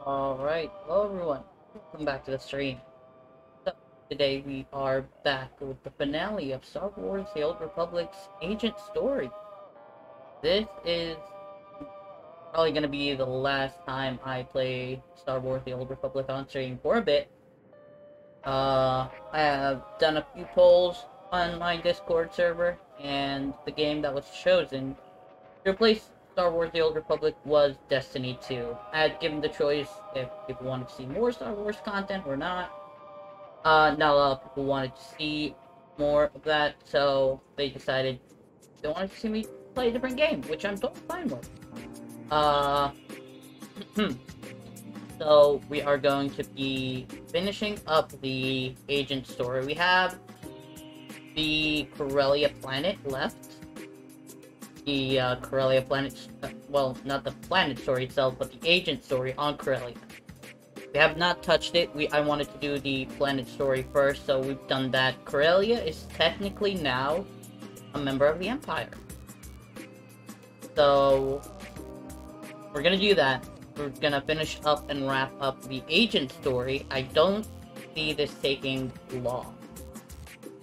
Alright, hello everyone. Welcome back to the stream. So, today we are back with the finale of Star Wars The Old Republic's Agent Story. This is probably going to be the last time I play Star Wars The Old Republic on stream for a bit. I have done a few polls on my Discord server, and the game that was chosen to replace Star Wars The Old Republic was Destiny 2. I had given the choice if people wanted to see more Star Wars content or not. Not a lot of people wanted to see more of that, so they decided they wanted to see me play a different game, which I'm totally fine with. So we are going to be finishing up the agent story. We have the Corellia planet left. The Corellia planet, well, not the planet story itself, but the agent story on Corellia. We have not touched it. I wanted to do the planet story first, so we've done that. Corellia is technically now a member of the Empire. So, we're gonna do that. We're gonna finish up and wrap up the agent story. I don't see this taking long.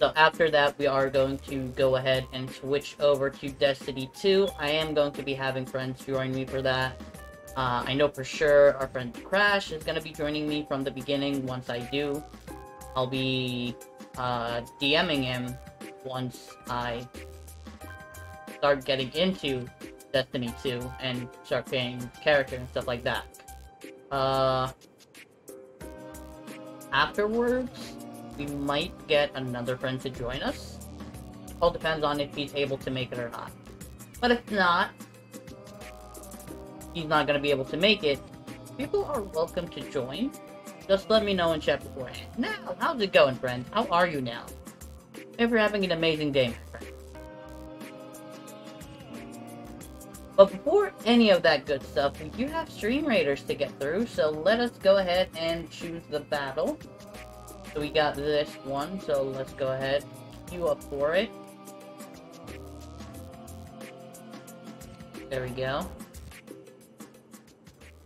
So after that, we are going to go ahead and switch over to Destiny 2. I am going to be having friends join me for that. I know for sure our friend Crash is going to be joining me from the beginning. Once I do, I'll be DMing him once I start getting into Destiny 2 and start playing character and stuff like that. Afterwards, we might get another friend to join us. All depends on if he's able to make it or not. But if not, he's not going to be able to make it. People are welcome to join. Just let me know in chat beforehand. Now, how's it going, friend? How are you now? Hope you're having an amazing day, my friend. But before any of that good stuff, we do have StreamRaiders to get through, so let us go ahead and choose the battle. So we got this one, so let's go ahead, queue up for it. There we go.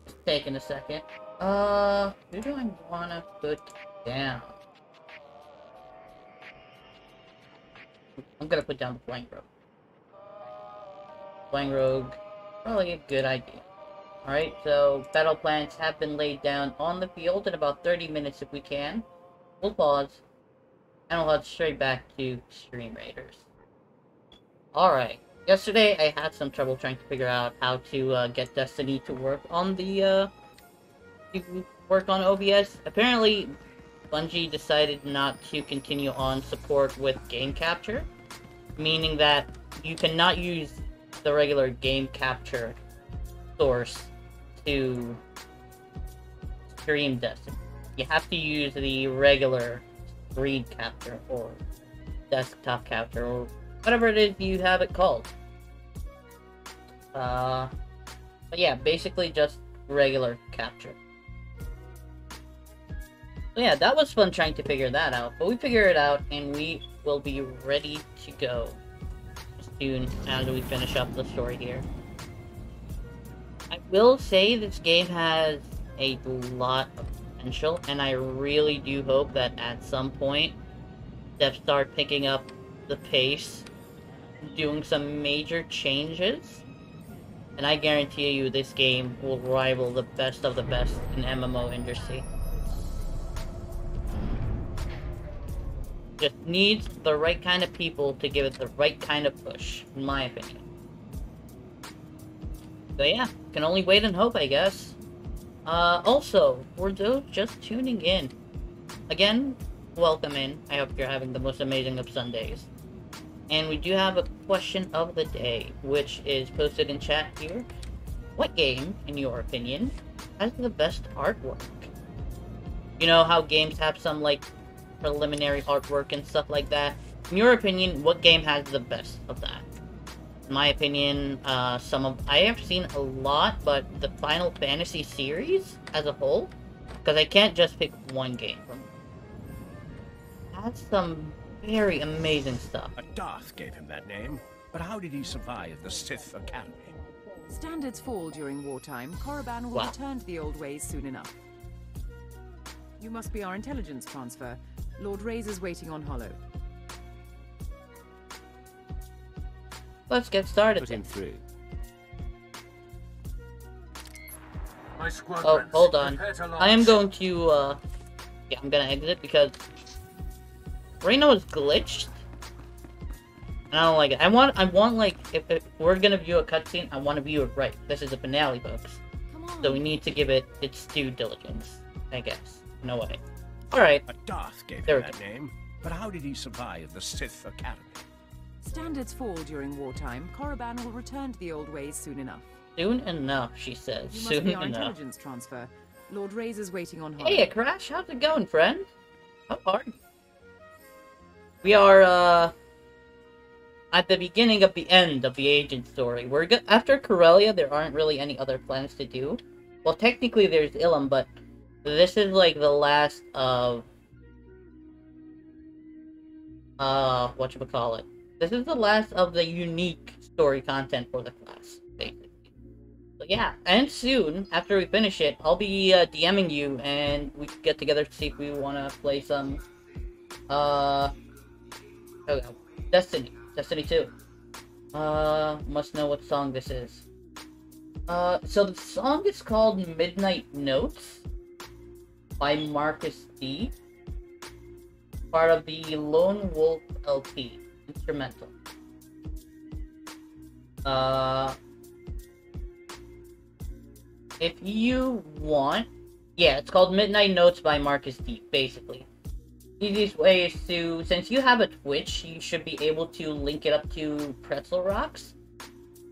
It's taking a second. Who do I wanna put down? I'm gonna put down the Flying Rogue. Flying Rogue, probably a good idea. Alright, so battle plans have been laid down on the field in about 30 minutes if we can. We'll pause, and we'll head straight back to StreamRaiders. Alright, yesterday I had some trouble trying to figure out how to get Destiny to work on the, OBS. Apparently, Bungie decided not to continue on support with game capture, meaning that you cannot use the regular game capture source to stream Destiny. You have to use the regular screen capture or desktop capture or whatever it is you have it called. But yeah, basically just regular capture. So yeah, that was fun trying to figure that out, but we figured it out and we will be ready to go as soon as we finish up the story here. I will say this game has a lot of potential, and I really do hope that at some point they start picking up the pace, doing some major changes, and I guarantee you this game will rival the best of the best in MMO industry. Just needs the right kind of people to give it the right kind of push, in my opinion. So yeah, can only wait and hope, I guess. Also, for those just tuning in, again, welcome in. I hope you're having the most amazing of Sundays. And we do have a question of the day, which is posted in chat here. What game, in your opinion, has the best artwork? You know how games have some, like, preliminary artwork and stuff like that? In your opinion, what game has the best of that? In my opinion, I have seen a lot, but the Final Fantasy series as a whole, because I can't just pick one game from it, has some very amazing stuff. A Darth gave him that name, but how did he survive the Sith Academy? Standards fall during wartime. Korriban will return to the old ways soon enough. You must be our intelligence transfer. Lord Razor's waiting on Hollow. Let's get started. Put him through. Oh, hold on. I am going to, yeah, I'm gonna exit because right now it's glitched. And I don't like it. I want like, if we're gonna view a cutscene, I want to view it right. This is a finale, folks. So we need to give it its due diligence, I guess. No way. Alright. A Darth gave There him we that name, but how did he survive the Sith Academy? Standards fall during wartime. Korriban will return to the old ways soon enough. Soon enough, she says. You must Soon be our enough. intelligence transfer. Lord Razor's waiting on Hollow. Hey, Crash, how's it going, friend? How hard? We are, at the beginning of the end of the agent story. We're after Corellia, there aren't really any other plans to do. Well, technically there's Ilum, but this is like the last of whatchamacallit. This is the last of the unique story content for the class, basically. So yeah, and soon, after we finish it, I'll be DMing you and we can get together to see if we wanna play some Destiny 2. Must know what song this is. So the song is called Midnight Notes by Marcus D. Part of the Lone Wolf LP. Instrumental. If you want... Yeah, it's called Midnight Notes by Marcus D, basically. Easiest way is to... Since you have a Twitch, you should be able to link it up to Pretzel Rocks.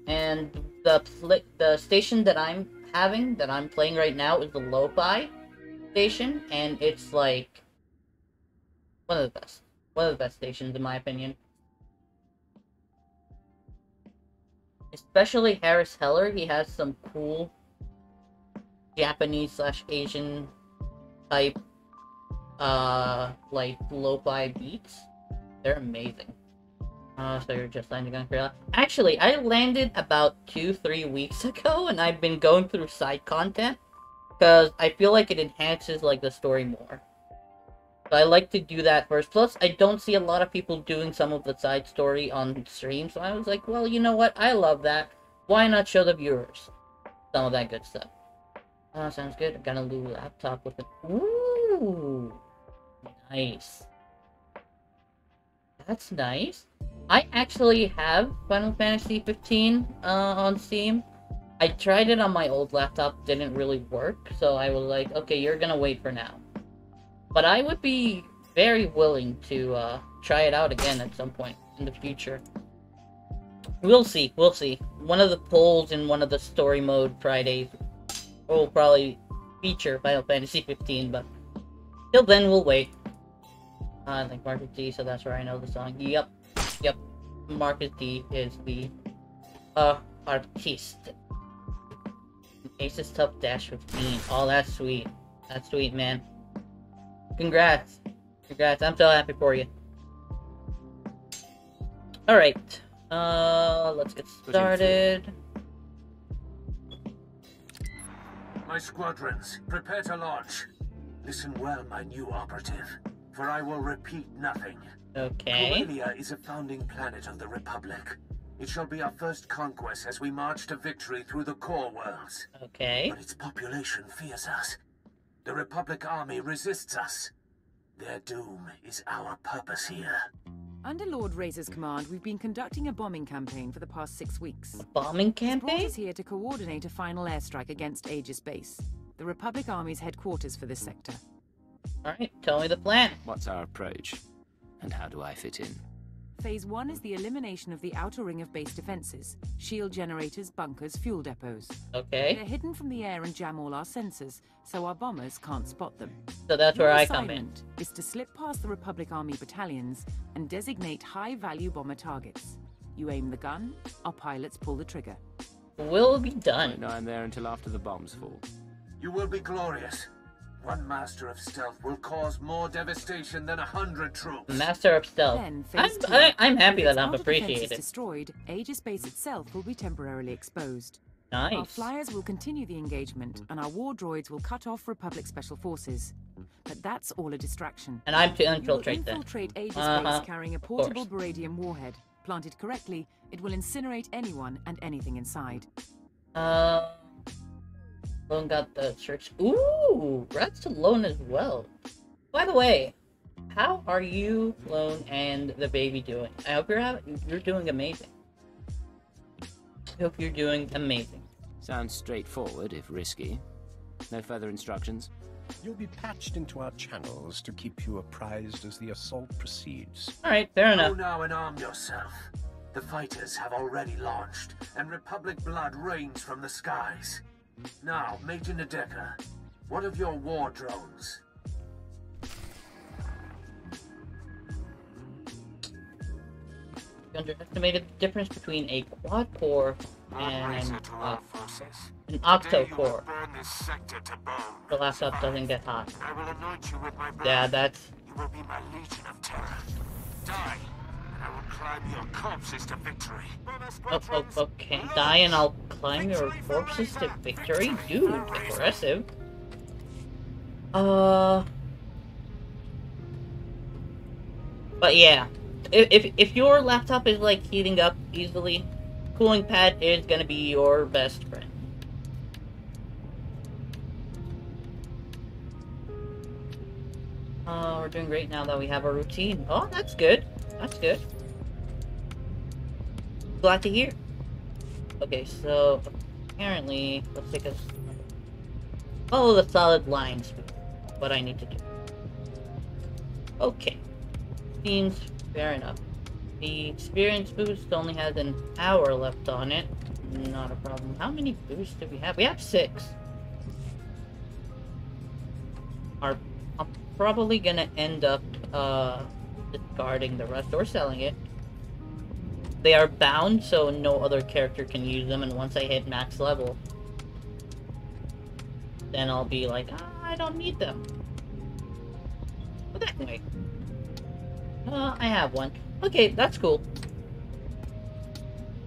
And the station that I'm having, that I'm playing right now, is the Lo-Fi station. And it's like... one of the best. One of the best stations, in my opinion. Especially Harris Heller, he has some cool Japanese/Asian type, like, lo-fi beats. They're amazing. So you're just landing on Korea. Actually, I landed about 2-3 weeks ago, and I've been going through side content, because I feel like it enhances, like, the story more. So I like to do that first. Plus, I don't see a lot of people doing some of the side story on stream, so I was like, well, you know what? I love that. Why not show the viewers some of that good stuff? Oh, sounds good. I got a new laptop with it. Ooh! Nice. That's nice. I actually have Final Fantasy 15 on Steam. I tried it on my old laptop, didn't really work, so I was like, okay, you're gonna wait for now. But I would be very willing to try it out again at some point in the future. We'll see, we'll see. One of the polls in one of the story mode Fridays will probably feature Final Fantasy 15, but till then we'll wait. I think Marcus D, so that's where I know the song. Yep. Marcus D is the artiste. Ace's Tough Dash 15. Oh, that's sweet. That's sweet, man. Congrats. Congrats. I'm so happy for you. Alright. Let's get started. My squadrons, prepare to launch. Listen well, my new operative, for I will repeat nothing. Okay. Corellia is a founding planet of the Republic. It shall be our first conquest as we march to victory through the core worlds. Okay. But its population fears us. The Republic army resists us. Their doom is our purpose here. Under Lord Razor's command, we've been conducting a bombing campaign for the past 6 weeks. Bombing He's brought campaign? us here to coordinate a final airstrike against Aegis Base, the Republic Army's headquarters for this sector. Alright, tell me the plan. What's our approach? And how do I fit in? Phase 1 is the elimination of the outer ring of base defenses, shield generators, bunkers, fuel depots. Okay. They're hidden from the air and jam all our sensors, so our bombers can't spot them. So that's where I come in. Your assignment is to slip past the Republic Army battalions and designate high-value bomber targets. You aim the gun, our pilots pull the trigger. Will be done. Won't know I'm there until after the bombs fall. You will be glorious. One master of stealth will cause more devastation than 100 troops. Master of Stealth. Then, phase 2. I'm happy If that I'm its outer defense is appreciated. destroyed, Aegis Base itself will be temporarily exposed. Our Nice. flyers will continue the engagement, and our war droids will cut off Republic Special Forces. But that's all a distraction. And I'm to You will infiltrate them. infiltrate Aegis Uh-huh. Base carrying a Of portable course. Baradian warhead. Planted correctly, it will incinerate anyone and anything inside. Lone got the search. Ooh, Red's to Lone as well. By the way, how are you, Lone, and the baby doing? I hope you're doing amazing. I hope you're doing amazing. Sounds straightforward, if risky. No further instructions? You'll be patched into our channels to keep you apprised as the assault proceeds. Alright, fair Go enough. now and arm yourself. The fighters have already launched, and Republic blood rains from the skies. Now, Major Nadeca, what of your war drones? You underestimated the difference between a quad core and an octo core. The laptop doesn't get hot. I will anoint you with my blood. Yeah, that's... You will be my legion of terror. Die, and I will climb your corpses to victory. Okay. Die and I'll climb your corpses to victory? Dude, aggressive. But yeah. If your laptop is like heating up easily, cooling pad is gonna be your best friend. We're doing great now that we have a routine. Oh, that's good. That's good. Glad to hear. Okay, so apparently, let's take a follow the solid lines. What I need to do. Okay, seems fair enough. The experience boost only has an hour left on it. Not a problem. How many boosts do we have? We have 6. I'm probably gonna end up discarding the rest or selling it. They are bound, so no other character can use them, and once I hit max level, then I'll be like, I don't need them. But that can wait. I have one. Okay, that's cool.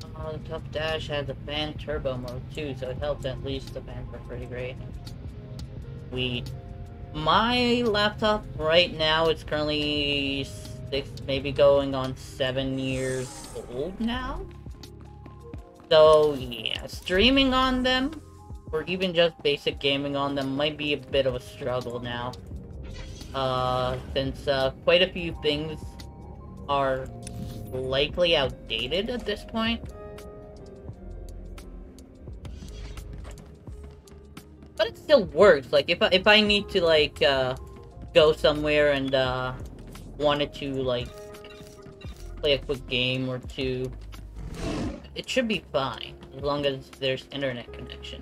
The Tough Dash has a fan turbo mode too, so it helps at least the fans are pretty great. Sweet. My laptop right now is currently 6, maybe going on 7 years old now. So yeah, streaming on them, or even just basic gaming on them, might be a bit of a struggle now. Since quite a few things are likely outdated at this point. But it still works. Like if I need to like go somewhere and wanted to like play a quick game or two, it should be fine as long as there's internet connection.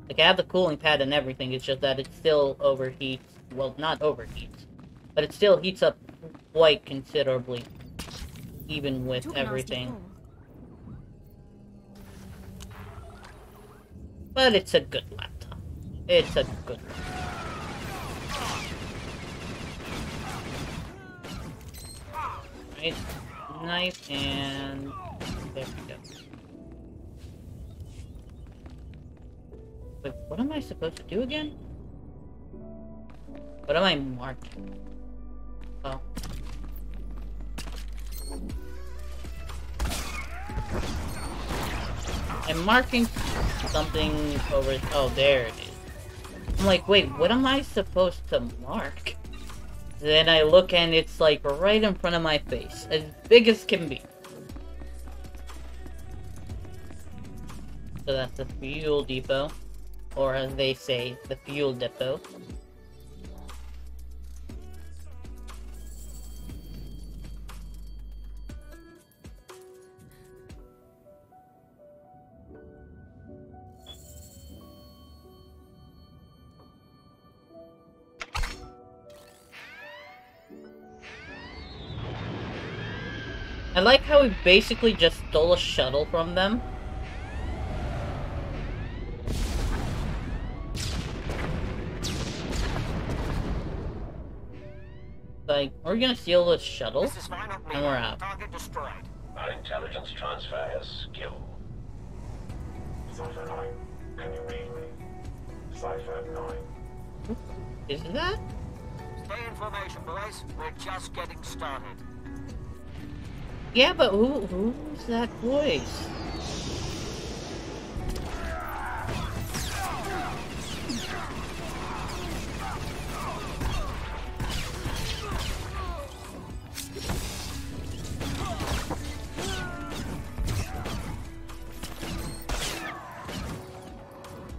Like I have the cooling pad and everything. It's just that it still overheats. Well, not overheats, but it still heats up quite considerably, even with everything. But it's a good laptop. It's a good laptop. Right, knife, and there we go. Wait, what am I supposed to do again? What am I marking? Oh. I'm marking something over... Oh, there it is. I'm like, wait, what am I supposed to mark? Then I look and it's like right in front of my face. As big as can be. So that's the fuel depot. Or as they say, the fuel depot. I like how we basically just stole a shuttle from them. Like, we're gonna steal this shuttle, and we're out. Target destroyed. Our intelligence transfer has skill. Cypher 9, can you read me? Cypher 9. Is that? Stay in formation, boys. We're just getting started. Yeah, but who's that voice?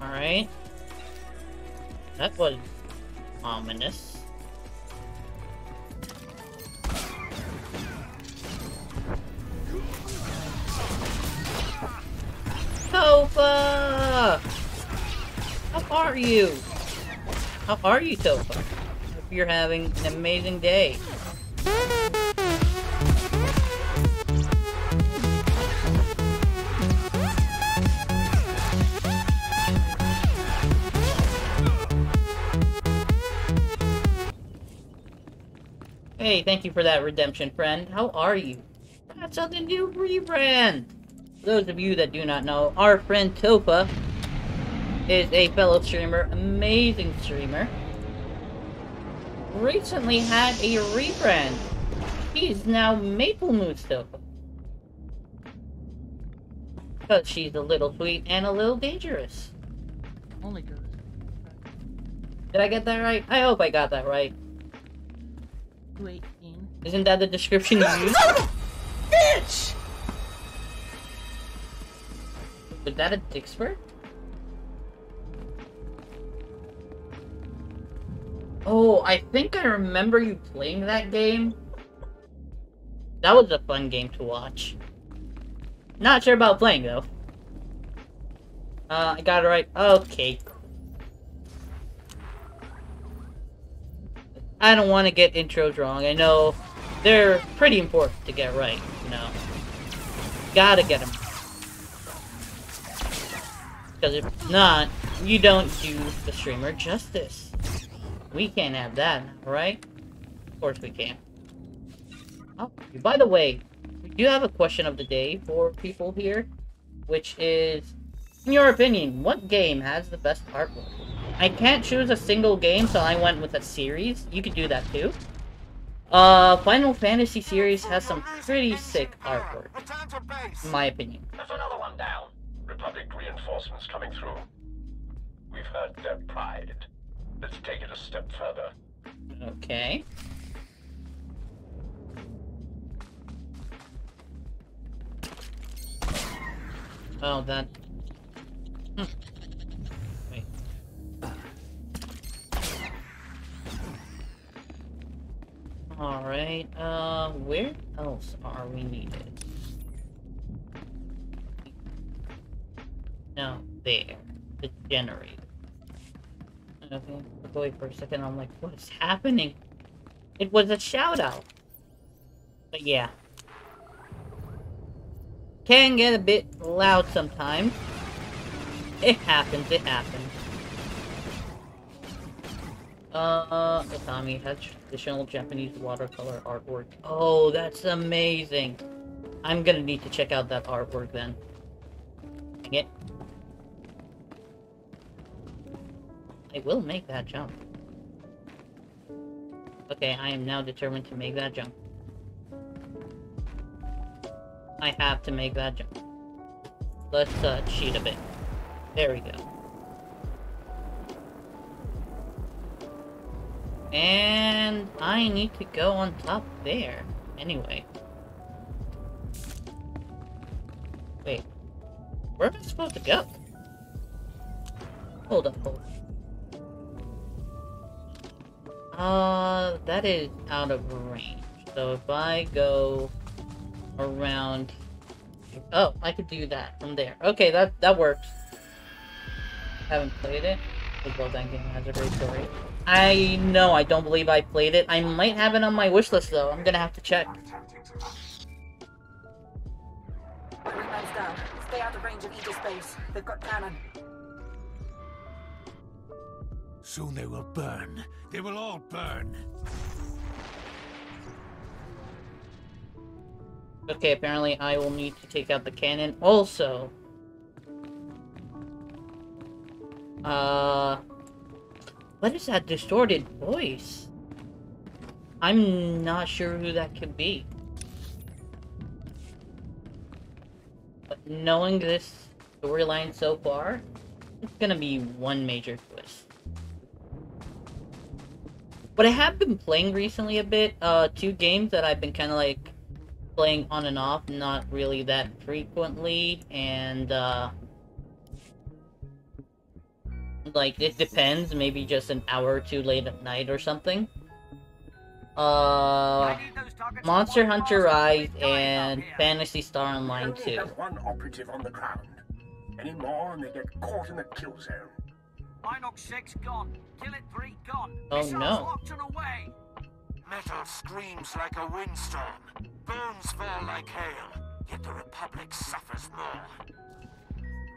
Alright. That was ominous. Tofa! How are you? How are you, Tofa? Hope you're having an amazing day. Hey, thank you for that redemption, friend. How are you? That's on the new rebrand! For those of you that do not know, our friend Tofa is a fellow streamer, amazing streamer. Recently had a rebrand. He's now Maple Moose Tofa. Because she's a little sweet and a little dangerous. Only good. Did I get that right? I hope I got that right. 218. Isn't that the description you used? Bitch! Was that a Dixford? Oh, I think I remember you playing that game. That was a fun game to watch. Not sure about playing, though. I got it right. Okay. I don't want to get intros wrong. I know they're pretty important to get right, you know. Gotta get them. Because if not, you don't do the streamer justice. We can't have that, right? Of course we can. Oh, by the way, we do have a question of the day for people here, which is, in your opinion, what game has the best artwork? I can't choose a single game, so I went with a series. You could do that too. Final Fantasy series has some pretty sick artwork, in my opinion. There's another one down. Republic reinforcements coming through. We've heard their pride. Let's take it a step further. Okay. Oh, that... Wait. Alright, where else are we needed? No, there. The generator. Okay, wait for a second, I'm like, what is happening? It was a shout-out! But yeah. Can get a bit loud sometimes. It happens, it happens. Utami has traditional Japanese watercolor artwork. Oh, that's amazing! I'm gonna need to check out that artwork then. Dang it. I will make that jump. Okay, I am now determined to make that jump. I have to make that jump. Let's, cheat a bit. There we go. And I need to go on top there. Anyway. Wait. Where am I supposed to go? Hold up, hold up. That is out of range. So if I go around... Oh, I could do that from there. Okay, that works. Haven't played it. Well, that game has a great story. I know, I don't believe I played it. I might have it on my wishlist though. I'm gonna have to check. Everybody's down. Stay out of range of Aegis base. They've got cannon. Soon they will burn. They will all burn. Okay, apparently I will need to take out the cannon also. What is that distorted voice? I'm not sure who that could be. But knowing this storyline so far, it's gonna be one major twist. What I have been playing recently a bit, two games that I've been kind of like playing on and off, not really that frequently, and like it depends, maybe just an hour or two late at night or something. Monster Hunter Rise and Phantasy Star Online 2. We only have one operative on the ground. Any more and they get caught in the kill zone. Inox 6 gone. Kill it 3 gone. Oh, Missiles no. locked and away. Metal screams like a windstorm. Bones fall like hail. Yet the Republic suffers more.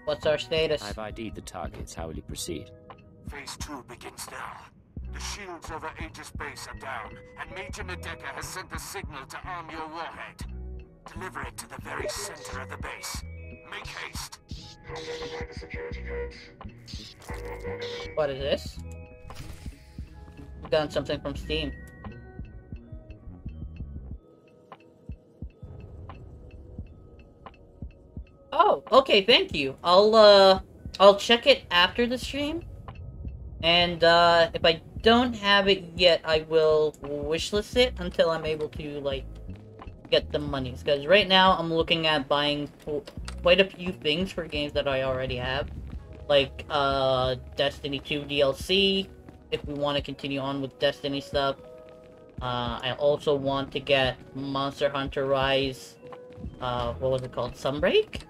What's our status? I've ID'd the targets. How will you proceed? Phase 2 begins now. The shields over Aegis Base are down, and Major Nadeka has sent the signal to arm your warhead. Deliver it to the very center of the base. Make haste. What is this? I've gotten something from Steam. Oh, okay, thank you. I'll check it after the stream. And, if I don't have it yet, I will wishlist it until I'm able to, like, get the monies. Because right now, I'm looking at buying quite a few things for games that I already have. Like, Destiny 2 DLC, if we want to continue on with Destiny stuff. I also want to get Monster Hunter Rise, what was it called? Sunbreak?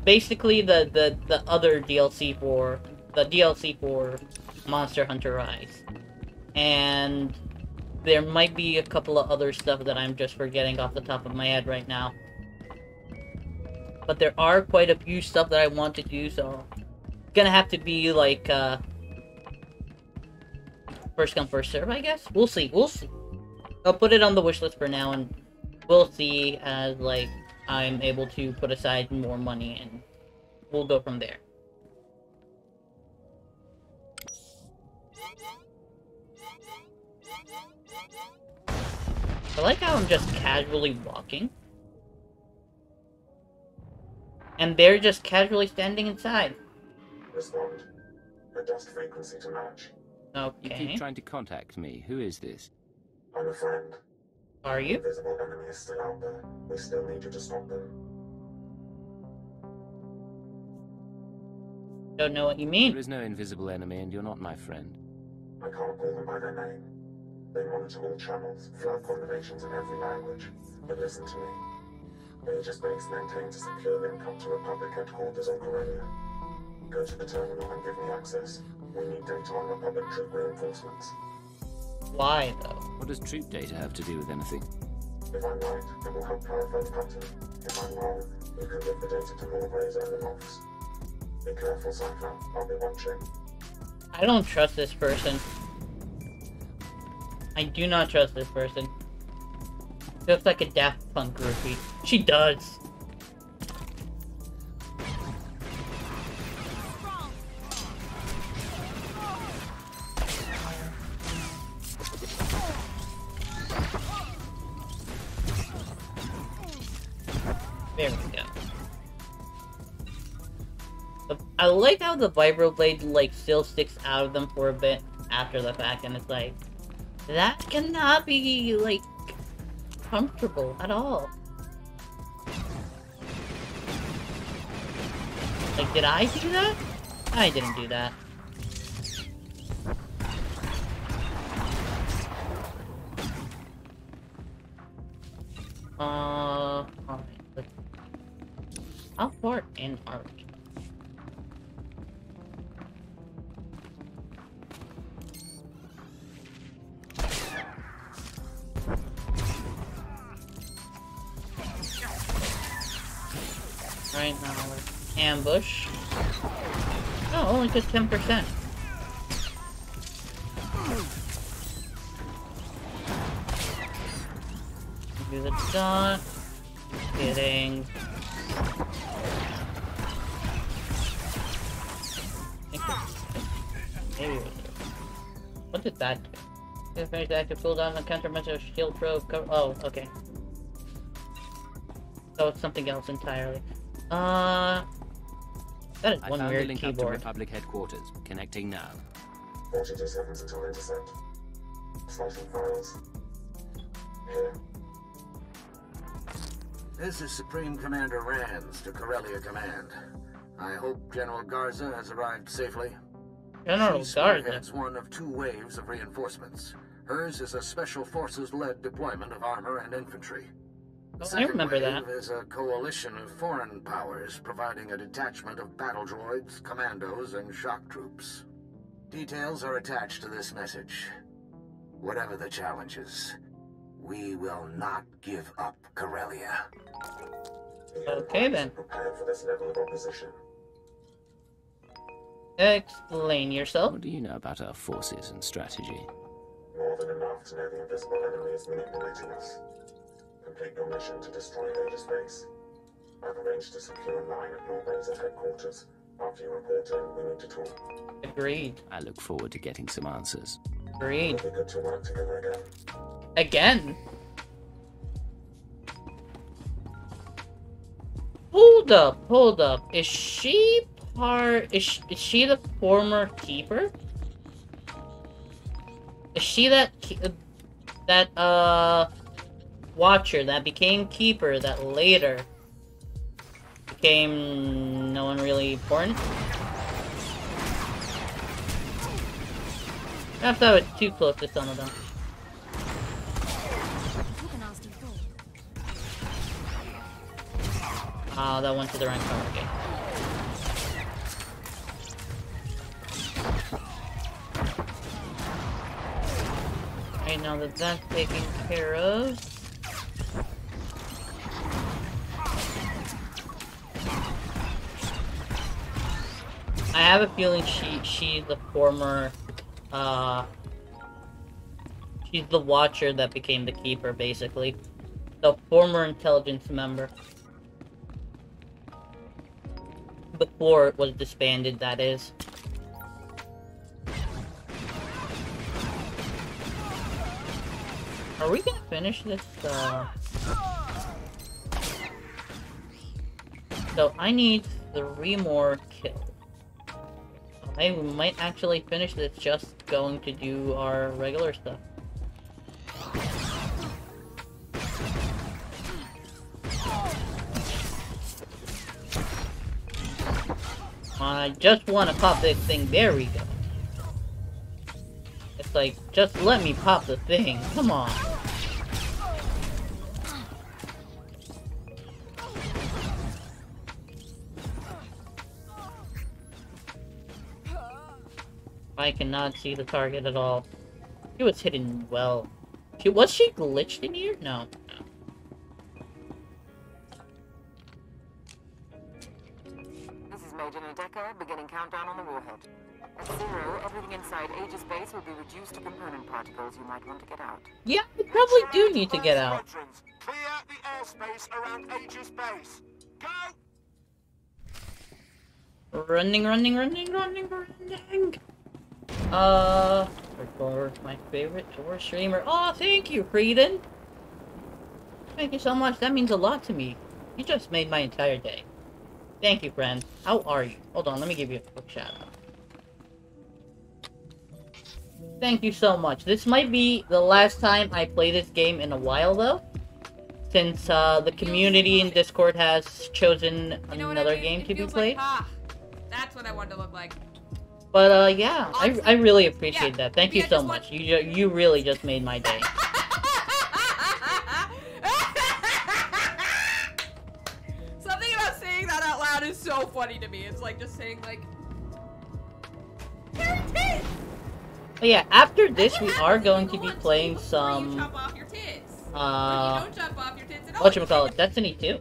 Basically the other DLC for, the DLC for Monster Hunter Rise. And there might be a couple of other stuff that I'm just forgetting off the top of my head right now. But there are quite a few stuff that I want to do, so it's gonna have to be like, first come, first serve, I guess? We'll see, we'll see. I'll put it on the wish list for now, and we'll see as, like, I'm able to put aside more money, and we'll go from there. I like how I'm just casually walking. And they're just casually standing inside. Respond. Adjust frequency to match. You Okay. keep trying to contact me. Who is this? I'm a friend. Are you? Invisible enemy is still out there. We still need you to stop them. Don't know what you mean. There is no invisible enemy, and you're not my friend. I can't call them by their name. They monitor all channels, flag combinations in every language. But listen to me. Aegis Base maintains a secure link up to Republic headquarters on Corellia. Go to the terminal and give me access. We need data on Republic troop reinforcements. Why, though? What does troop data have to do with anything? If I'm right, it will help clarify the pattern. If I'm wrong, you can give the data to Lord Razor in the box. Be careful, Cypher. I'll be watching. I don't trust this person. I do not trust this person. Looks like a Daft Punk groupie. She does. There we go. I like how the vibroblade, like, still sticks out of them for a bit after the fact, and it's like, that cannot be, like, comfortable at all. Like, did I do that? I didn't do that. Alright. How far in are we? Right now, let's ambush. Oh, only took 10%. Do the dot. Kidding. Maybe it was... What did that do? If finished the active cooldown, the countermeasure shield probe cover... Oh, okay. So it's something else entirely. That is I one found weird the link keyboard. up to Republic headquarters. Connecting now. 42 seconds until intercept. Slashing files. Here. This is Supreme Commander Rands to Corellia Command. I hope General Garza has arrived safely. General She Garza? spearheads one of 2 waves of reinforcements. Hers is a Special Forces-led deployment of armor and infantry. The Oh, I second remember wave that. is a coalition of foreign powers providing a detachment of battle droids, commandos, and shock troops. Details are attached to this message. Whatever the challenges, we will not give up Corellia. Okay then. Prepare for this level of opposition. Explain yourself. What do you know about our forces and strategy? More than enough to know the invisible enemy is manipulating us. Complete your mission to destroy Aegis Base. I've arranged to secure a line at Lord Raider headquarters. After you report in, we need to talk. Agreed. I look forward to getting some answers. Agreed. It'll be good to work together again. Again? Hold up. Is she part... Is she the former keeper? Is she that... Watcher that became keeper that later became no one really important? Perhaps I was too close to some of them. Ah, that went to the wrong target. Alright, now that that's taken care of... I have a feeling she's the former, she's the Watcher that became the Keeper, basically. The former intelligence member. Before it was disbanded, that is. Are we gonna finish this, So I need 3 more kills. I might actually finish this just going to do our regular stuff. I just want to pop this thing. There we go. It's like, just let me pop the thing. Come on. I cannot see the target at all. She was hidden well. Was she glitched in here? No. This is Major Nadeka, beginning countdown on the warhead. At 0, everything inside Aegis Base will be reduced to component particles. You might want to get out. Yeah, I probably do need to get out. Clear the airspace around Aegis Base. Go! Running. For my favorite Tor streamer. Oh, thank you, Frieden. Thank you so much. That means a lot to me. You just made my entire day. Thank you, friend. How are you? Hold on, let me give you a quick shout out. Thank you so much. This might be the last time I play this game in a while, though. Since the community in Discord has chosen another game to be played. That's what I wanted to look like. But yeah, I really appreciate that. Thank you so much. You really just made my day. Something about saying that out loud is so funny to me. It's like just saying like, here it is. But yeah, after this we are going to be playing some whatchamacallit, Destiny 2.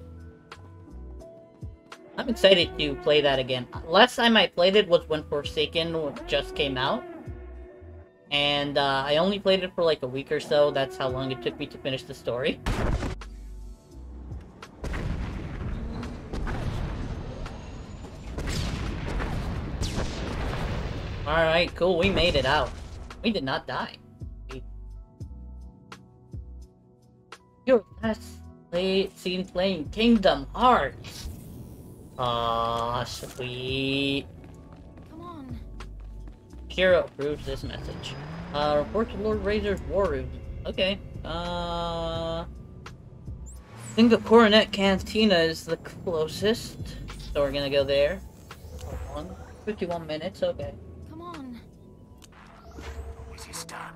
I'm excited to play that again. Last time I played it was when Forsaken just came out. And I only played it for like a week or so. That's how long it took me to finish the story. Alright, cool, we made it out. We did not die. Your last seen playing Kingdom Hearts. Aw, sweet. Come on. Kira approves this message. Report to Lord Razor's war room. Okay. I think the Coronet Cantina is the closest. So we're gonna go there. 51 minutes, okay. Come on. It is done.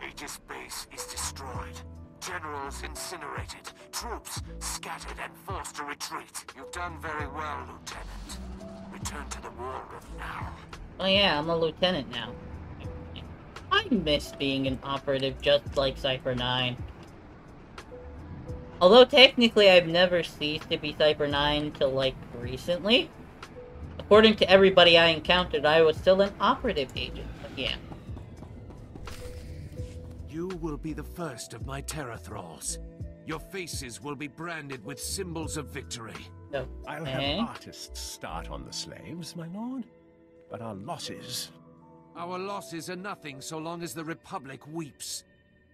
Aegis base is destroyed. Generals incinerated. Troops scattered and forced to retreat. You've done very well, Lieutenant. Return to the war room now. Oh yeah, I'm a lieutenant now. I miss being an operative just like Cypher 9. Although technically I've never ceased to be Cypher 9 till like recently. According to everybody I encountered, I was still an operative agent. But yeah. You will be the first of my terror thralls. Your faces will be branded with symbols of victory. Okay. I'll have artists start on the slaves, my lord. But our losses... Our losses are nothing so long as the Republic weeps.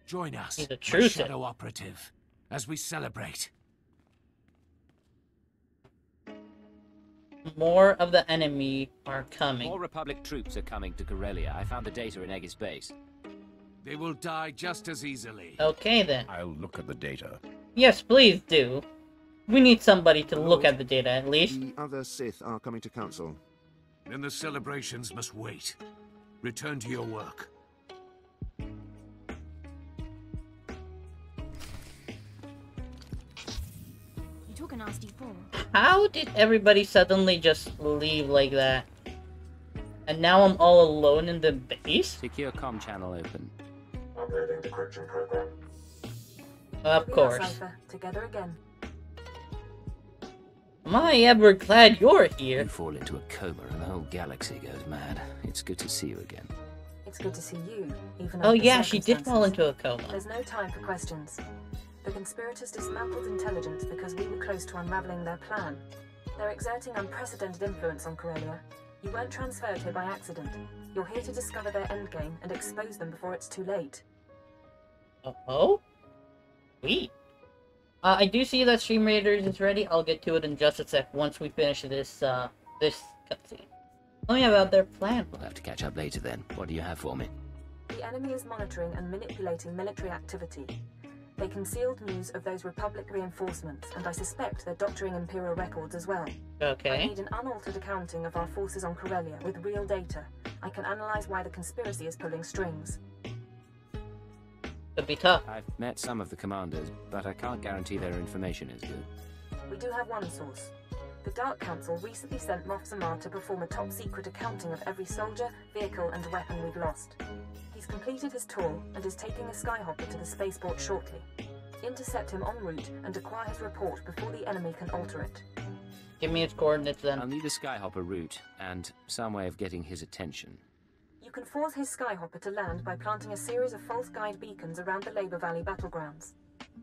Join us, He's a my true Shadow Operative, as we celebrate. More of the enemy are coming. More Republic troops are coming to Corellia. I found the data in Aegis base. They will die just as easily. Okay then. I'll look at the data. Yes, please do. We need somebody to look at the data at least. The other Sith are coming to council. Then the celebrations must wait. Return to your work. You took a nasty fall. How did everybody suddenly just leave like that? And now I'm all alone in the base? Secure comm channel open. Uploading decryption program. Of course. Cypher, together again. Am I ever glad you're here? You fall into a coma and the whole galaxy goes mad. It's good to see you again. It's good to see you, even Oh under yeah, she did fall circumstances. into a coma. There's no time for questions. The conspirators dismantled intelligence because we were close to unraveling their plan. They're exerting unprecedented influence on Corellia. You weren't transferred here by accident. You're here to discover their endgame and expose them before it's too late. Oh? Sweet. I do see that StreamRaiders is ready. I'll get to it in just a sec once we finish this, this cutscene. Tell me about their plan. We'll have to catch up later then. What do you have for me? The enemy is monitoring and manipulating military activity. They concealed news of those Republic reinforcements, and I suspect they're doctoring Imperial records as well. Okay. I need an unaltered accounting of our forces on Corellia with real data. I can analyze why the conspiracy is pulling strings. Could be tough. I've met some of the commanders, but I can't guarantee their information is good. We do have one source. The Dark Council recently sent Moff Zamar to perform a top-secret accounting of every soldier, vehicle, and weapon we've lost. He's completed his tour and is taking a skyhopper to the spaceport shortly. Intercept him en route and acquire his report before the enemy can alter it. Give me its coordinates then. I'll need a skyhopper route and some way of getting his attention. You can force his skyhopper to land by planting a series of false guide beacons around the Labor Valley battlegrounds.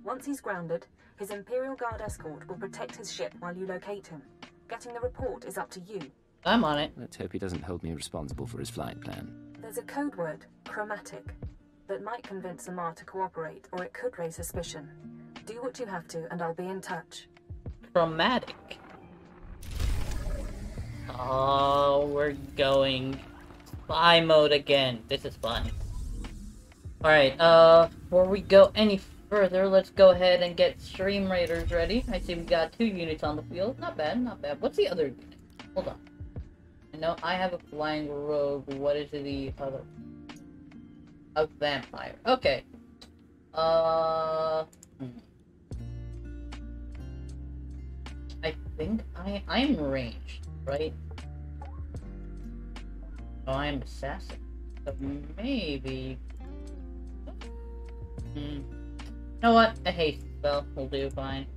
Once he's grounded, his Imperial Guard escort will protect his ship while you locate him. Getting the report is up to you. I'm on it. Let's hope he doesn't hold me responsible for his flight plan. There's a code word, chromatic, that might convince Zamar to cooperate, or it could raise suspicion. Do what you have to, and I'll be in touch. Chromatic. Oh, we're going spy mode again. This is fun. Alright, before we go any further, let's go ahead and get StreamRaiders ready. I see we got 2 units on the field. Not bad, not bad. What's the other unit? Hold on. I know I have a flying rogue. What is the other? A vampire. Okay. I think I'm ranged, right? Oh, I'm assassin. So maybe... You know what? A haste spell will do fine.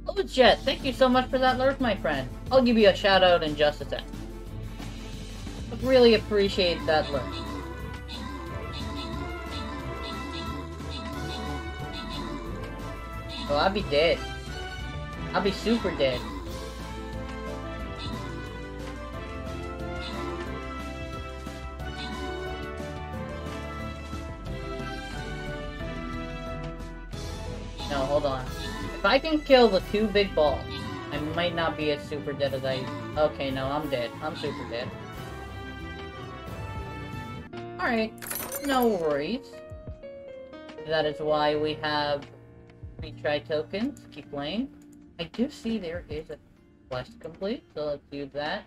Oh, Jet, thank you so much for that alert, my friend. I'll give you a shout out in just a sec. I really appreciate that alert. Oh, I'll be dead. I'll be super dead. No, hold on. If I can kill the 2 big balls, I might not be as super dead as I... Okay, no, I'm dead. I'm super dead. Alright, no worries. That is why we have retry tokens. Keep playing. I do see there is a quest complete, so let's do that.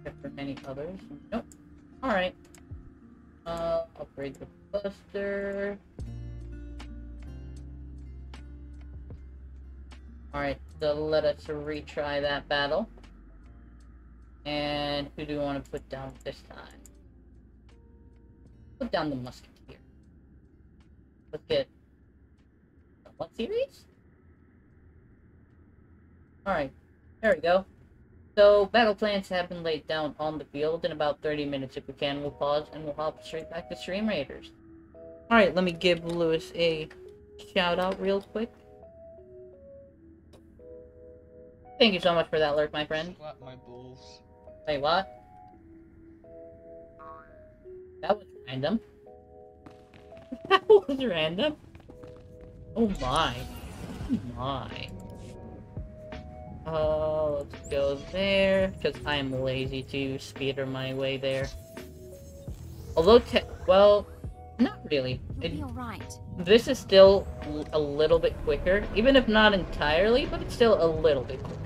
Check for any others. Nope. Alright. Upgrade the buster. Alright, so let us retry that battle. And who do we want to put down this time? Put down the musketeer. Let's get... What series? Alright, there we go. So, battle plans have been laid down on the field. In about 30 minutes, if we can, we'll pause and we'll hop straight back to StreamRaiders. Alright, let me give Lewis a shout out real quick. Thank you so much for that lurk, my friend. Slap my balls. Wait, what? That was random. That was random. Oh my. Oh my. Let's go there, because I am lazy to speeder my way there. Although, well, not really. You'll be alright. This is still a little bit quicker, even if not entirely, but it's still a little bit quicker.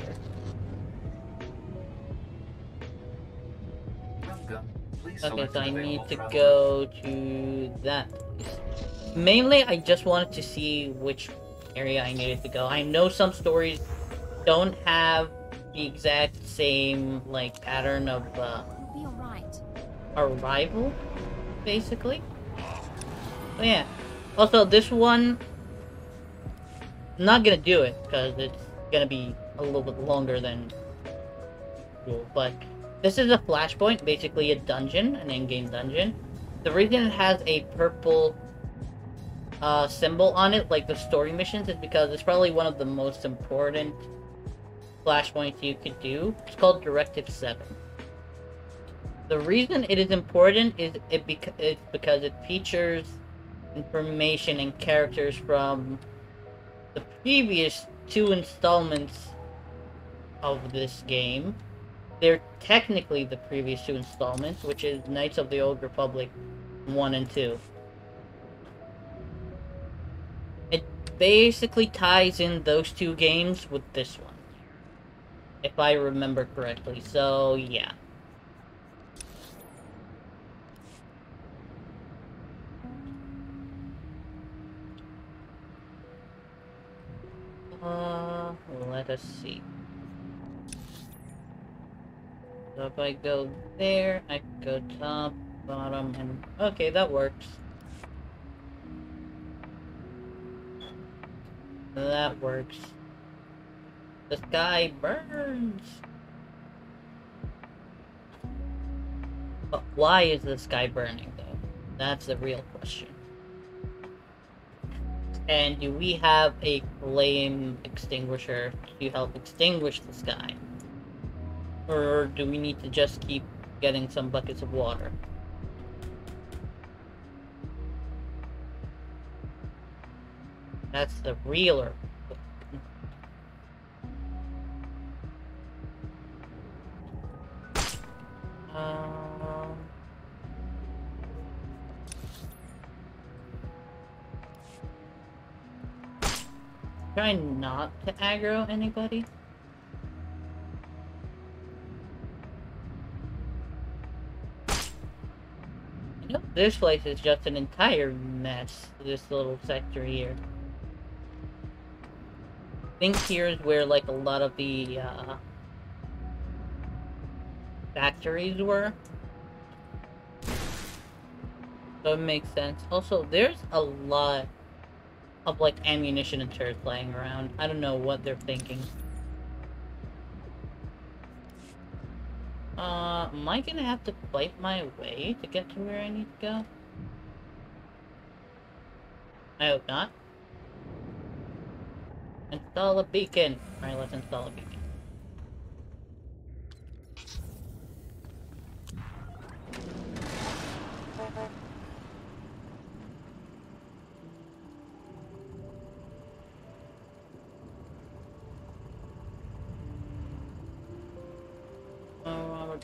Okay, so I need to go to that place. Mainly, I just wanted to see which area I needed to go. I know some stories don't have the exact same, like, pattern of, You'll be alright. arrival, basically. But yeah. Also, this one, I'm not gonna do it, because it's gonna be a little bit longer than usual, but this is a flashpoint, basically a dungeon, an in-game dungeon. The reason it has a purple symbol on it, like the story missions, is because it's probably one of the most important flashpoints you could do. It's called Directive 7. The reason it is important is because it features information and characters from the previous 2 installments of this game. They're technically the previous 2 installments, which is Knights of the Old Republic 1 and 2. It basically ties in those 2 games with this one, if I remember correctly, so yeah. Let us see. So if I go there, I can go top, bottom, and... Okay, that works. That works. The sky burns! But why is the sky burning, though? That's the real question. And do we have a flame extinguisher to help extinguish the sky? Or do we need to just keep getting some buckets of water? That's the realer. Try not to aggro anybody. I know this place is just an entire mess, this little sector here. I think here is where, like, a lot of the, factories were. So it makes sense. Also, there's a lot of, like, ammunition and turrets lying around. I don't know what they're thinking. Am I gonna have to fight my way to get to where I need to go? I hope not. Install a beacon! Alright, let's install a beacon.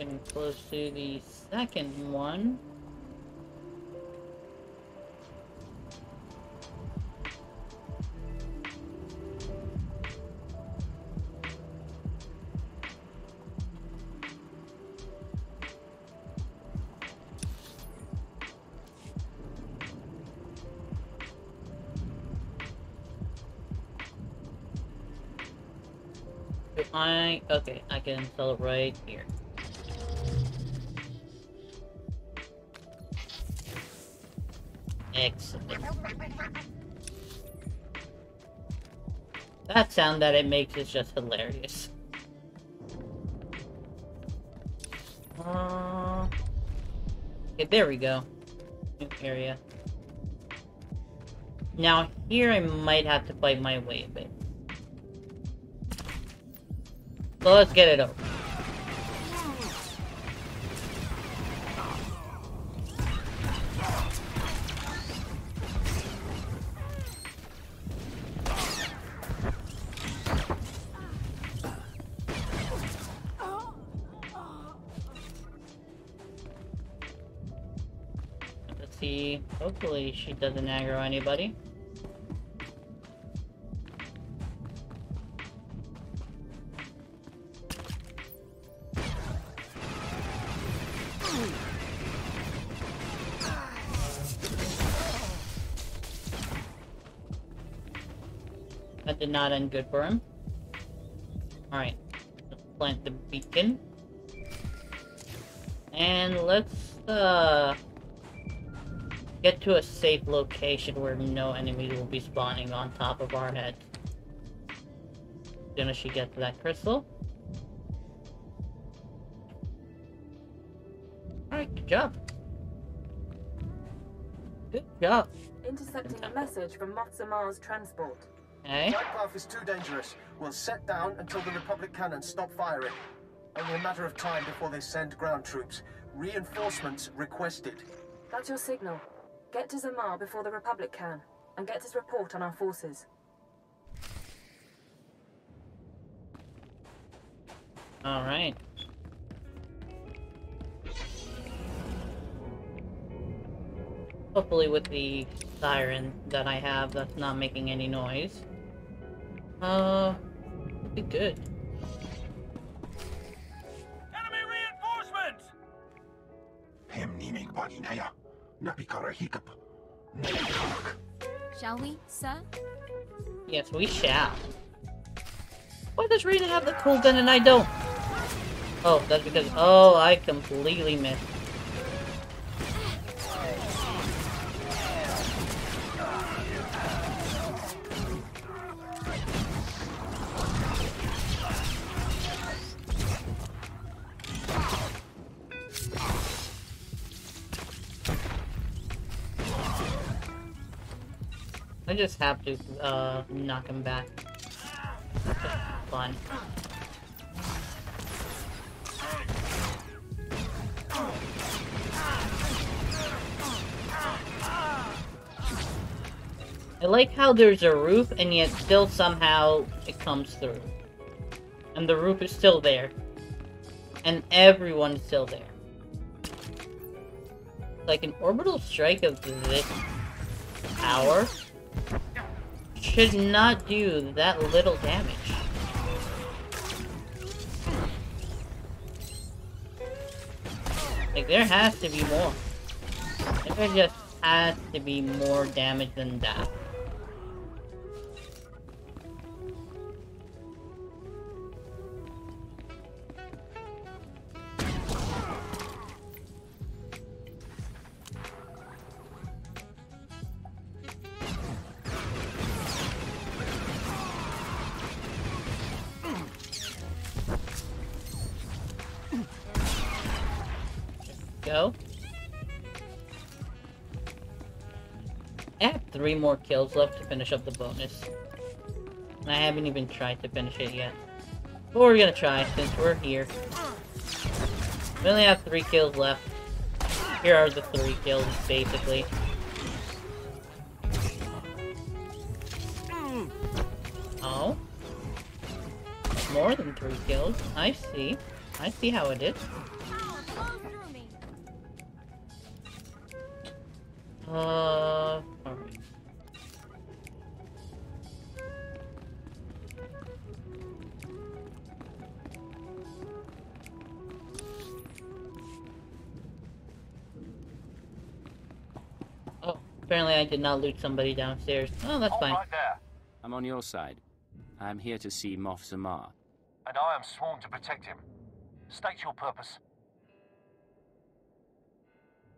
Getting close to the second one. Okay, I can install it right here. Excellent. That sound that it makes is just hilarious. Okay, there we go. New area. Now here I might have to fight my way a bit. So let's get it over. Let's see. Hopefully she doesn't aggro anybody. That did not end good for him. Alright, let's plant the beacon. And let's get to a safe location where no enemies will be spawning on top of our heads. As soon as she gets to that crystal. Alright, good job. Good job. Intercepting a message from Motsamar's transport. Okay. Flight path is too dangerous. We'll set down until the Republic cannons stop firing. Only a matter of time before they send ground troops. Reinforcements requested. That's your signal. Get to Zamar before the Republic can, and get his report on our forces. Alright. Hopefully with the siren that I have, that's not making any noise. It'll be good. Enemy reinforcements! Shall we, sir? Yes, we shall. Why does Rita have the cool gun and I don't? Oh, that's because... Oh, I completely missed. I just have to knock him back. That's fun. I like how there's a roof and yet still somehow it comes through. And the roof is still there. And everyone's still there. Like an orbital strike of this power should not do that little damage. Like, there has to be more. There just has to be more damage than that. Go. I have 3 more kills left to finish up the bonus. And I haven't even tried to finish it yet. But we're gonna try since we're here. We only have 3 kills left. Here are the 3 kills, basically. Oh. More than 3 kills. I see. I see how it is. Alright. Oh, apparently I did not loot somebody downstairs. Oh, that's fine. Right there. I'm on your side. I'm here to see Moff Zamar. And I am sworn to protect him. State your purpose.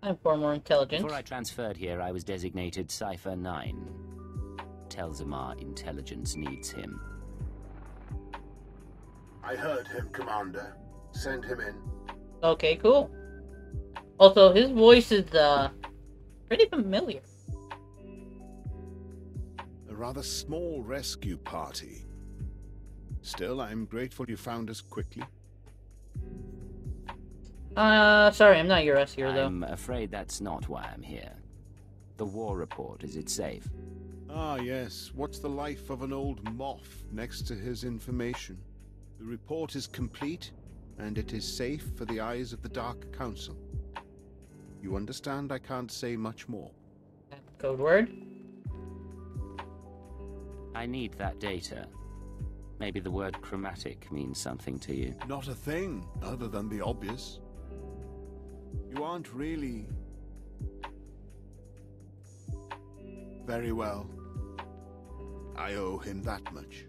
I'm for more intelligence. Before I transferred here, I was designated Cipher 9. Tell Zamar intelligence needs him. I heard him, Commander. Send him in. Okay, cool. Also, his voice is, pretty familiar. A rather small rescue party. Still, I'm grateful you found us quickly. Sorry, I'm not your rescuer, though. I'm afraid that's not why I'm here. The war report, is it safe? Ah, yes. What's the life of an old moth next to his information? The report is complete, and it is safe for the eyes of the Dark Council. You understand I can't say much more. Code word? I need that data. Maybe the word chromatic means something to you. Not a thing, other than the obvious. You aren't really... Very well. I owe him that much.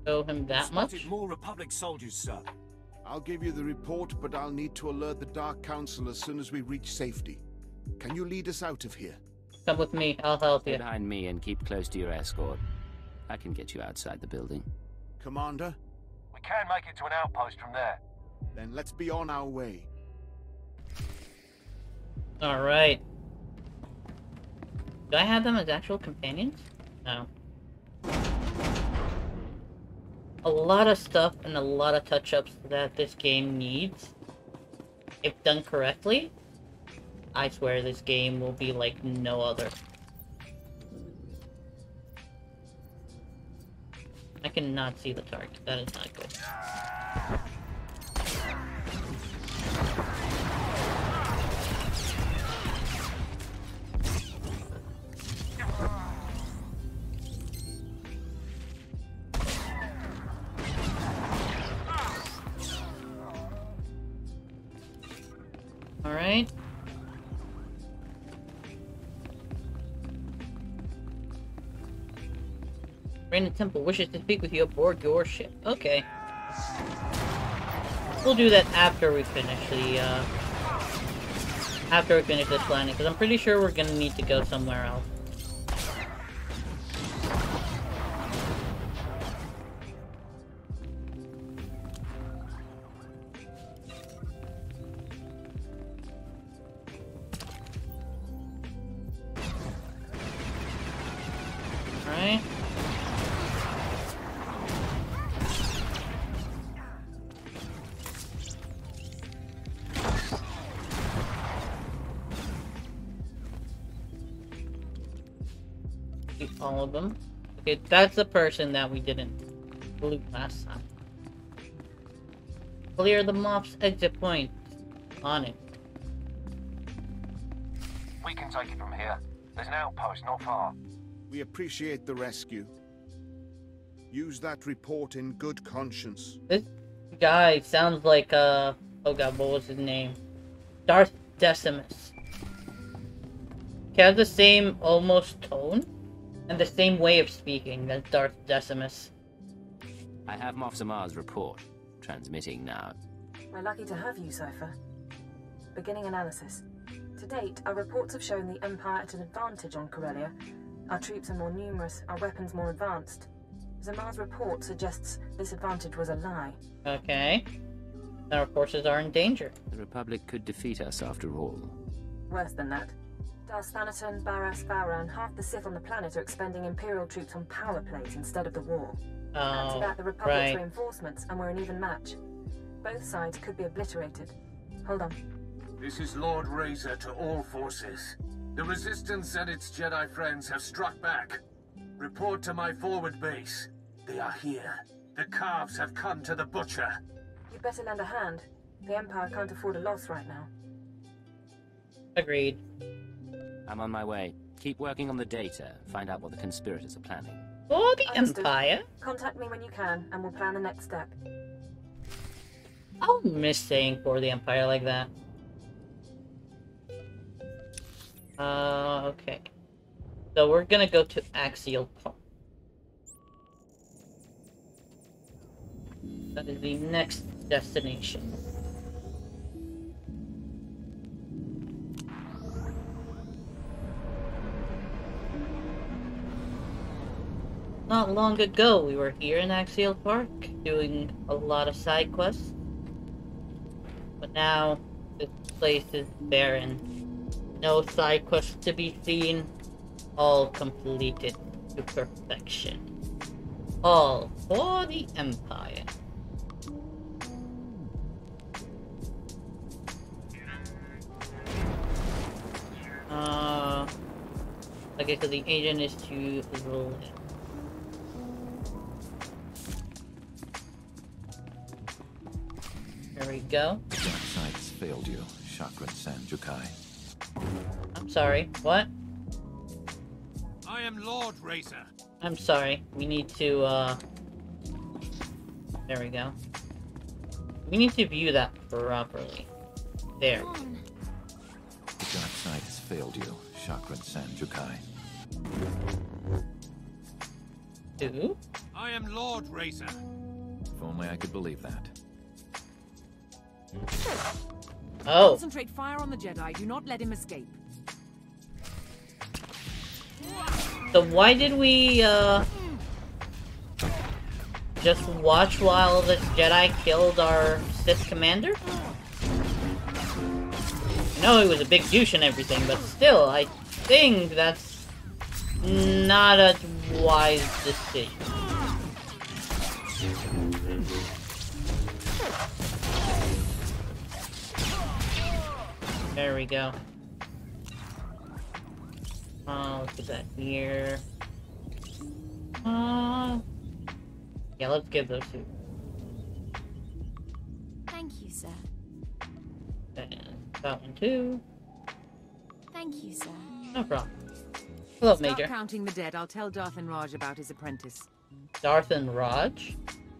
Owe him that much? Spotted more Republic soldiers, sir. I'll give you the report, but I'll need to alert the Dark Council as soon as we reach safety. Can you lead us out of here? Come with me, I'll help you. Stay behind me and keep close to your escort. I can get you outside the building. Commander? We can make it to an outpost from there. Then let's be on our way. Alright. Do I have them as actual companions? No. A lot of stuff and a lot of touch-ups that this game needs. If done correctly, I swear this game will be like no other. I cannot see the target. That is not good. Alright. Brandon Temple wishes to speak with you aboard your ship. Okay. We'll do that after we finish the, after we finish this planning, because I'm pretty sure we're gonna need to go somewhere else. Alright. All of them. Okay, that's the person that we didn't loot last time. Clear the mob's exit point. On it. We can take it from here. There's an outpost not far. We appreciate the rescue. Use that report in good conscience. This guy sounds like, oh god, what was his name? Darth Decimus. He has the same almost tone and the same way of speaking as Darth Decimus. I have Moff Zamar's report. Transmitting now. We're lucky to have you, Cypher. Beginning analysis. To date, our reports have shown the Empire at an advantage on Corellia. Our troops are more numerous, our weapons more advanced. Zamar's report suggests this advantage was a lie. Okay. Our forces are in danger. The Republic could defeat us after all. Worse than that. Darth Thanaton, Barras, Vara, and half the Sith on the planet are expending Imperial troops on power plays instead of the war. Add to that the Republic's reinforcements, and we're an even match. Both sides could be obliterated. Hold on. This is Lord Razor to all forces. The Resistance and its Jedi friends have struck back. Report to my forward base. They are here. The calves have come to the butcher. You'd better lend a hand. The Empire can't afford a loss right now. Agreed. I'm on my way. Keep working on the data. Find out what the conspirators are planning. For the Understood. Empire? Contact me when you can, and we'll plan the next step. I'll miss saying for the Empire like that. Okay. So we're gonna go to Axial Park. That is the next destination. Not long ago, we were here in Axial Park, doing a lot of side quests. But now, this place is barren. No side quests to be seen. All completed to perfection. All for the Empire. Okay, so the agent is to the left. There we go. The dark side has failed you, Chakra Sanjukai. I'm sorry, what? I am Lord Razor. I'm sorry, we need to, there we go. We need to view that properly. There. The dark side has failed you, Chakra Sanjukai. Who? I am Lord Razor. If only I could believe that. Oh. Concentrate fire on the Jedi. Do not let him escape. So why did we, just watch while this Jedi killed our Sith commander? I know he was a big douche and everything, but still, I think that's not a wise decision. There we go. Let's put that here. Yeah, let's give those two. Thank you, sir. And that one too. Thank you, sir. No problem. Hello, Start Major. counting the dead. I'll tell Darth and Raj about his apprentice. Darth and Raj?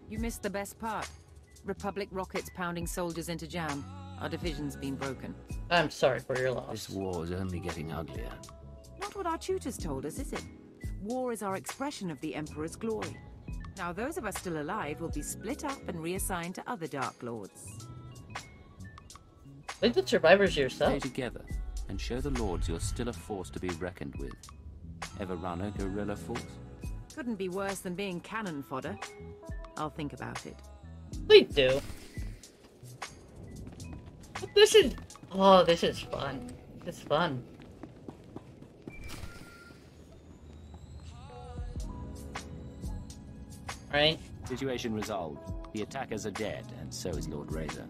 You missed the best part. Republic rockets pounding soldiers into jam. Our division's been broken. I'm sorry for your loss. This war is only getting uglier. Not what our tutors told us, is it? War is our expression of the Emperor's glory. Now those of us still alive will be split up and reassigned to other Dark Lords. Lead the survivors yourself. Stay together and show the Lords you're still a force to be reckoned with. Ever run a guerrilla force? Couldn't be worse than being cannon fodder. I'll think about it. Please do. This is... Oh, this is fun. This is fun. Right? Situation resolved. The attackers are dead, and so is Lord Razor.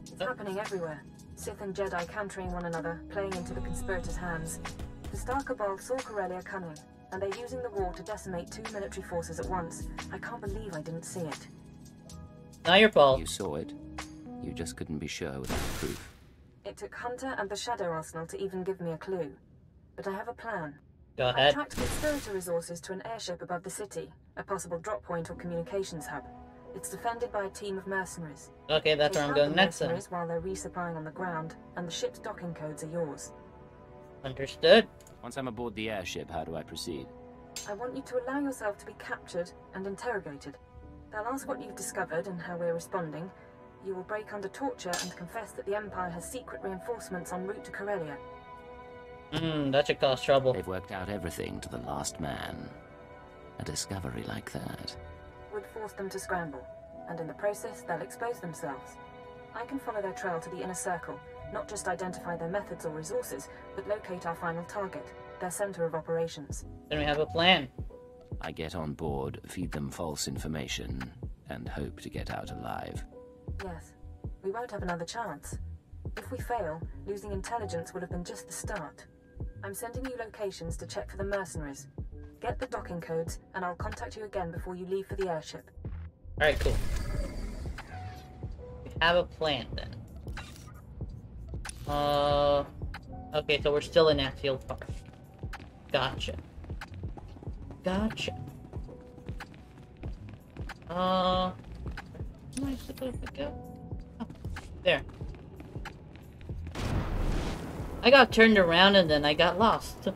It's happening everywhere. Sith and Jedi countering one another, playing into the conspirators' hands. The Star Cabal saw Corellia coming, and they're using the war to decimate 2 military forces at once. I can't believe I didn't see it. Not your fault. You saw it. You just couldn't be sure without proof. It took Hunter and the Shadow Arsenal to even give me a clue. But I have a plan. Go I've ahead. tracked conspirator resources to an airship above the city, a possible drop point or communications hub. It's defended by a team of mercenaries. Okay, that's where I'm going next then. Mercenaries while they're resupplying on the ground, and the ship's docking codes are yours. Understood. Once I'm aboard the airship, how do I proceed? I want you to allow yourself to be captured and interrogated. They'll ask what you've discovered and how we're responding. You will break under torture and confess that the Empire has secret reinforcements en route to Corellia. That should cause trouble. They've worked out everything to the last man. A discovery like that Would force them to scramble, and in the process, they'll expose themselves. I can follow their trail to the inner circle, not just identify their methods or resources, but locate our final target, their center of operations. Then we have a plan. I get on board, feed them false information, and hope to get out alive. Yes, we won't have another chance. If we fail, losing intelligence would have been just the start. I'm sending you locations to check for the mercenaries. Get the docking codes, and I'll contact you again before you leave for the airship. Alright, cool. We have a plan then. Okay, so we're still in Atfield Park. Gotcha. Gotcha. Where am I supposed to go? Oh, there. I got turned around and then I got lost.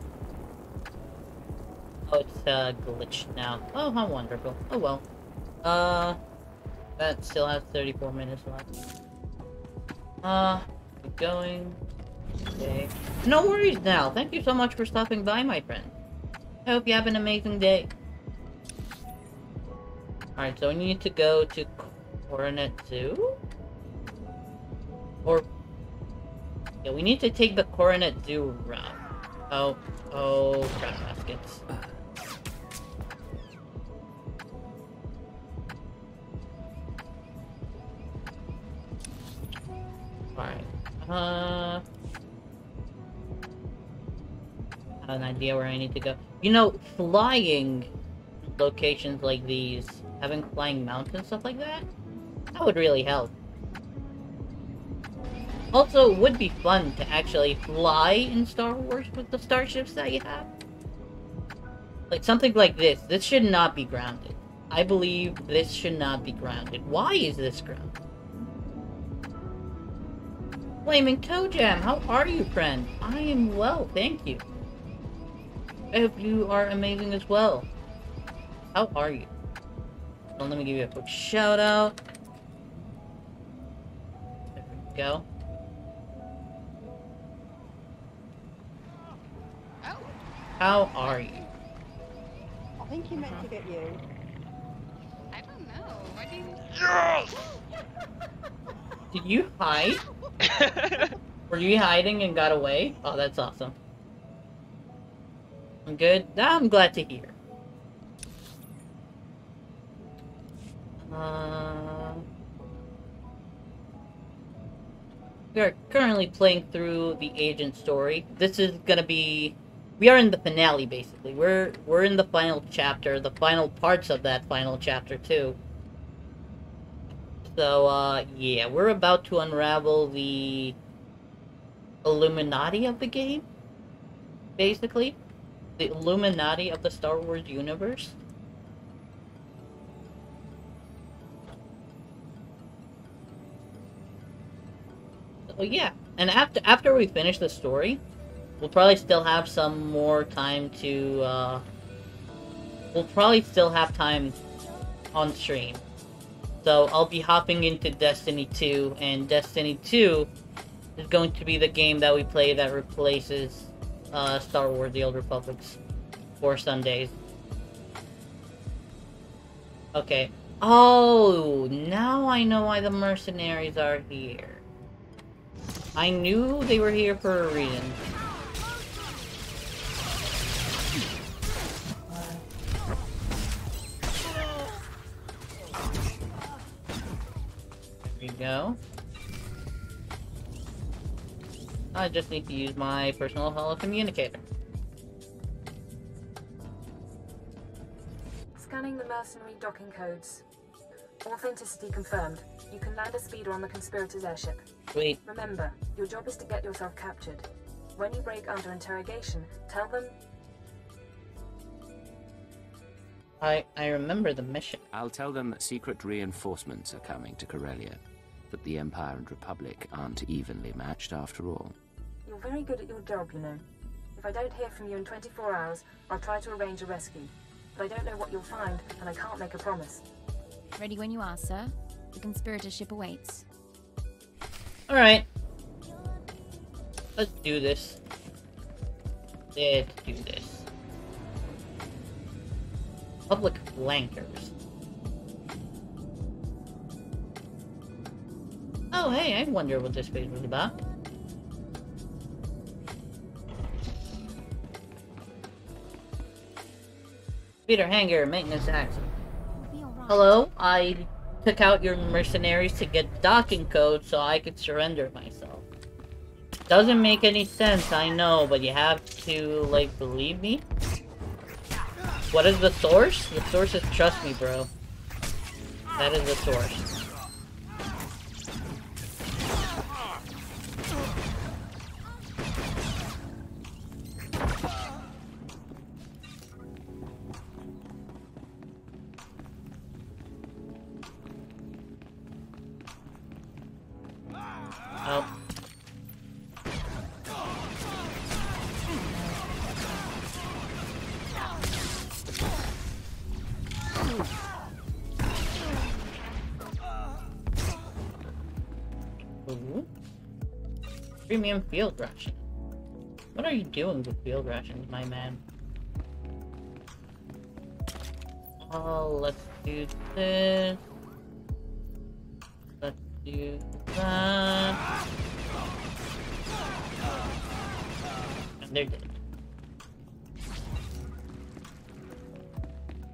Oh, it's glitched now. Oh, how wonderful. Oh well. That still has 34 minutes left. Keep going. Okay. No worries now. Thank you so much for stopping by, my friend. I hope you have an amazing day. Alright, so we need to go to Coronet Zoo? Or... yeah, we need to take the Coronet Zoo route. Oh, crap baskets. Alright. I have an idea where I need to go. You know, flying locations like these, having flying mounts and stuff like that, that would really help. Also, it would be fun to actually fly in Star Wars with the starships that you have. Like, something like this. This should not be grounded. I believe this should not be grounded. Why is this grounded? Flaming Toe Jam, how are you, friend? I am well, thank you. I hope you are amazing as well. How are you? Well, let me give you a quick shout out. There we go. How are you? I think he meant to get you. I don't know. Why do you... Yes! Did you hide? Were you hiding and got away? Oh, that's awesome. I'm good. I'm glad to hear. We are currently playing through the agent story. This is gonna be... we are in the finale, basically. We're in the final chapter, the final parts of that final chapter, too. So, yeah, we're about to unravel the Illuminati of the game, basically. The Illuminati of the Star Wars universe. So, yeah, and after we finish the story, we'll probably still have some more time to, we'll probably still have time on stream. So I'll be hopping into Destiny 2, and Destiny 2 is going to be the game that we play that replaces Star Wars The Old Republic's 4 Sundays. Okay. Oh, now I know why the mercenaries are here. I knew they were here for a reason. There we go. I just need to use my personal holocommunicator. Scanning the mercenary docking codes. Authenticity confirmed. You can land a speeder on the conspirators' airship. Wait. Remember, your job is to get yourself captured. When you break under interrogation, tell them... I remember the mission. I'll tell them that secret reinforcements are coming to Corellia. That the Empire and Republic aren't evenly matched after all. You're very good at your job, you know. If I don't hear from you in 24 hours, I'll try to arrange a rescue. But I don't know what you'll find, and I can't make a promise. Ready when you are, sir. The conspirator ship awaits. Alright. Let's do this. Let's do this. Public flankers. Oh, hey, I wonder what this page was about. Peter Hanger, maintenance access. Hello, I took out your mercenaries to get docking codes so I could surrender myself. Doesn't make any sense, I know, but you have to, like, believe me? What is the source? The source is trust me, bro. That is the source. Premium field ration. What are you doing with field rations, my man? Oh, let's do this. Let's do that. And they're dead.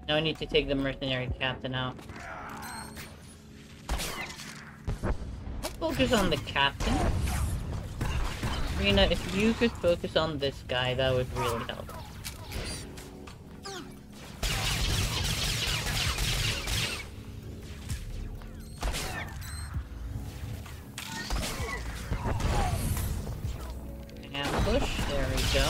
Now I need to take the mercenary captain out. I'll focus on the captain. Rena, if you could focus on this guy, that would really help. Ambush, there we go.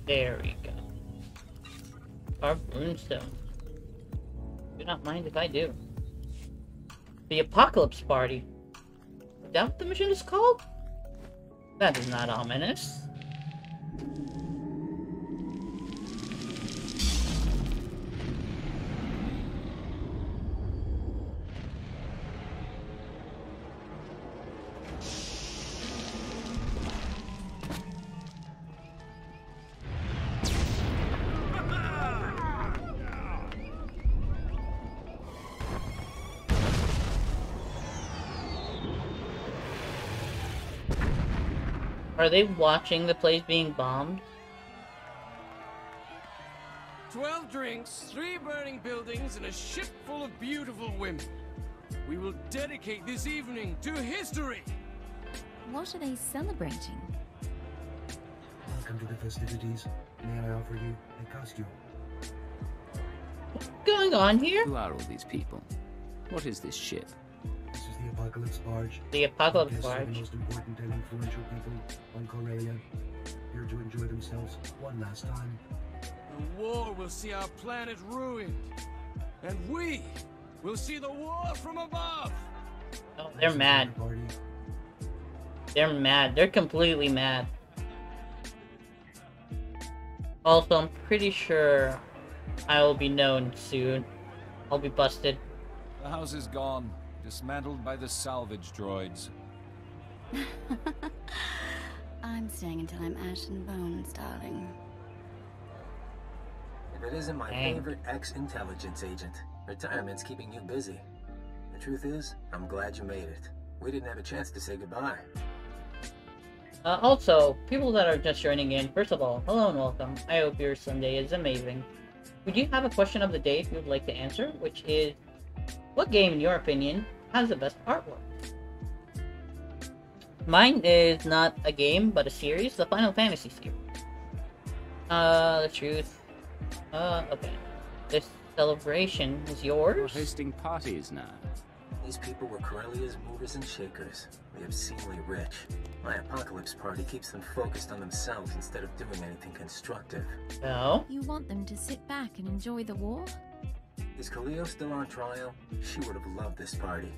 There we go. Carved runestone. Do not mind if I do. The Apocalypse Party. Is that what the mission is called? That is not ominous. Are they watching the place being bombed? 12 drinks, 3 burning buildings, and a ship full of beautiful women. We will dedicate this evening to history. What are they celebrating? Welcome to the festivities. May I offer you a costume? What's going on here? Who are all these people? What is this ship? This is the Apocalypse Barge. The Apocalypse Guests are Barge. the most important and influential people on Corellia, here to enjoy themselves one last time. The war will see our planet ruined, and we will see the war from above. Oh, they're mad. They're mad. They're completely mad. Also, I'm pretty sure I will be known soon. I'll be busted. The house is gone, dismantled by the salvage droids. I'm staying until I'm ash and bones, darling. If it isn't my favorite ex-intelligence agent, retirement's keeping you busy. The truth is, I'm glad you made it. We didn't have a chance to say goodbye. Also, people that are just joining in, first of all, hello and welcome. I hope your Sunday is amazing. We do have a question of the day if you would like to answer, which is, what game, in your opinion, has the best artwork? Mine is not a game, but a series, the Final Fantasy series. The truth. Okay. This celebration is yours? We're hosting parties now. These people were Corellia's movers and shakers. The obscenely rich. My apocalypse party keeps them focused on themselves instead of doing anything constructive. No? You want them to sit back and enjoy the war? Is Kaleo still on trial? She would have loved this party.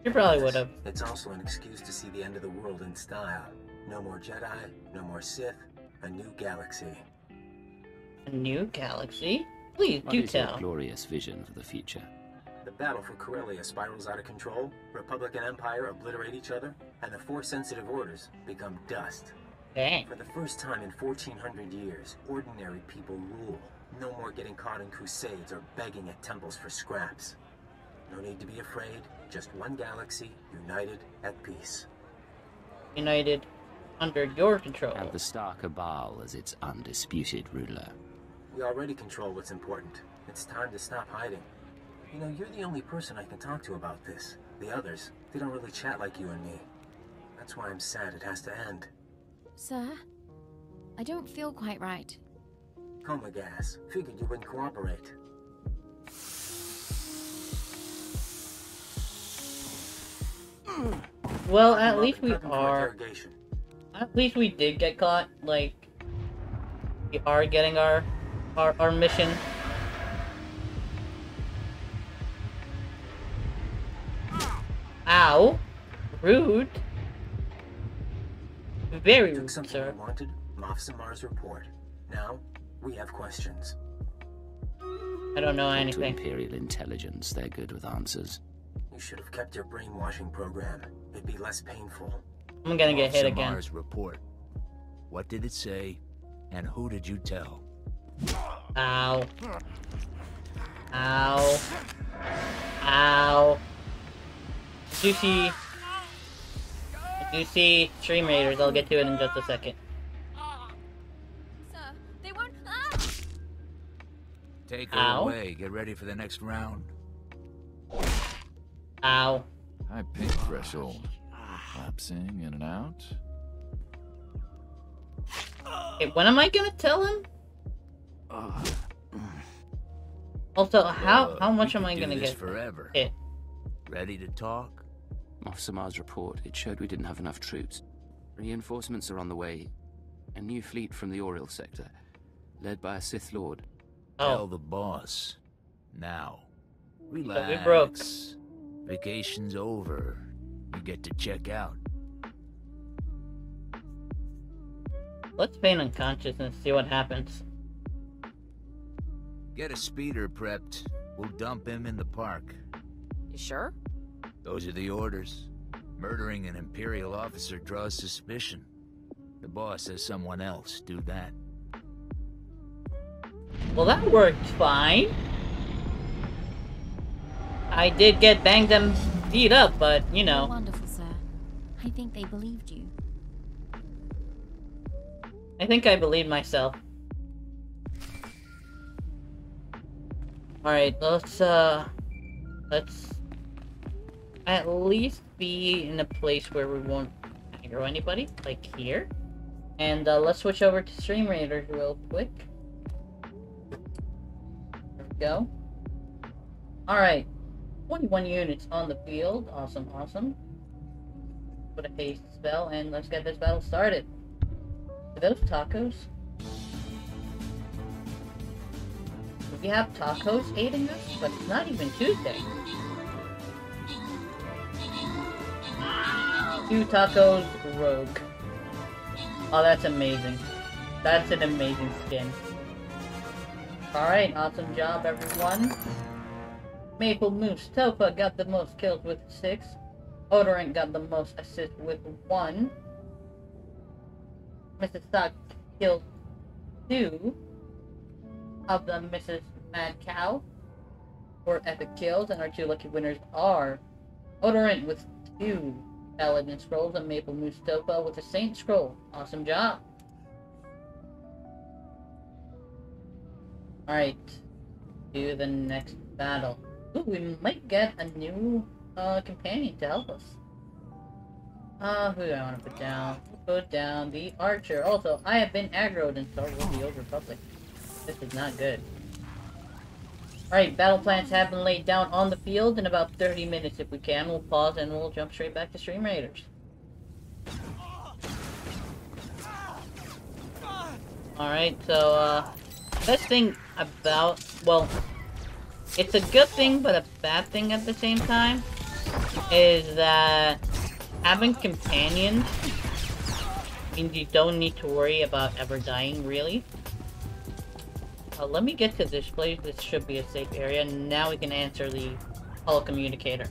You probably would have. It's also an excuse to see the end of the world in style. No more Jedi, no more Sith, a new galaxy. A new galaxy? Please do What is your tell. glorious vision for the future? The battle for Corellia spirals out of control, Republic and Empire obliterate each other, and the Force-sensitive orders become dust. Dang. For the first time in 1400 years, ordinary people rule. No more getting caught in crusades or begging at temples for scraps. No need to be afraid, just one galaxy, united at peace. United under your control. And the Star Cabal as its undisputed ruler. We already control what's important. It's time to stop hiding. You know, you're the only person I can talk to about this. The others, they don't really chat like you and me. That's why I'm sad it has to end. Sir? I don't feel quite right. Coma gas. Figured you wouldn't cooperate. Well, at least we are. At least we did get caught. Like, we are getting our mission. Ow! Rude. Very rude, sir. We wanted, Moff Samar's report. Now, we have questions. I don't know Talk anything. to Imperial intelligence, they're good with answers. You should have kept your brainwashing program. It'd be less painful. I'm gonna get hit again. Samar's report. What did it say, and who did you tell? Ow. Ow. Ow. Did you see StreamRaiders? I'll get to it in just a second. Sir, they won't. Take her Ow. away. Get ready for the next round. Ow. High pain threshold. Lapsing in and out. Okay, when am I gonna tell him? Also, how much am I gonna get? Forever. Hit? Ready to talk? Off Samar's report, it showed we didn't have enough troops. Reinforcements are on the way. A new fleet from the Oriel sector, led by a Sith Lord. Tell the boss. Now. Relax. We broke. Vacation's over. You get to check out. Let's feign unconscious and see what happens. Get a speeder prepped. We'll dump him in the park. You sure? Those are the orders. Murdering an Imperial officer draws suspicion. The boss says someone else do that. Well, that worked fine. I did get banged and beat up, but, you know. Wonderful, sir. I think they believed you. I think I believe myself. Alright, let's at least be in a place where we won't aggro anybody, like here. And let's switch over to StreamRaiders real quick. There we go. Alright, 21 units on the field. Awesome, awesome. Put a haste spell, and let's get this battle started. Are those tacos? We have tacos aiding us, but it's not even Tuesday. 2 tacos rogue. Oh, that's amazing. That's an amazing skin. Alright, awesome job, everyone. Maple Moose Topa got the most kills with 6. Odorant got the most assists with 1. Mrs. Stock killed 2 of the Mrs. Mad Cow for epic kills, and our 2 lucky winners are Odorant with 2 Paladin Scrolls and Maple Moose Topa with a Saint Scroll. Awesome job. Alright, do the next battle. Ooh, we might get a new companion to help us. Who do I want to put down? Put down the Archer. Also, I have been aggroed in Star Wars The Old Republic. This is not good. Alright, battle plans have been laid down on the field. In about 30 minutes, if we can, we'll pause and we'll jump straight back to StreamRaiders. Alright, so, best thing about, well, it's a good thing but a bad thing at the same time, is that having companions means you don't need to worry about ever dying, really. Let me get to this place. This should be a safe area. Now we can answer the holocommunicator.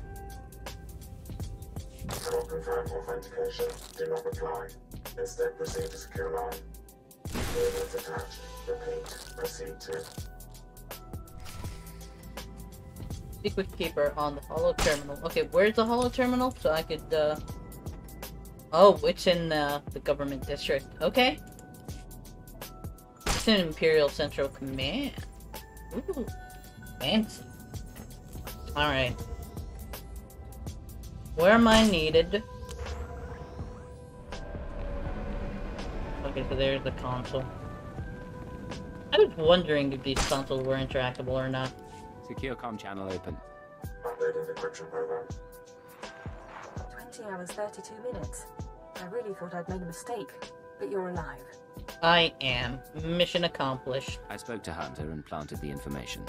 Cannot confirm authentication. Do not reply. Instead, proceed to secure line. Units attached. Repeat. Proceed to. Secret Keeper on the holo terminal. Okay, where's the holo terminal? So I could, Oh, it's in the government district. Okay. It's an Imperial Central Command. Ooh, fancy. Alright. Where am I needed? Okay, so there's the console. I was wondering if these consoles were interactable or not. Secure comm channel open. Updating decryption program. 20 hours, 32 minutes. I really thought I'd made a mistake, but you're alive. I am. Mission accomplished. I spoke to Hunter and planted the information.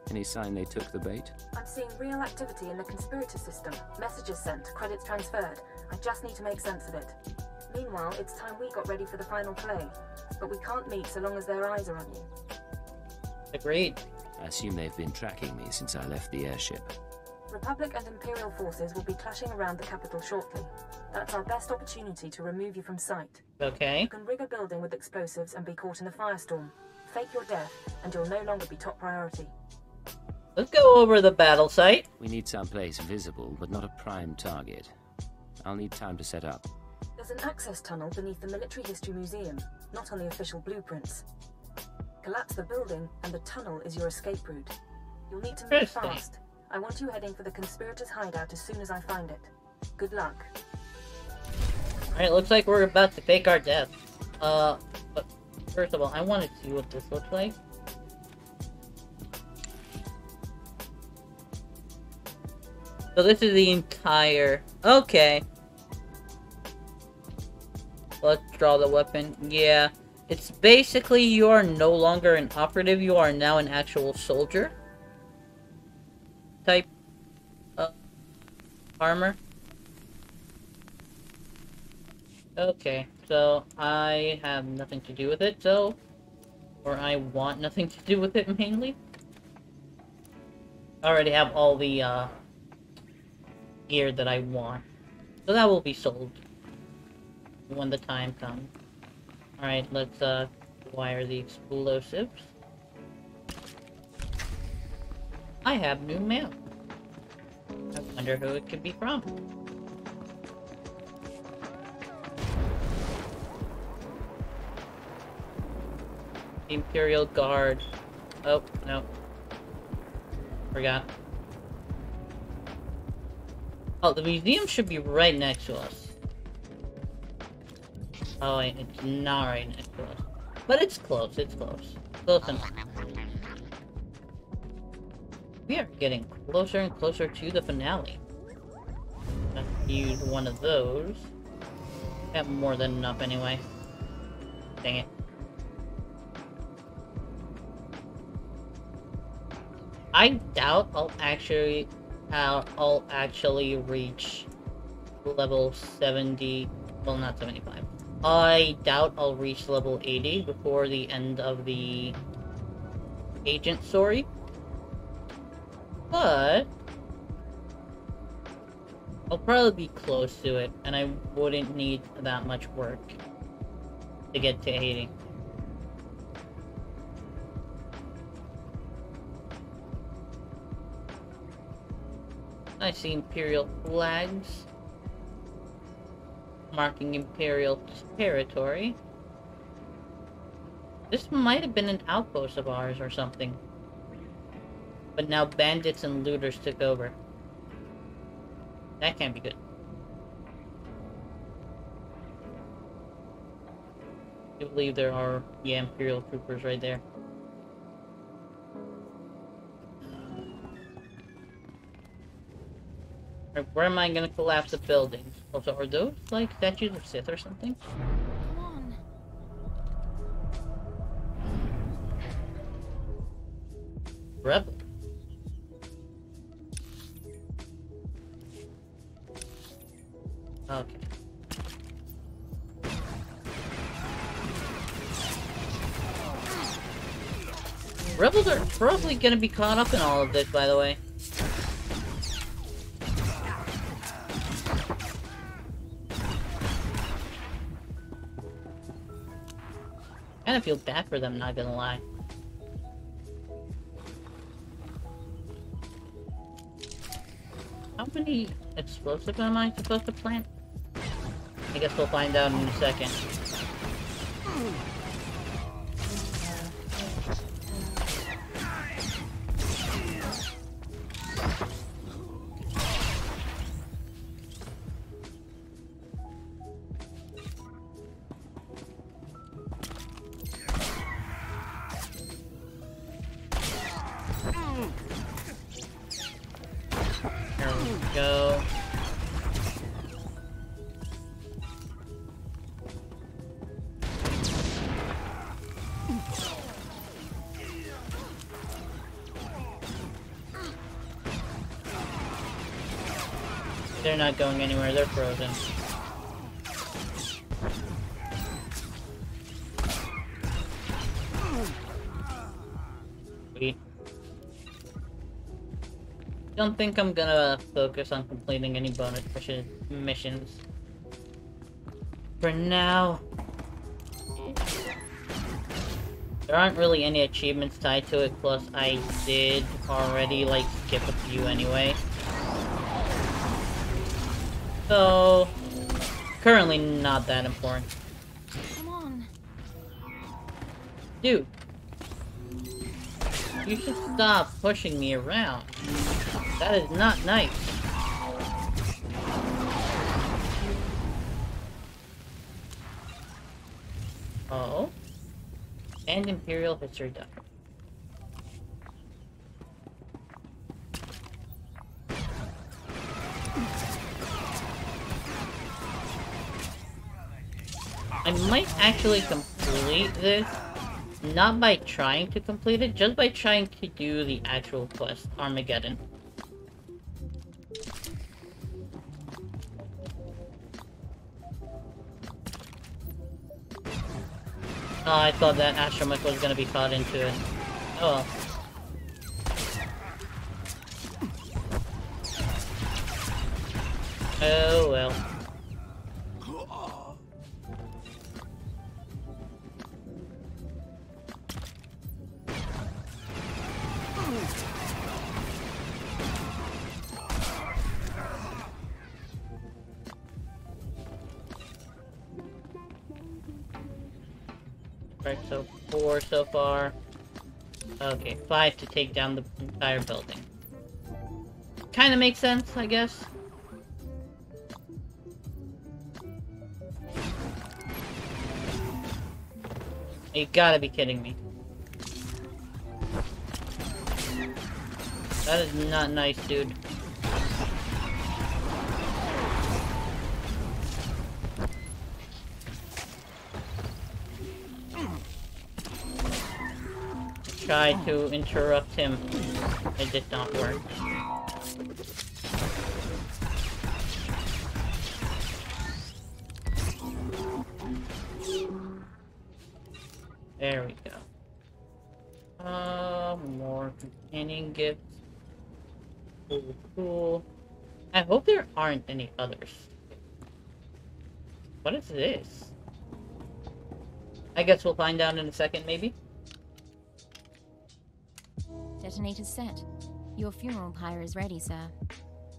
Any sign they took the bait? I'm seeing real activity in the conspirator system. Messages sent, credits transferred. I just need to make sense of it. Meanwhile, it's time we got ready for the final play. But we can't meet so long as their eyes are on you. Agreed. I assume they've been tracking me since I left the airship. Republic and Imperial forces will be clashing around the capital shortly. That's our best opportunity to remove you from sight. Okay. You can rig a building with explosives and be caught in a firestorm. Fake your death, and you'll no longer be top priority. Let's go over the battle site. We need someplace visible, but not a prime target. I'll need time to set up. There's an access tunnel beneath the Military History Museum, not on the official blueprints. Collapse the building, and the tunnel is your escape route. You'll need to move fast. I want you heading for the conspirators' hideout as soon as I find it. Good luck. Alright, looks like we're about to fake our death. But first of all, I want to see what this looks like. So this is the entire... Okay. Let's draw the weapon. Yeah. It's basically you are no longer an operative, you are now an actual soldier. Type armor. Okay, so I have nothing to do with it, so... Or I want nothing to do with it, mainly. I already have all the, gear that I want. So that will be sold. When the time comes. Alright, let's, wire the explosives. I have new mail. I wonder who it could be from. Imperial Guard. Oh, no. Forgot. Oh, the museum should be right next to us. Oh, wait, it's not right next to us. But it's close, it's close. Close enough. We are getting closer and closer to the finale. Let's use one of those. I have more than enough anyway. Dang it. I doubt I'll actually reach level 70, well, not 75. I doubt I'll reach level 80 before the end of the agent story. But I'll probably be close to it, and I wouldn't need that much work to get to 80. I see Imperial flags marking Imperial territory. This might have been an outpost of ours or something. But now bandits and looters took over. That can't be good. I believe there are, yeah, Imperial troopers right there. Where am I gonna collapse the buildings? Also, are those like statues of Sith or something? Come on. Rebel. Okay. Rebels are probably gonna be caught up in all of this, by the way. I kinda feel bad for them, not gonna lie. How many explosives am I supposed to plant? I guess we'll find out in a second. There we go. They're not going anywhere, they're frozen. Sweet. Don't think I'm gonna focus on completing any bonus missions. For now, there aren't really any achievements tied to it, plus I did already, like, skip a few anyway. So, currently not that important. Come on. Dude. You should stop pushing me around. That is not nice. Oh? And Imperial History Duck. I might actually complete this, not by trying to complete it, just by trying to do the actual quest, Armageddon. Oh, I thought that astromech was gonna be caught into it. Oh well. Oh well. Right, so 4 so far. Okay, 5 to take down the entire building. Kinda makes sense, I guess. You gotta be kidding me. That is not nice, dude. Tried to interrupt him. It did not work. There we go. More companion gifts. Cool, cool. I hope there aren't any others. What is this? I guess we'll find out in a second, maybe? Detonator's set. Your funeral pyre is ready, sir.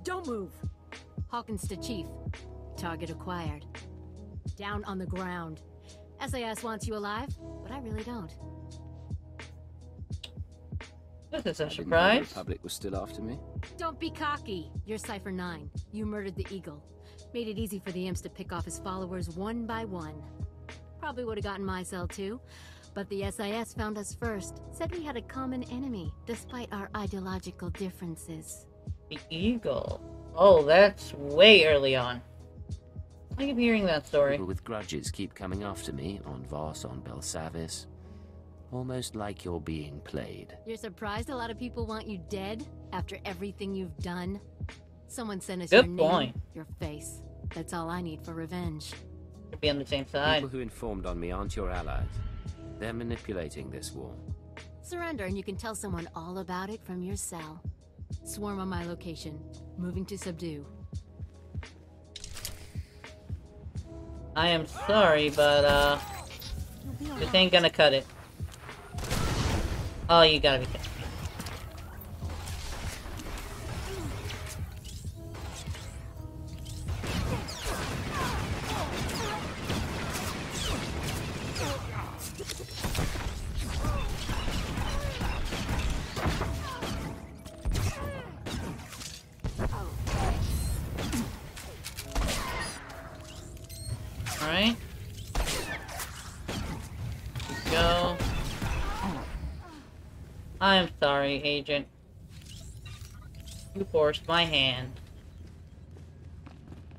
Don't move. Hawkins to Chief. Target acquired. Down on the ground. SAS wants you alive, but I really don't. This is a The surprise. Republic was still after me. Don't be cocky. You're Cypher 9. You murdered the Eagle. Made it easy for the imps to pick off his followers one by one. Probably would have gotten my cell too. But the SIS found us first. Said we had a common enemy, despite our ideological differences. The Eagle. Oh, that's way early on. I keep hearing that story. People with grudges keep coming after me on Voss, on Belsavis. Almost like you're being played. You're surprised a lot of people want you dead after everything you've done? Someone sent us Good your point. name, your face. That's all I need for revenge. To be on the same side. People who informed on me aren't your allies. They're manipulating this war. Surrender and you can tell someone all about it from your cell. Swarm on my location. Moving to subdue. I am sorry, but, this ain't gonna cut it. Oh, you gotta be kidding me. Alright. Go. I'm sorry, Agent. You forced my hand.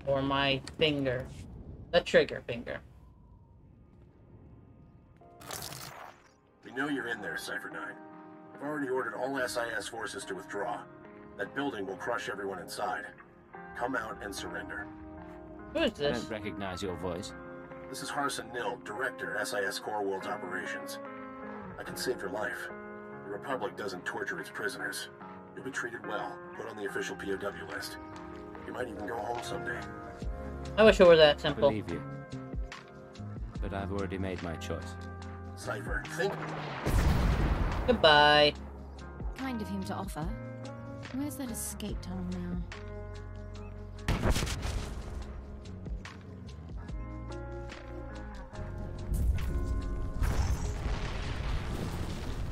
Or my finger. The trigger finger. We know you're in there, Cypher 9. I've already ordered all SIS forces to withdraw. That building will crush everyone inside. Come out and surrender. Who is I this? don't recognize your voice. This is Harson Nill, Director, SIS Core World's Operations. I can save your life. The Republic doesn't torture its prisoners. You'll be treated well, put on the official POW list. You might even go home someday. I wish it were that I simple. believe you. But I've already made my choice. Cypher, think. Goodbye. Kind of him to offer. Where's that escape tunnel now?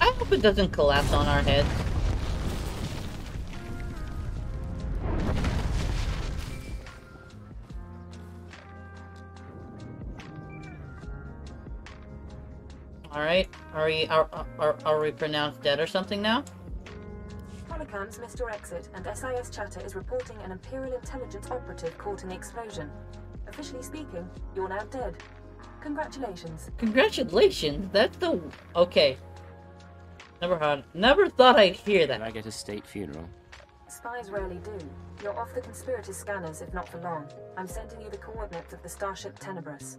I hope it doesn't collapse on our heads. Alright, are we pronounced dead or something now? Holocams missed your exit, and SIS chatter is reporting an Imperial intelligence operative caught in the explosion. Officially speaking, you're now dead. Congratulations. Congratulations, that's the... Okay. Never thought I'd hear that. Did I get a state funeral? Spies rarely do. You're off the conspirators' scanners, if not for long. I'm sending you the coordinates of the starship Tenebrous.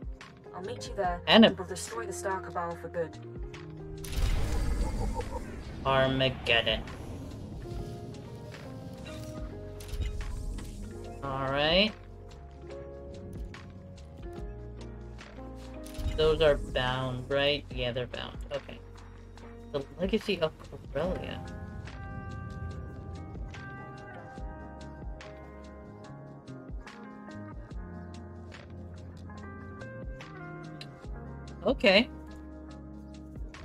I'll meet you there, and we'll destroy the Star Cabal for good. Armageddon. Alright. Those are bound, right? Yeah, they're bound. Okay. The Legacy of Corellia. Okay.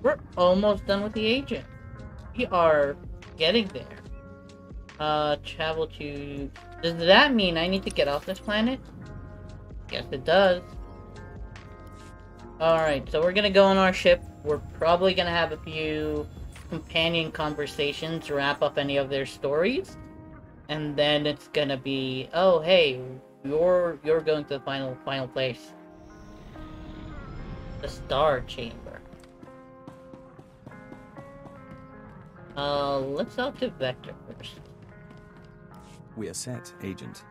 We're almost done with the agent. We are getting there. Travel to... Does that mean I need to get off this planet? Yes, it does. Alright, so we're gonna go on our ship. We're probably gonna have a few companion conversations to wrap up any of their stories. And then it's gonna be, oh hey, you're going to the final place. The Star Chamber. Let's talk to Vector first. We are set, Agent.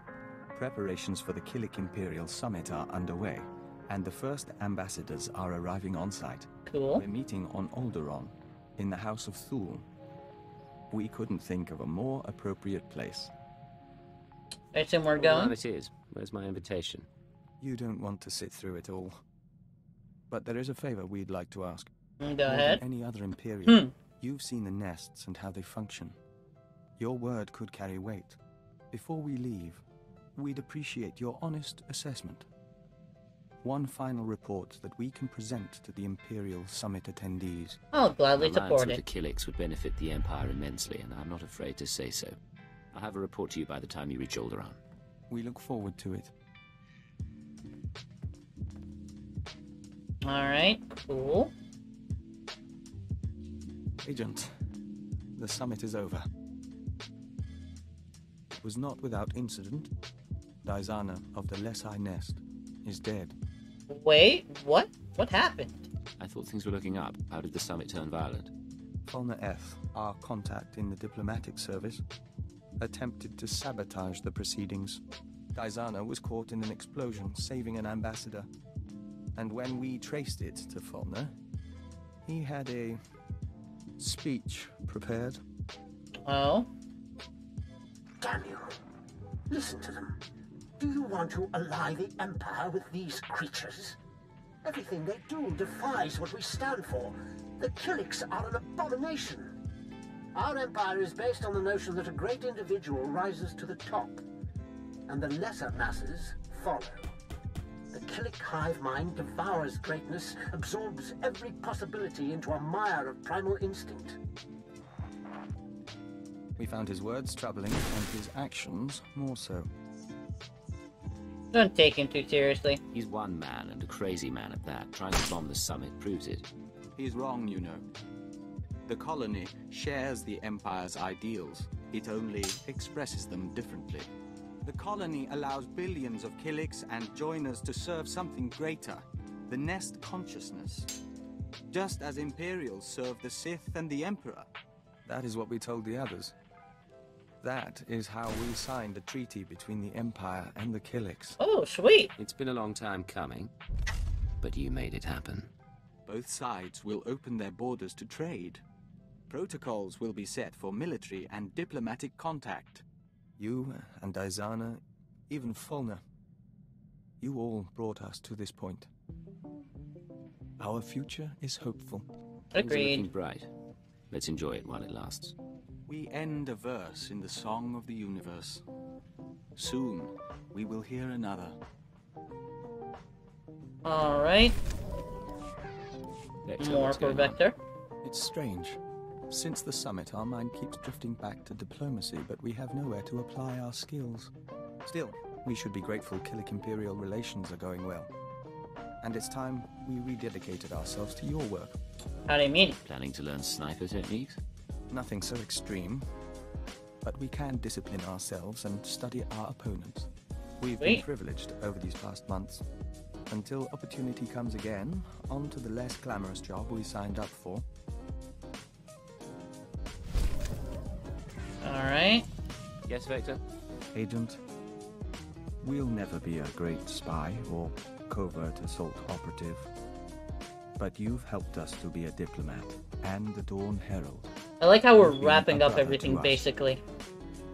Preparations for the Killik Imperial Summit are underway, and the first ambassadors are arriving on site. Cool. We're meeting on Alderaan, in the House of Thule. We couldn't think of a more appropriate place. I assume we're going? Well, it is. Where's my invitation? You don't want to sit through it all. But there is a favor we'd like to ask. Go More ahead. than any other Imperial, you've seen the nests and how they function. Your word could carry weight. Before we leave, we'd appreciate your honest assessment. One final report that we can present to the Imperial Summit attendees. I'll gladly Alliance support with it. the Killiks would benefit the Empire immensely, and I'm not afraid to say so. I'll have a report to you by the time you reach Alderaan. We look forward to it. Alright, cool. Agent, the summit is over. It was not without incident. Daizana of the Lesai Nest is dead. Wait, what? What happened? I thought things were looking up. How did the summit turn violent? Fulner F., our contact in the diplomatic service, attempted to sabotage the proceedings. Daizana was caught in an explosion, saving an ambassador. And when we traced it to Fulner, he had a speech prepared. Oh? Daniel, listen to them. Do you want to ally the Empire with these creatures? Everything they do defies what we stand for. The Killiks are an abomination. Our Empire is based on the notion that a great individual rises to the top, and the lesser masses follow. The Killik hive mind devours greatness, absorbs every possibility into a mire of primal instinct. We found his words troubling, and his actions more so. Don't take him too seriously. He's one man, and a crazy man at that. Trying to bomb the summit proves it. He's wrong, you know. The colony shares the Empire's ideals. It only expresses them differently. The colony allows billions of Killiks and joiners to serve something greater, the Nest consciousness. Just as Imperials serve the Sith and the Emperor. That is what we told the others. That is how we signed a treaty between the Empire and the Killiks. Oh, sweet! It's been a long time coming, but you made it happen. Both sides will open their borders to trade. Protocols will be set for military and diplomatic contact. You and Izana, even Fulner, you all brought us to this point. Our future is hopeful. Things are looking bright. Let's enjoy it while it lasts. We end a verse in the song of the universe. Soon, we will hear another. Alright. More for Vector. It's strange. Since the summit, our mind keeps drifting back to diplomacy, but we have nowhere to apply our skills. Still, we should be grateful Killick-Imperial relations are going well. And it's time we rededicated ourselves to your work. How do you mean? Planning to learn sniper techniques? Nothing so extreme. But we can discipline ourselves and study our opponents. We've been privileged over these past months. Until opportunity comes again, on to the less glamorous job we signed up for. Alright. Yes, Vector? Agent, we'll never be a great spy or covert assault operative. But you've helped us to be a diplomat and the Dawn Herald. I like how we're wrapping up everything, basically.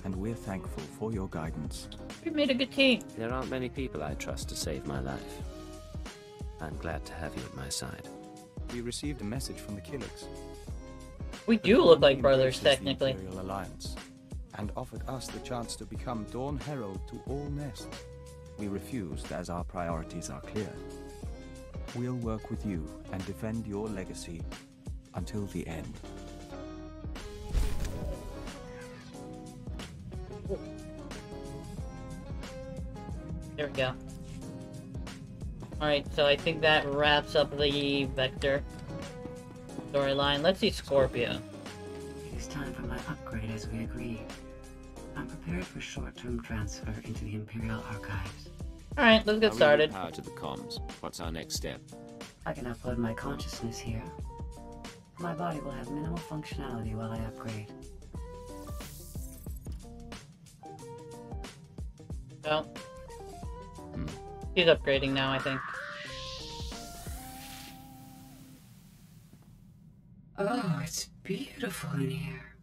And we're thankful for your guidance. We made a good team. There aren't many people I trust to save my life. I'm glad to have you at my side. We received a message from the Killicks. We do look like brothers, technically. The Imperial Alliance, and offered us the chance to become Dawn Herald to all nests. We refused as our priorities are clear. We'll work with you and defend your legacy until the end. There we go. Alright, so I think that wraps up the Vector storyline. Let's see Scorpio. It is time for my upgrade as we agreed. I'm prepared for short-term transfer into the Imperial Archives. Alright, let's get started. Power to the comms. What's our next step? I can upload my consciousness here. My body will have minimal functionality while I upgrade. Oh. He's upgrading now, I think. Oh, it's beautiful in here.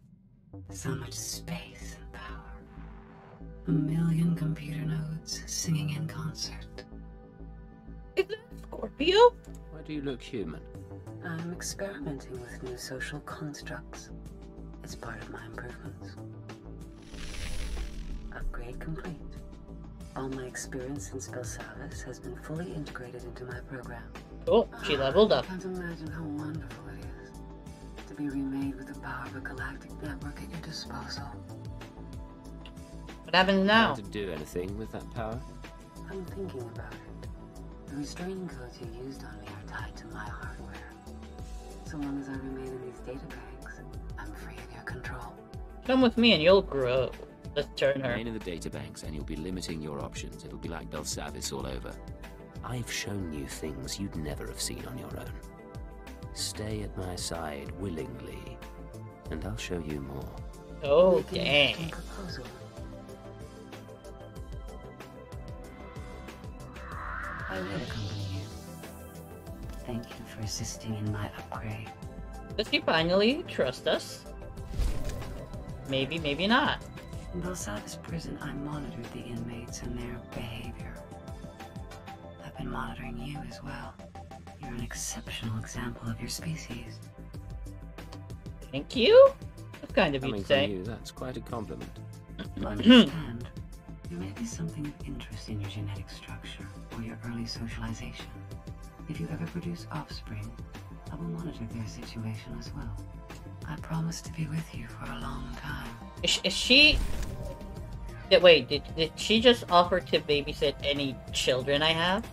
So much space and power. 1 million computer nodes singing in concert. Is that Scorpio? Why do you look human? I'm experimenting with new social constructs. It's part of my improvements. Upgrade complete. All my experience in Spellsavis has been fully integrated into my program. Oh, she leveled up. I can't imagine how wonderful it is to be remade with the power of a galactic network at your disposal. What happens now? Plan to do anything with that power? I'm thinking about it. The restraining codes you used on me are tied to my hardware. So long as I remain in these databanks, I'm free of your control. Come with me and you'll grow. Let's turn her. Remain in the databanks and you'll be limiting your options. It'll be like Belsavis all over. I've shown you things you'd never have seen on your own. Stay at my side willingly, and I'll show you more. Oh, dang. I will accompany you. Thank you for assisting in my upgrade. Does he finally trust us? Maybe, maybe not. In Belsavis prison, I monitored the inmates and their behavior. I've been monitoring you as well. You're an exceptional example of your species. Thank you? That's kind of you Coming to say. from you, that's quite a compliment. You understand? There may be something of interest in your genetic structure or your early socialization. If you ever produce offspring, I will monitor their situation as well. I promise to be with you for a long time. Is she... Wait, did she just offer to babysit any children I have?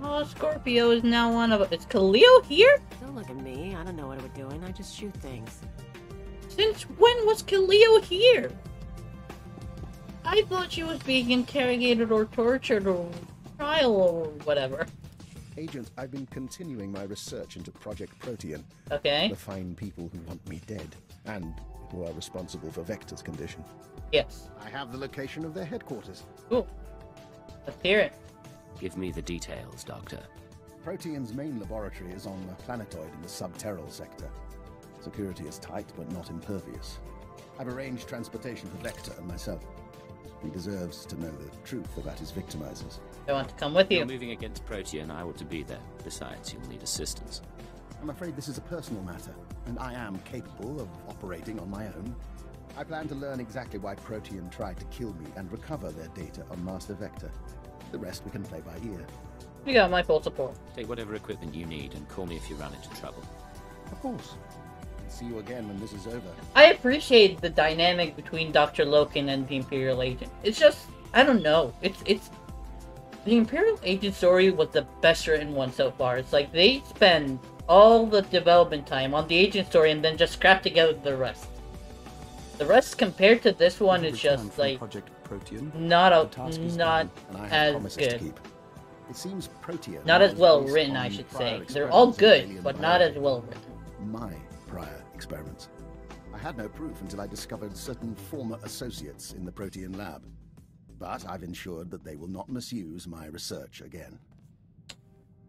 Oh, Scorpio is now one of... Is Khalil here? Don't look at me. I don't know what we're doing. I just shoot things. Since when was Khalil here? I thought she was being interrogated or tortured or trial or whatever. Agent, I've been continuing my research into Project Protean. Okay. The fine people who want me dead, and who are responsible for Vector's condition. Yes. I have the location of their headquarters. Cool. Let's hear it. Give me the details, Doctor. Protean's main laboratory is on a planetoid in the subterral sector. Security is tight, but not impervious. I've arranged transportation for Vector and myself. He deserves to know the truth about his victimizers. I want to come with you. You're moving against Protean, I ought to be there. Besides, you'll need assistance. I'm afraid this is a personal matter, and I am capable of operating on my own. I plan to learn exactly why Protean tried to kill me and recover their data on Master Vector. The rest we can play by ear. You got my full support. Take whatever equipment you need and call me if you run into trouble. Of course. See you again when this is over. I appreciate the dynamic between Dr. Loken and the Imperial Agent. It's just, I don't know. It's the Imperial Agent story was the best written one so far. It's like they spend all the development time on the Agent story and then just scrap together the rest. The rest compared to this one is just like Project Protean, not and I have as promises good. to keep. It seems Protean Not as is well based written, on I should prior say. They're all experiments in good, alien but not as biology. well written. My prior experiments. I had no proof until I discovered certain former associates in the Protean lab. But I've ensured that they will not misuse my research again.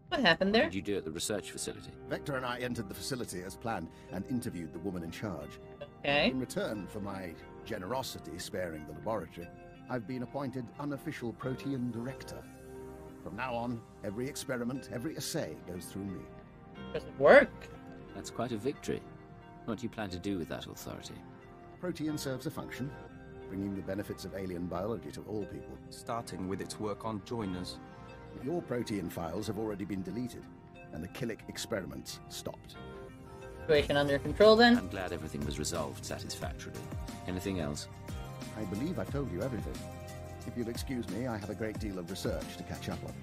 What happened there? What did you do at the research facility? Vector and I entered the facility as planned and interviewed the woman in charge. Okay. In return for my generosity sparing the laboratory, I've been appointed unofficial Protean director. From now on, every experiment, every assay goes through me. Does it work? That's quite a victory. What do you plan to do with that authority? Protean serves a function, bringing the benefits of alien biology to all people. Starting with its work on joiners. Your Protean files have already been deleted, and the Killick experiments stopped. Situation under control then? I'm glad everything was resolved satisfactorily. Anything else? I believe I've told you everything. If you'll excuse me, I have a great deal of research to catch up on.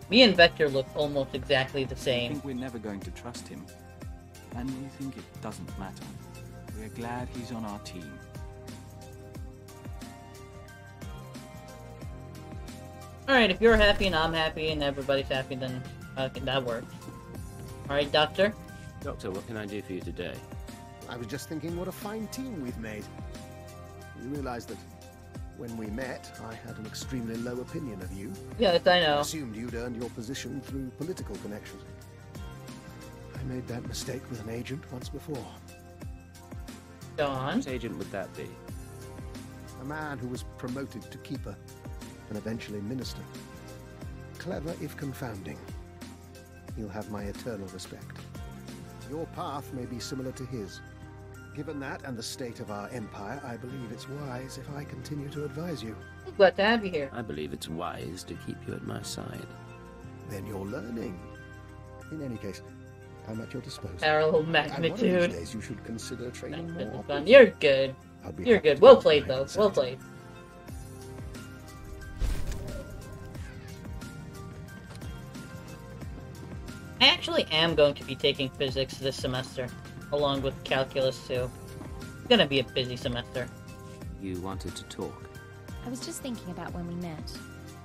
Me and Vector look almost exactly the I same. think we're never going to trust him. And we think it doesn't matter. We're glad he's on our team. Alright, if you're happy and I'm happy and everybody's happy, then that works. Alright, Doctor? Doctor, what can I do for you today? I was just thinking what a fine team we've made. You realize that when we met, I had an extremely low opinion of you. Yes, I know. I assumed you'd earned your position through political connections. I made that mistake with an agent once before. Go on. What agent would that be? A man who was promoted to keeper and eventually minister. Clever if confounding. He'll have my eternal respect. Your path may be similar to his. Given that and the state of our empire, I believe it's wise if I continue to advise you. Glad to have you here. I believe it's wise to keep you at my side. Then you're learning. In any case, I'm at your disposal. Parallel And one of magnitude. these days you should consider training more. Fun. You're good. I'll be You're happy good. to Well give played, my though. insight. Well played. I actually am going to be taking physics this semester, along with calculus too. It's gonna be a busy semester. You wanted to talk. I was just thinking about when we met.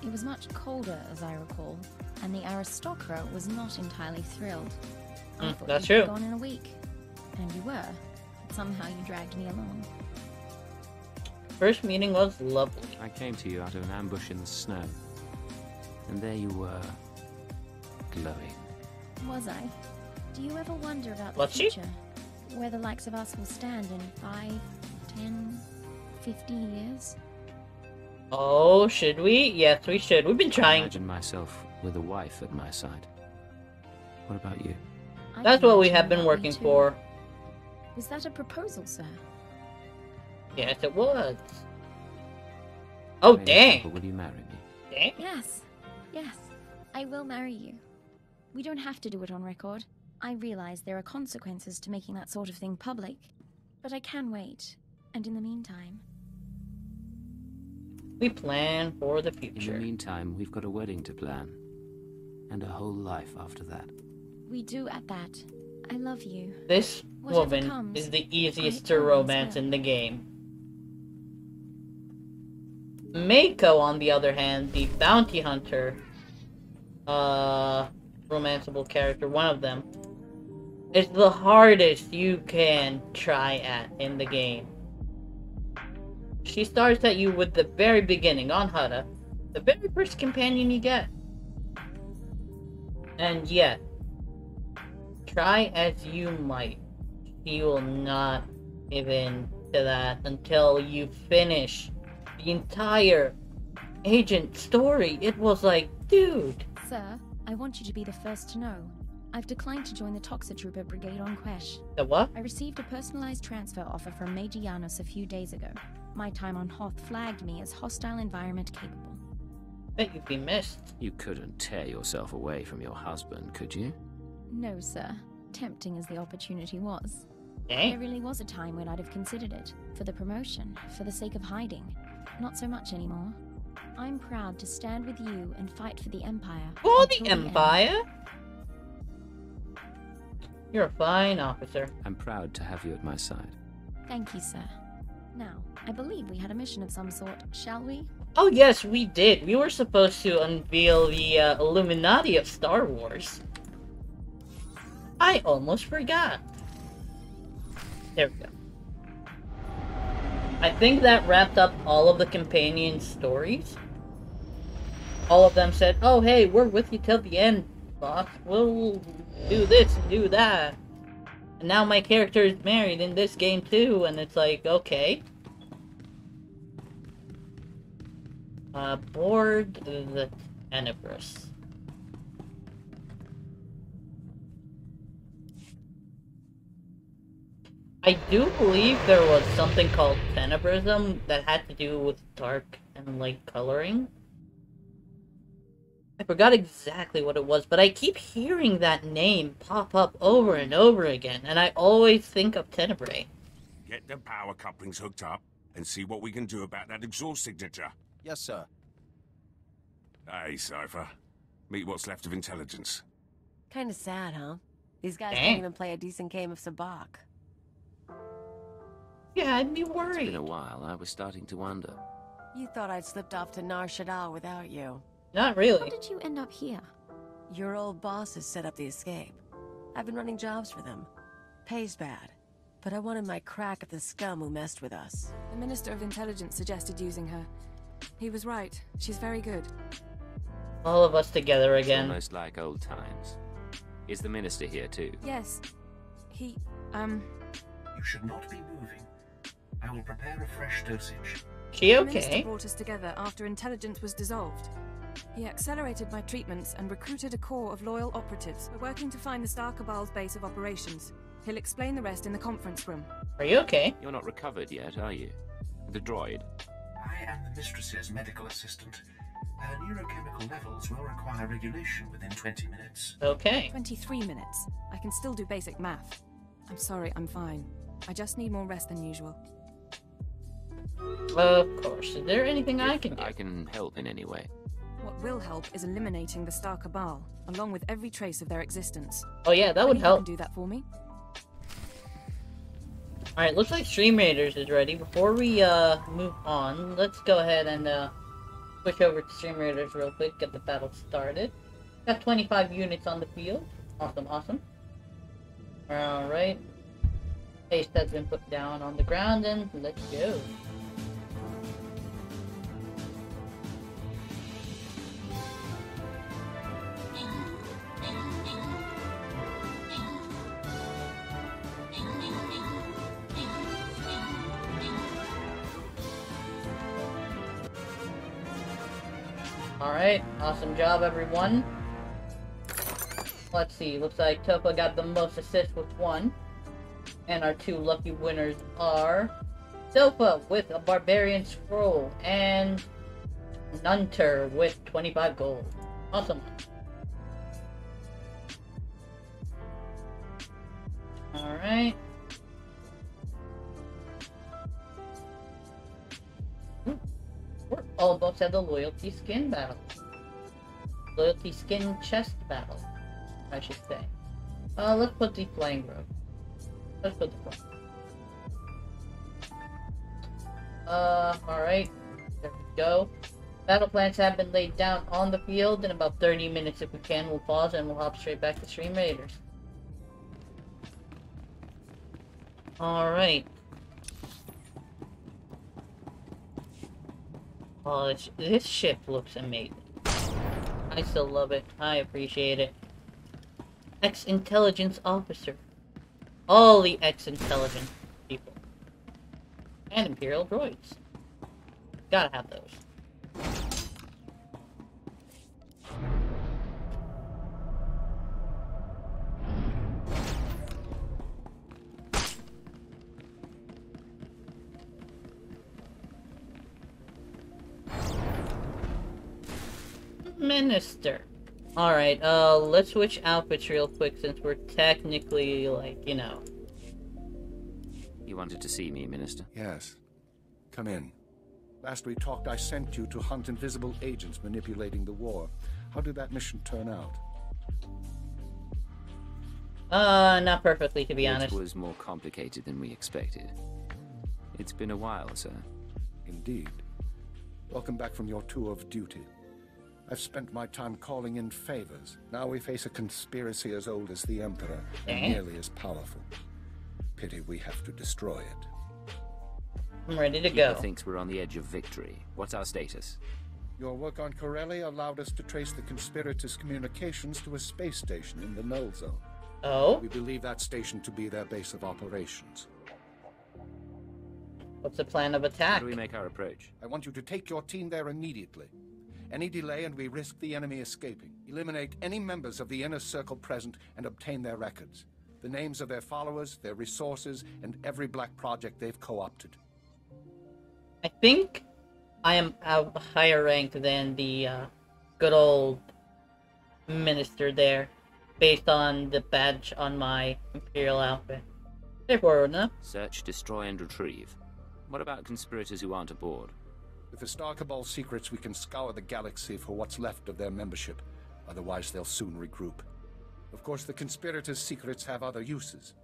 It was much colder, as I recall, and the aristocrat was not entirely thrilled. I thought that's you'd be true. gone in a week. And you were. But somehow you dragged me along. First meeting was lovely. I came to you out of an ambush in the snow. And there you were, glowing. Was I? Do you ever wonder about the Was she? future? Where the likes of us will stand in 5, 10, 50 years? Oh, should we? Yes, we should. We've been I trying. imagine myself with a wife at my side. What about you? I That's can what we imagine have been that working way too. for. Was that a proposal, sir? Yes, it was. Oh, Lady dang. Temple, will you marry me? Dang. Yes. Yes. I will marry you. We don't have to do it on record. I realize there are consequences to making that sort of thing public. But I can wait. And in the meantime... We plan for the In future. the meantime, we've got a wedding to plan. And a whole life after that. We do at that. I love you. This Whatever woman comes, is the easiest I to always romance will. in the game. Mako, on the other hand, the bounty hunter, romanceable character, one of them, is the hardest you can try at in the game. She starts at you with the very beginning on Hutta, the very first companion you get. And yet, try as you might, you will not give in to that until you finish the entire agent story. It was like, dude. Sir, I want you to be the first to know. I've declined to join the Toxitrooper Brigade on Quesh. The what? I received a personalized transfer offer from Major Janos a few days ago. My time on Hoth flagged me as hostile environment capable. Bet you'd be missed. You couldn't tear yourself away from your husband, could you? No, sir. Tempting as the opportunity was. Eh? There really was a time when I'd have considered it. For the promotion, for the sake of hiding. Not so much anymore. I'm proud to stand with you and fight for the Empire. For the Empire? You're a fine officer. I'm proud to have you at my side. Thank you, sir. Now, I believe we had a mission of some sort, shall we? Oh yes, we did. We were supposed to unveil the Illuminati of Star Wars. I almost forgot. There we go. I think that wrapped up all of the companion stories. All of them said, oh hey, we're with you till the end, boss. We'll do this and do that. And now my character is married in this game too, and it's like, okay. Board the Tenebrous. I do believe there was something called Tenebrism that had to do with dark and light coloring. I forgot exactly what it was, but I keep hearing that name pop up over and over again, and I always think of Tenebrae. Get the power couplings hooked up and see what we can do about that exhaust signature. Yes, sir. Hey, Cypher. Meet what's left of intelligence. Kinda sad, huh? These guys can't even play a decent game of Sabacc. Yeah, I'd be worried. It's been a while. I was starting to wonder. You thought I'd slipped off to Nar Shaddaa without you. Not really. How did you end up here? Your old bosses set up the escape. I've been running jobs for them. Pays bad. But I wanted my crack at the scum who messed with us. The Minister of Intelligence suggested using her. He was right. She's very good. All of us together again. It's almost like old times. Is the Minister here too? Yes. He, You should not be moving. I will prepare a fresh dosage. She The okay? Minister brought us together after Intelligence was dissolved. He accelerated my treatments and recruited a corps of loyal operatives. We're working to find the Star Cabal's base of operations. He'll explain the rest in the conference room. Are you okay? You're not recovered yet, are you? The droid. I am the mistress's medical assistant. Her neurochemical levels will require regulation within 20 minutes. Okay. 23 minutes. I can still do basic math. I'm sorry, I'm fine. I just need more rest than usual. Of course. Is there anything I can do? I can help in any way. What will help is eliminating the Star Cabal, along with every trace of their existence. Oh yeah, that would Maybe help. You can do that for me? Alright, looks like StreamRaiders is ready. Before we move on, let's go ahead and switch over to StreamRaiders real quick, get the battle started. Got 25 units on the field. Awesome, awesome. Alright. Paste has been put down on the ground, and let's go. Alright, awesome job everyone. Let's see, looks like Topa got the most assists with 1. And our 2 lucky winners are Topa with a Barbarian Scroll and Nunter with 25 gold. Awesome. Alright. We're almost at the Loyalty Skin battle. Loyalty Skin chest battle, I should say. Let's put the Flying Robe. Let's put the Flying Robe. Alright. There we go. Battle plans have been laid down on the field. In about 30 minutes, if we can, we'll pause and we'll hop straight back to StreamRaiders. Alright. Oh, this ship looks amazing. I still love it. I appreciate it. Ex-intelligence officer. All the ex-intelligence people. And Imperial droids. Gotta have those. Minister. Alright, let's switch outfits real quick since we're technically, like, you know. You wanted to see me, Minister? Yes. Come in. Last we talked, I sent you to hunt invisible agents manipulating the war. How did that mission turn out? Not perfectly, to be honest. It was more complicated than we expected. It's been a while, sir. Indeed. Welcome back from your tour of duty. I've spent my time calling in favors. Now we face a conspiracy as old as the Emperor, and nearly as powerful. Pity we have to destroy it. I'm ready to go. Keeper thinks we're on the edge of victory. What's our status? Your work on Corelli allowed us to trace the conspirators' communications to a space station in the null zone. Oh? We believe that station to be their base of operations. What's the plan of attack? How do we make our approach? I want you to take your team there immediately. Any delay and we risk the enemy escaping. Eliminate any members of the inner circle present and obtain their records. The names of their followers, their resources, and every black project they've co-opted. I think I am a higher rank than the good old minister there, based on the badge on my Imperial outfit. Therefore, enough. Search, destroy, and retrieve. What about conspirators who aren't aboard? With the Star Cabal secrets, we can scour the galaxy for what's left of their membership. Otherwise, they'll soon regroup. Of course, the conspirators' secrets have other uses.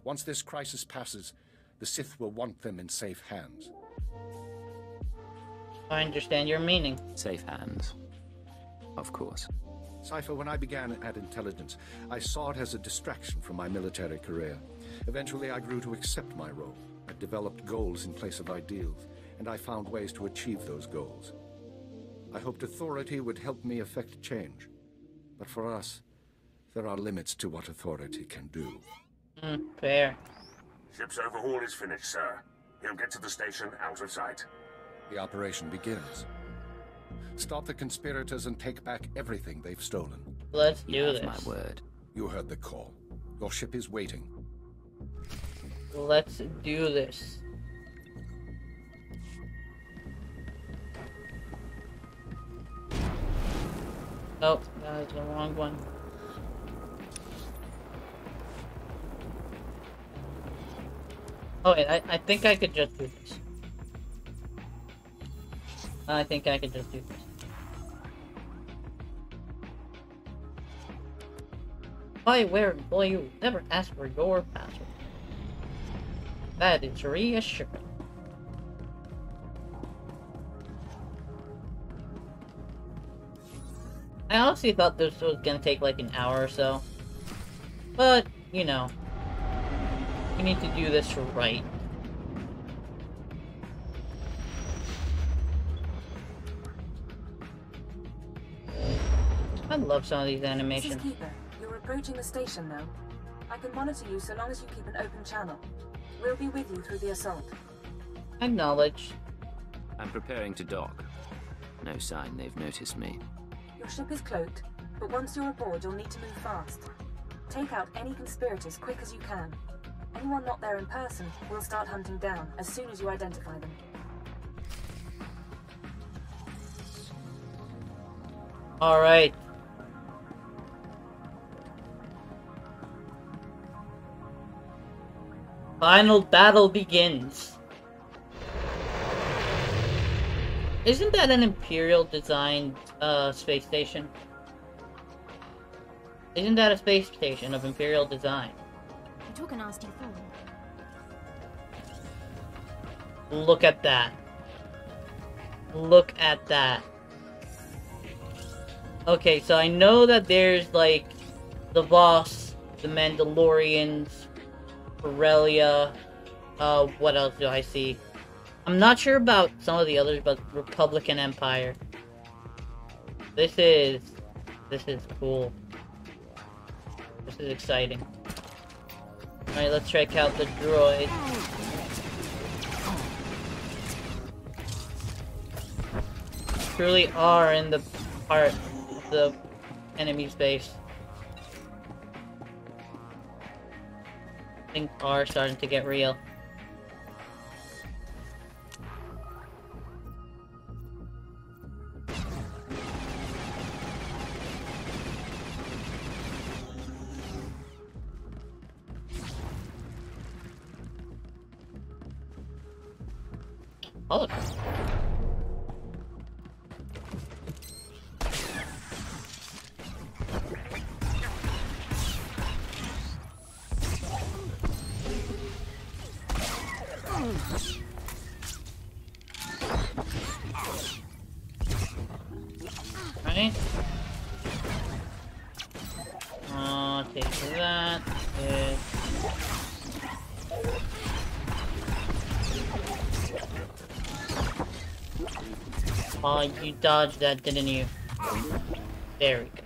Once this crisis passes, the Sith will want them in safe hands. I understand your meaning. Safe hands. Of course. Cypher, when I began at Intelligence, I saw it as a distraction from my military career. Eventually, I grew to accept my role. I developed goals in place of ideals, and I found ways to achieve those goals. I hoped authority would help me effect change. But for us, there are limits to what authority can do. Fair. Ship's overhaul is finished, sir. He'll get to the station out of sight. The operation begins. Stop the conspirators and take back everything they've stolen. Let's do this. My word. You heard the call. Your ship is waiting. Let's do this. Oh, that was the wrong one. Oh wait, I think I could just do this. I think I could just do this. Why, where will you never ask for your password? That is reassuring. I honestly thought this was gonna take like an hour or so. But, you know, we need to do this right. I love some of these animations. Mrs. Keeper, you're approaching the station now. I can monitor you so long as you keep an open channel. We'll be with you through the assault. Acknowledge. I'm preparing to dock. No sign they've noticed me. Your ship is cloaked, but once you're aboard, you'll need to move fast. Take out any conspirators quick as you can. Anyone not there in person, we'll start hunting down as soon as you identify them. Alright. Final battle begins. Isn't that an Imperial designed space station? Isn't that a space station of Imperial design? You took a nasty fall. Look at that. Look at that. Okay, so I know that there's like the boss, the Mandalorians, Corellia, what else do I see? I'm not sure about some of the others, but Republic and Empire. This is cool. This is exciting. Alright, let's check out the droid. Truly are in the part of the enemy's base. Things are starting to get real. Oh. Right. Take that. Oh, you dodged that, didn't you? There we go.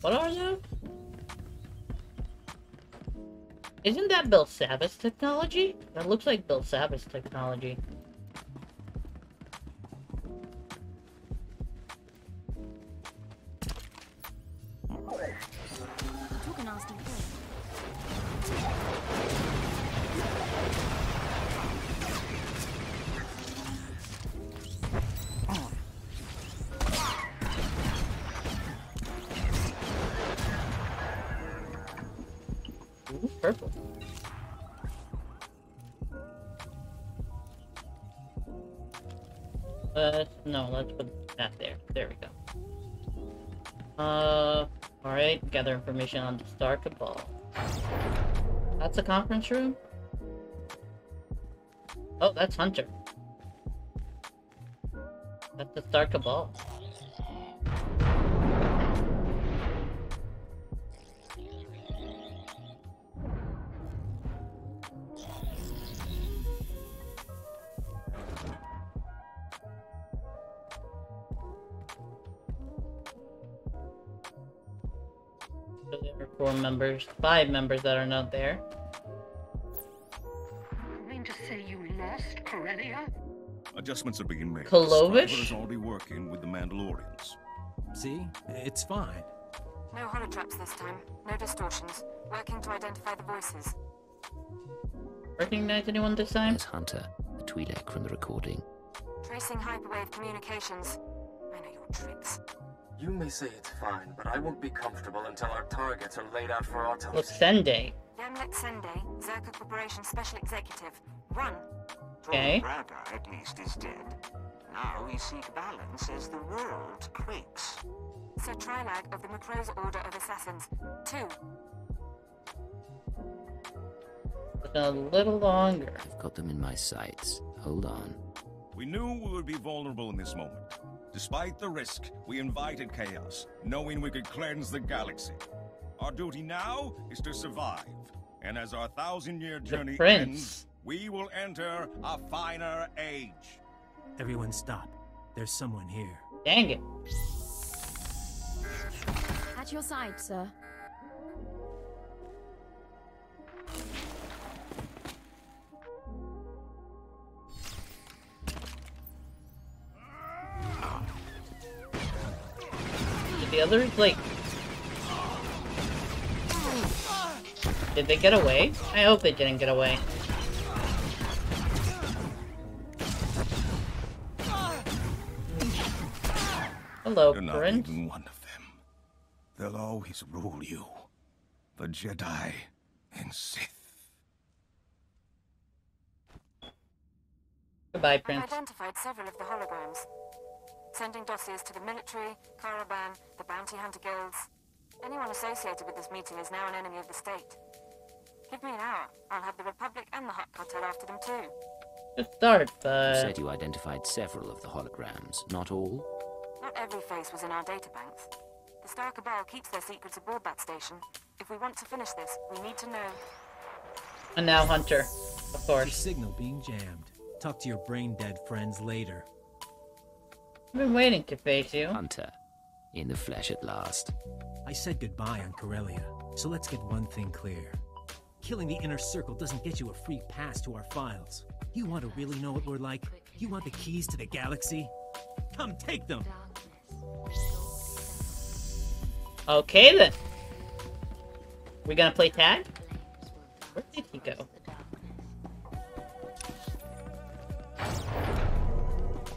What are those? Isn't that Bill Sabbath's technology? That looks like Bill Sabbath's technology. Took a nasty fall. Ooh, purple. No, let's put that there. There we go. Alright, gather information on the STWTOR Cabal. That's a conference room? Oh, that's Hunter. That's the STWTOR Cabal. So there are 5 members that are not there. You mean to say you lost Corellia? Adjustments are being made. Kolovish? STRIVR is already working with the Mandalorians. See? It's fine. No holotraps this time. No distortions. Working to identify the voices. Recognize anyone this time? There's Hunter, the Twi'lek from the recording. Tracing hyperwave communications. I know your tricks. You may say it's fine, but I won't be comfortable until our targets are laid out for autopsy. Look, Sende. Yamlet Sende, Zerka Corporation Special Executive. Run! Okay. Braga, at least, is dead. Now we seek balance as the world quakes. Sir Trilag of the Macro's Order of Assassins. 2. A little longer. I've got them in my sights. Hold on. We knew we would be vulnerable in this moment. Despite the risk, we invited chaos, knowing we could cleanse the galaxy. Our duty now is to survive. And as our 1,000-year journey ends, we will enter a finer age. Everyone stop. There's someone here. Dang it. At your side, sir. Did the others, like... Did they get away? I hope they didn't get away. Hello, You're not Prince. even one of them. They'll always rule you. The Jedi and Sith. Goodbye, Prince. I've identified several of the holograms. Sending dossiers to the military, Caravan, the bounty hunter guilds. Anyone associated with this meeting is now an enemy of the state. Give me an hour. I'll have the Republic and the Hut Cartel after them too. Good start, but... You said you identified several of the holograms, not all? Not every face was in our databanks. The STWTOR Cabal keeps their secrets aboard that station. If we want to finish this, we need to know... And now Hunter, of course. The signal being jammed. Talk to your brain-dead friends later. I've been waiting to face you. Hunter, in the flesh at last. I said goodbye on Corellia, so let's get one thing clear. Killing the Inner Circle doesn't get you a free pass to our files. You want to really know what we're like? You want the keys to the galaxy? Come take them! Okay then. We gonna play tag? Where did he go?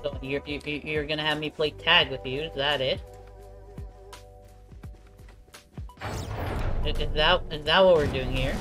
So you're gonna have me play tag with you? Is that it? Is that what we're doing here?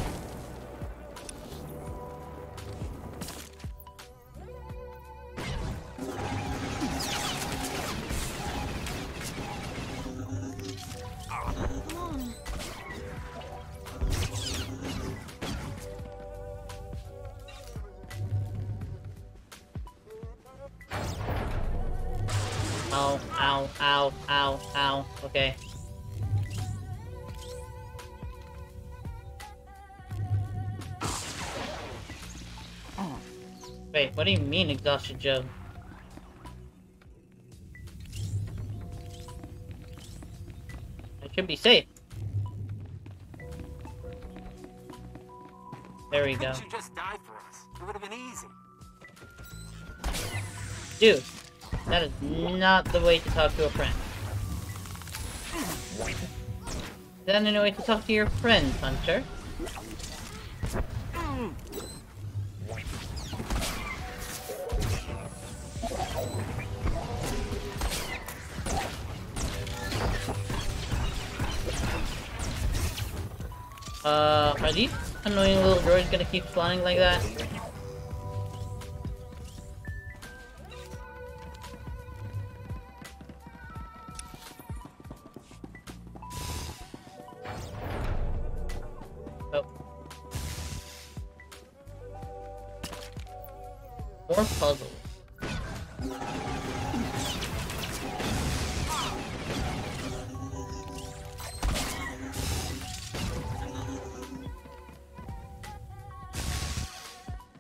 Ow, ow, ow, ow, ow. Okay. Wait, what do you mean exhausted Joe? I should be safe. There we go. Couldn't you just die for us? It would have been easy. Dude, that is not the way to talk to a friend. That's not the way to talk to your friends, Hunter. Are these annoying little droids gonna keep spawning like that? Oh. More puzzles.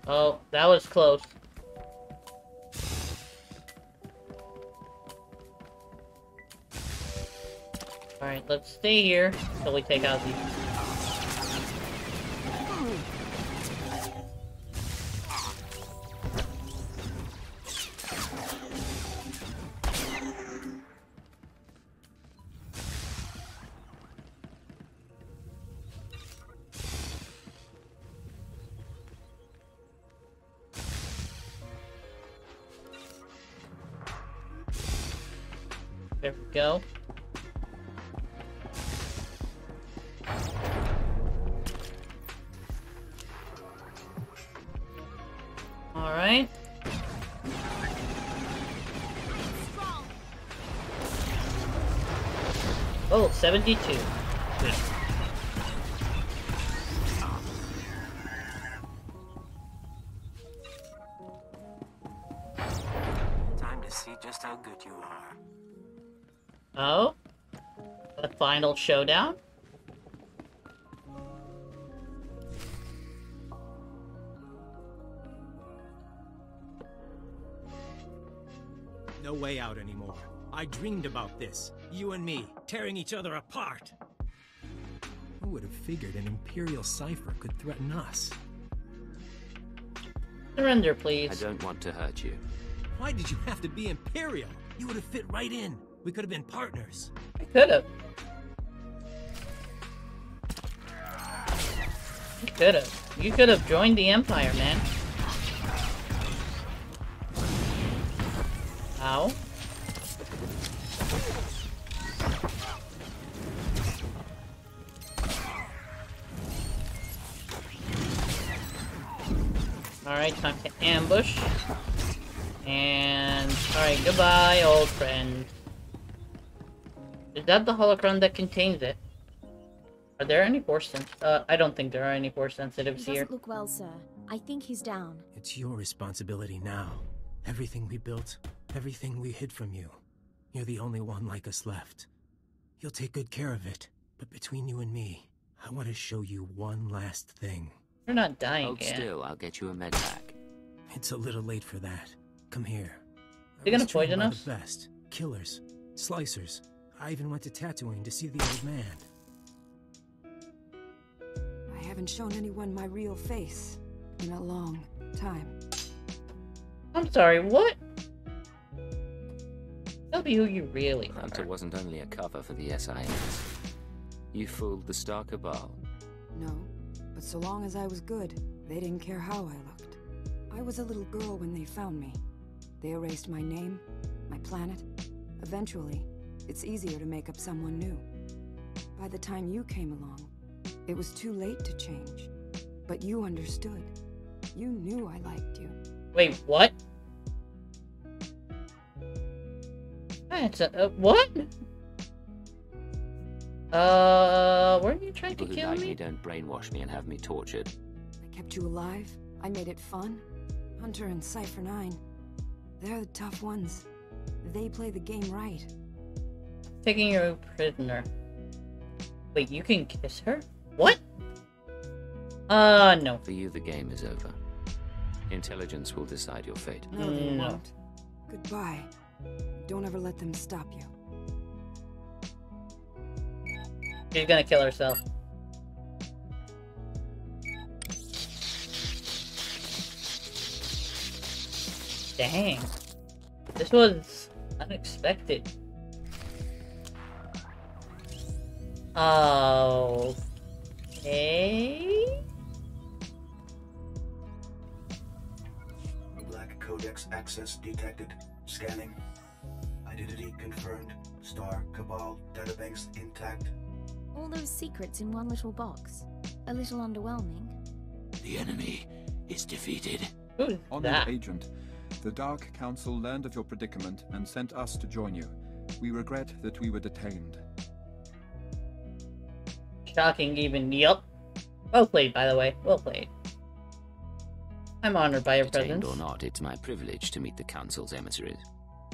Oh, that was close. Alright, let's stay here until we take out these. There we go. Alright. Oh, 72. Wait. Time to see just how good you are. Oh? The final showdown? No way out anymore. I dreamed about this. You and me, tearing each other apart. Who would have figured an Imperial cipher could threaten us? Surrender, please. I don't want to hurt you. Why did you have to be Imperial? You would have fit right in. We could have been partners. I could have. You could have. You could have joined the Empire, man. Ow. Alright, time to ambush. And... alright, goodbye, old friend. Is that the holocron that contains it? Are there any force I don't think there are any force sensitives He here. doesn't look well, sir. I think he's down. It's your responsibility now. Everything we built, everything we hid from you. You're the only one like us left. You'll take good care of it. But between you and me, I want to show you one last thing. You're not dying Hold yet. still, I'll get you a med pack. It's a little late for that. Come here. They're gonna poison us? The best. killers, slicers. I even went to Tatooine to see the old man. I haven't shown anyone my real face in a long time. I'm sorry, what? Tell me who you really are. Hunter wasn't only a cover for the SIS. You fooled the Star Cabal. No, but so long as I was good, they didn't care how I looked. I was a little girl when they found me. They erased my name, my planet. Eventually, it's easier to make up someone new. By the time you came along, it was too late to change. But you understood. You knew I liked you. Wait, what? That's what? Weren't you trying to People who kill like me? me don't brainwash me and have me tortured. I kept you alive. I made it fun. Hunter and Cypher 9. They're the tough ones. They play the game right. Taking you prisoner. Wait, you can kiss her? What? No. For you, the game is over. Intelligence will decide your fate. No, they won't. Goodbye. Don't ever let them stop you. She's gonna kill herself. Dang. This was unexpected. Okay. Black Codex access detected. Scanning. Identity confirmed. Star Cabal databanks intact. All those secrets in one little box. A little underwhelming. The enemy is defeated. Honored Agent, the Dark Council learned of your predicament and sent us to join you. We regret that we were detained. Shocking even. Yup. Well played, by the way. Well played. I'm honored by your Detained presence. or not, it's my privilege to meet the Council's emissaries.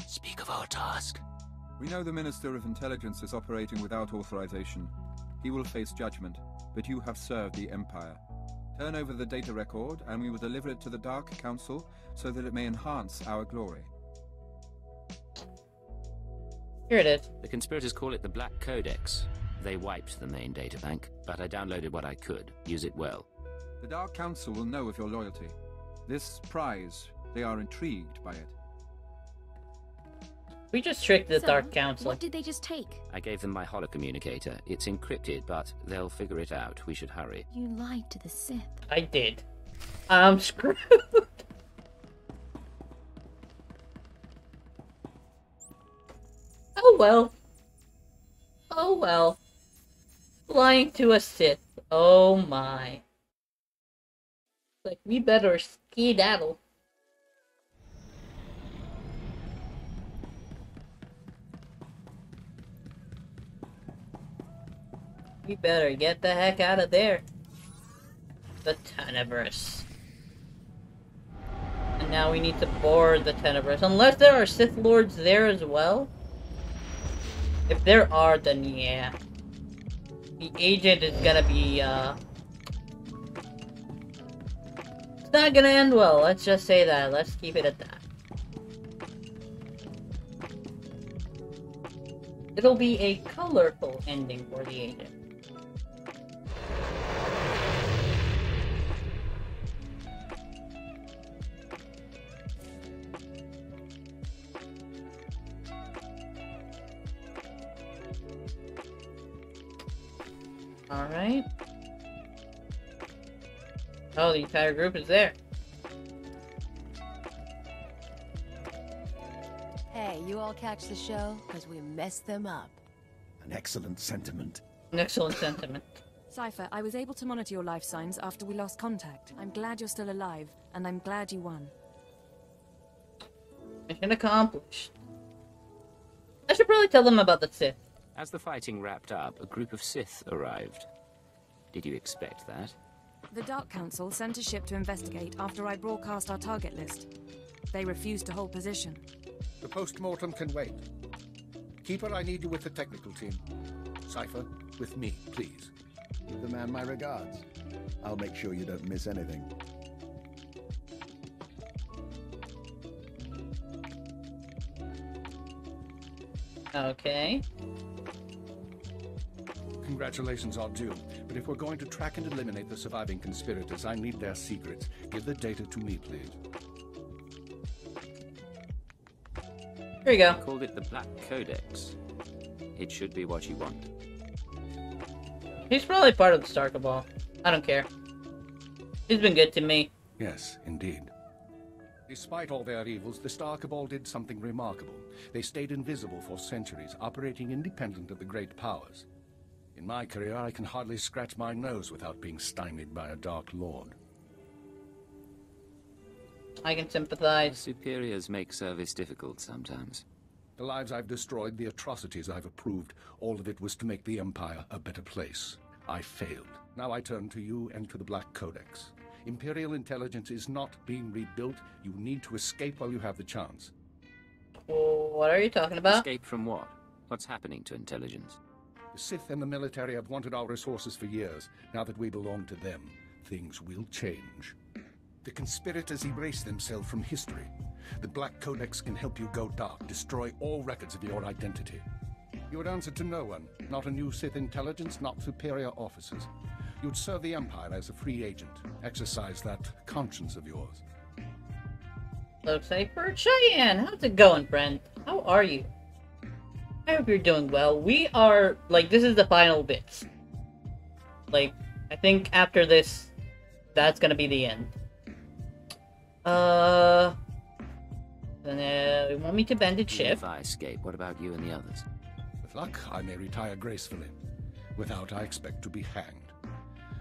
Speak of our task. We know the Minister of Intelligence is operating without authorization. He will face judgment, but you have served the Empire. Turn over the data record, and we will deliver it to the Dark Council so that it may enhance our glory. Here it is. The conspirators call it the Black Codex. They wiped the main databank, but I downloaded what I could. Use it well. The Dark Council will know of your loyalty. This prize, they are intrigued by it. We just tricked the So, Dark Council. What did they just take? I gave them my holocommunicator. It's encrypted, but they'll figure it out. We should hurry. You lied to the Sith. I did. I'm screwed. Oh well. Oh well. Lying to a Sith. Oh my. Like, we better skedaddle. We better get the heck out of there. The Tenebrous. And now we need to board the Tenebrous. Unless there are Sith Lords there as well. If there are, then yeah. The agent is gonna be, it's not gonna end well, let's just say that. Let's keep it at that. It'll be a colorful ending for the agent. Alright. Oh, the entire group is there. Hey, you all catch the show? Because we messed them up. An excellent sentiment. An excellent sentiment. Cypher, I was able to monitor your life signs after we lost contact. I'm glad you're still alive, and I'm glad you won. Mission accomplished. I should probably tell them about the Sith. As the fighting wrapped up, a group of Sith arrived. Did you expect that? The Dark Council sent a ship to investigate after I broadcast our target list. They refused to hold position. The post-mortem can wait. Keeper, I need you with the technical team. Cypher, with me, please. Give the man my regards. I'll make sure you don't miss anything. Okay. Congratulations are due, but if we're going to track and eliminate the surviving conspirators, I need their secrets. Give the data to me, please. Here you go. I called it the Black Codex. It should be what you want. He's probably part of the STWTOR cabal. I don't care. He's been good to me. Yes, indeed. Despite all their evils, the STWTOR cabal did something remarkable. They stayed invisible for centuries, operating independent of the great powers. In my career, I can hardly scratch my nose without being stymied by a Dark Lord. I can sympathize. The superiors make service difficult sometimes. The lives I've destroyed, the atrocities I've approved, all of it was to make the Empire a better place. I failed. Now I turn to you and to the Black Codex. Imperial intelligence is not being rebuilt. You need to escape while you have the chance. What are you talking about? Escape from what? What's happening to intelligence? The Sith and the military have wanted our resources for years. Now that we belong to them, things will change. The conspirators erase themselves from history. The Black Codex can help you go dark, destroy all records of your identity. You would answer to no one, not a new Sith intelligence, not superior officers. You'd serve the Empire as a free agent, exercise that conscience of yours. Looks like for Cheyenne. How's it going, friend? How are you? I hope you're doing well. We are, like, this is the final bits. Like, I think after this, that's gonna be the end. You want me to bandage ship? If I escape, what about you and the others? With luck, I may retire gracefully. Without, I expect to be hanged.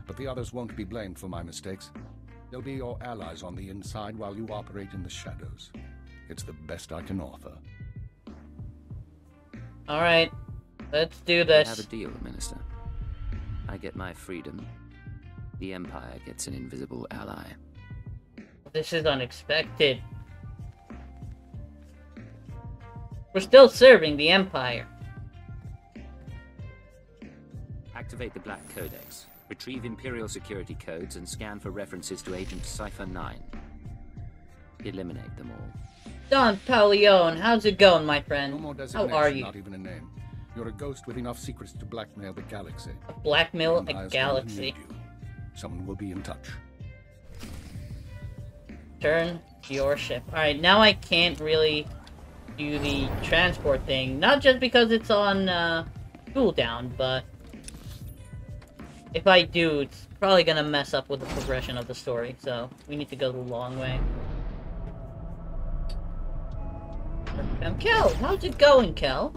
But the others won't be blamed for my mistakes. They'll be your allies on the inside while you operate in the shadows. It's the best I can offer. Alright, let's do this. We have a deal, Minister. I get my freedom. The Empire gets an invisible ally. This is unexpected. We're still serving the Empire. Activate the Black Codex. Retrieve Imperial security codes and scan for references to Agent Cypher 9. Eliminate them all. Don Paulione, how's it going, my friend? No more How designation, are you? not even a name. You're a ghost with enough secrets to blackmail the galaxy. Blackmail The a Empire's galaxy. going to need you. Someone will be in touch. Turn your ship. Alright, now I can't really do the transport thing. Not just because it's on cooldown, but if I do, it's probably gonna mess up with the progression of the story. So we need to go the long way. Kel, how's it going, Kel?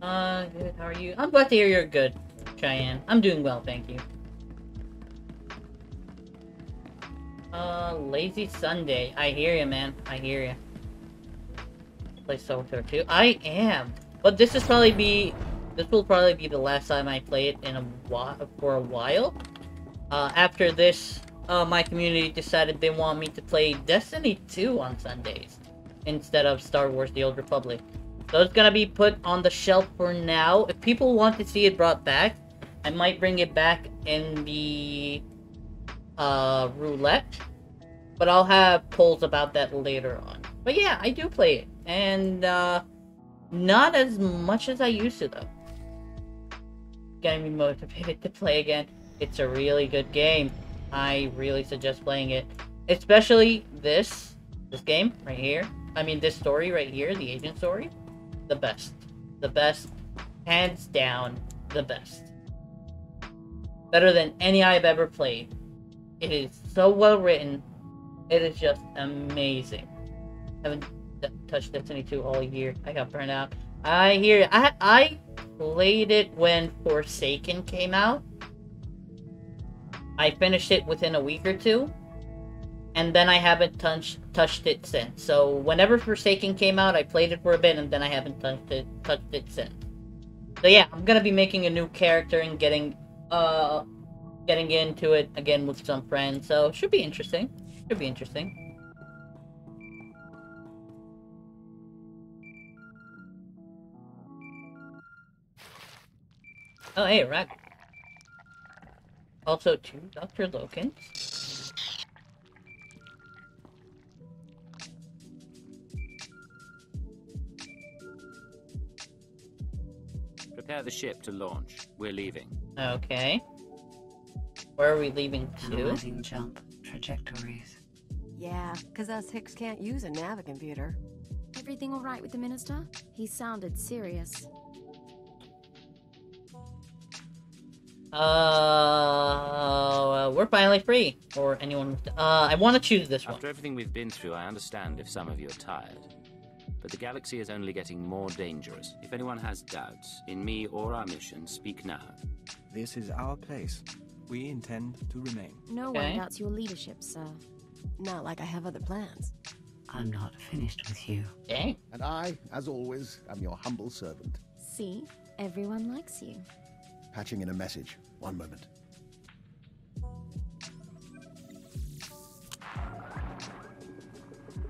Good, how are you? I'm glad to hear you're good, Cheyenne. I'm doing well, thank you. Lazy Sunday. I hear you, man. I hear you. Play SWTOR 2. I am. But this will probably be the last time I play it in for a while. After this, my community decided they want me to play Destiny 2 on Sundays instead of Star Wars: The Old Republic. So it's gonna be put on the shelf for now. If people want to see it brought back, I might bring it back in the roulette. But I'll have polls about that later on. But yeah, I do play it. And not as much as I used to, though. Getting me motivated to play again. It's a really good game. I really suggest playing it. Especially this game right here. I mean, this story right here, the agent story. The best. The best. Hands down, the best. Better than any I've ever played. It is so well written. It is just amazing. Haven't touched Destiny 2 all year. I got burned out. I hear. I played it when Forsaken came out. I finished it within a week or two, and then I haven't touched it since. So whenever Forsaken came out, I played it for a bit, and then I haven't touched it since. So yeah, I'm gonna be making a new character and getting into it again with some friends. So it should be interesting. Should be interesting. Oh, hey, Rack. Also, 2 Dr. Lokins. Prepare the ship to launch. We're leaving. Okay. Where are we leaving to? Analyzing jump trajectories. Yeah, because us Hicks can't use a navigomputer. Everything all right with the minister? He sounded serious. We're finally free. Or anyone with I want to choose this one. After everything we've been through, I understand if some of you are tired. But the galaxy is only getting more dangerous. If anyone has doubts, in me or our mission, speak now. This is our place. We intend to remain. No one doubts your leadership, sir. Not like I have other plans. I'm not finished with you. Dang. And I, as always, am your humble servant. See? Everyone likes you. Patching in a message. One moment.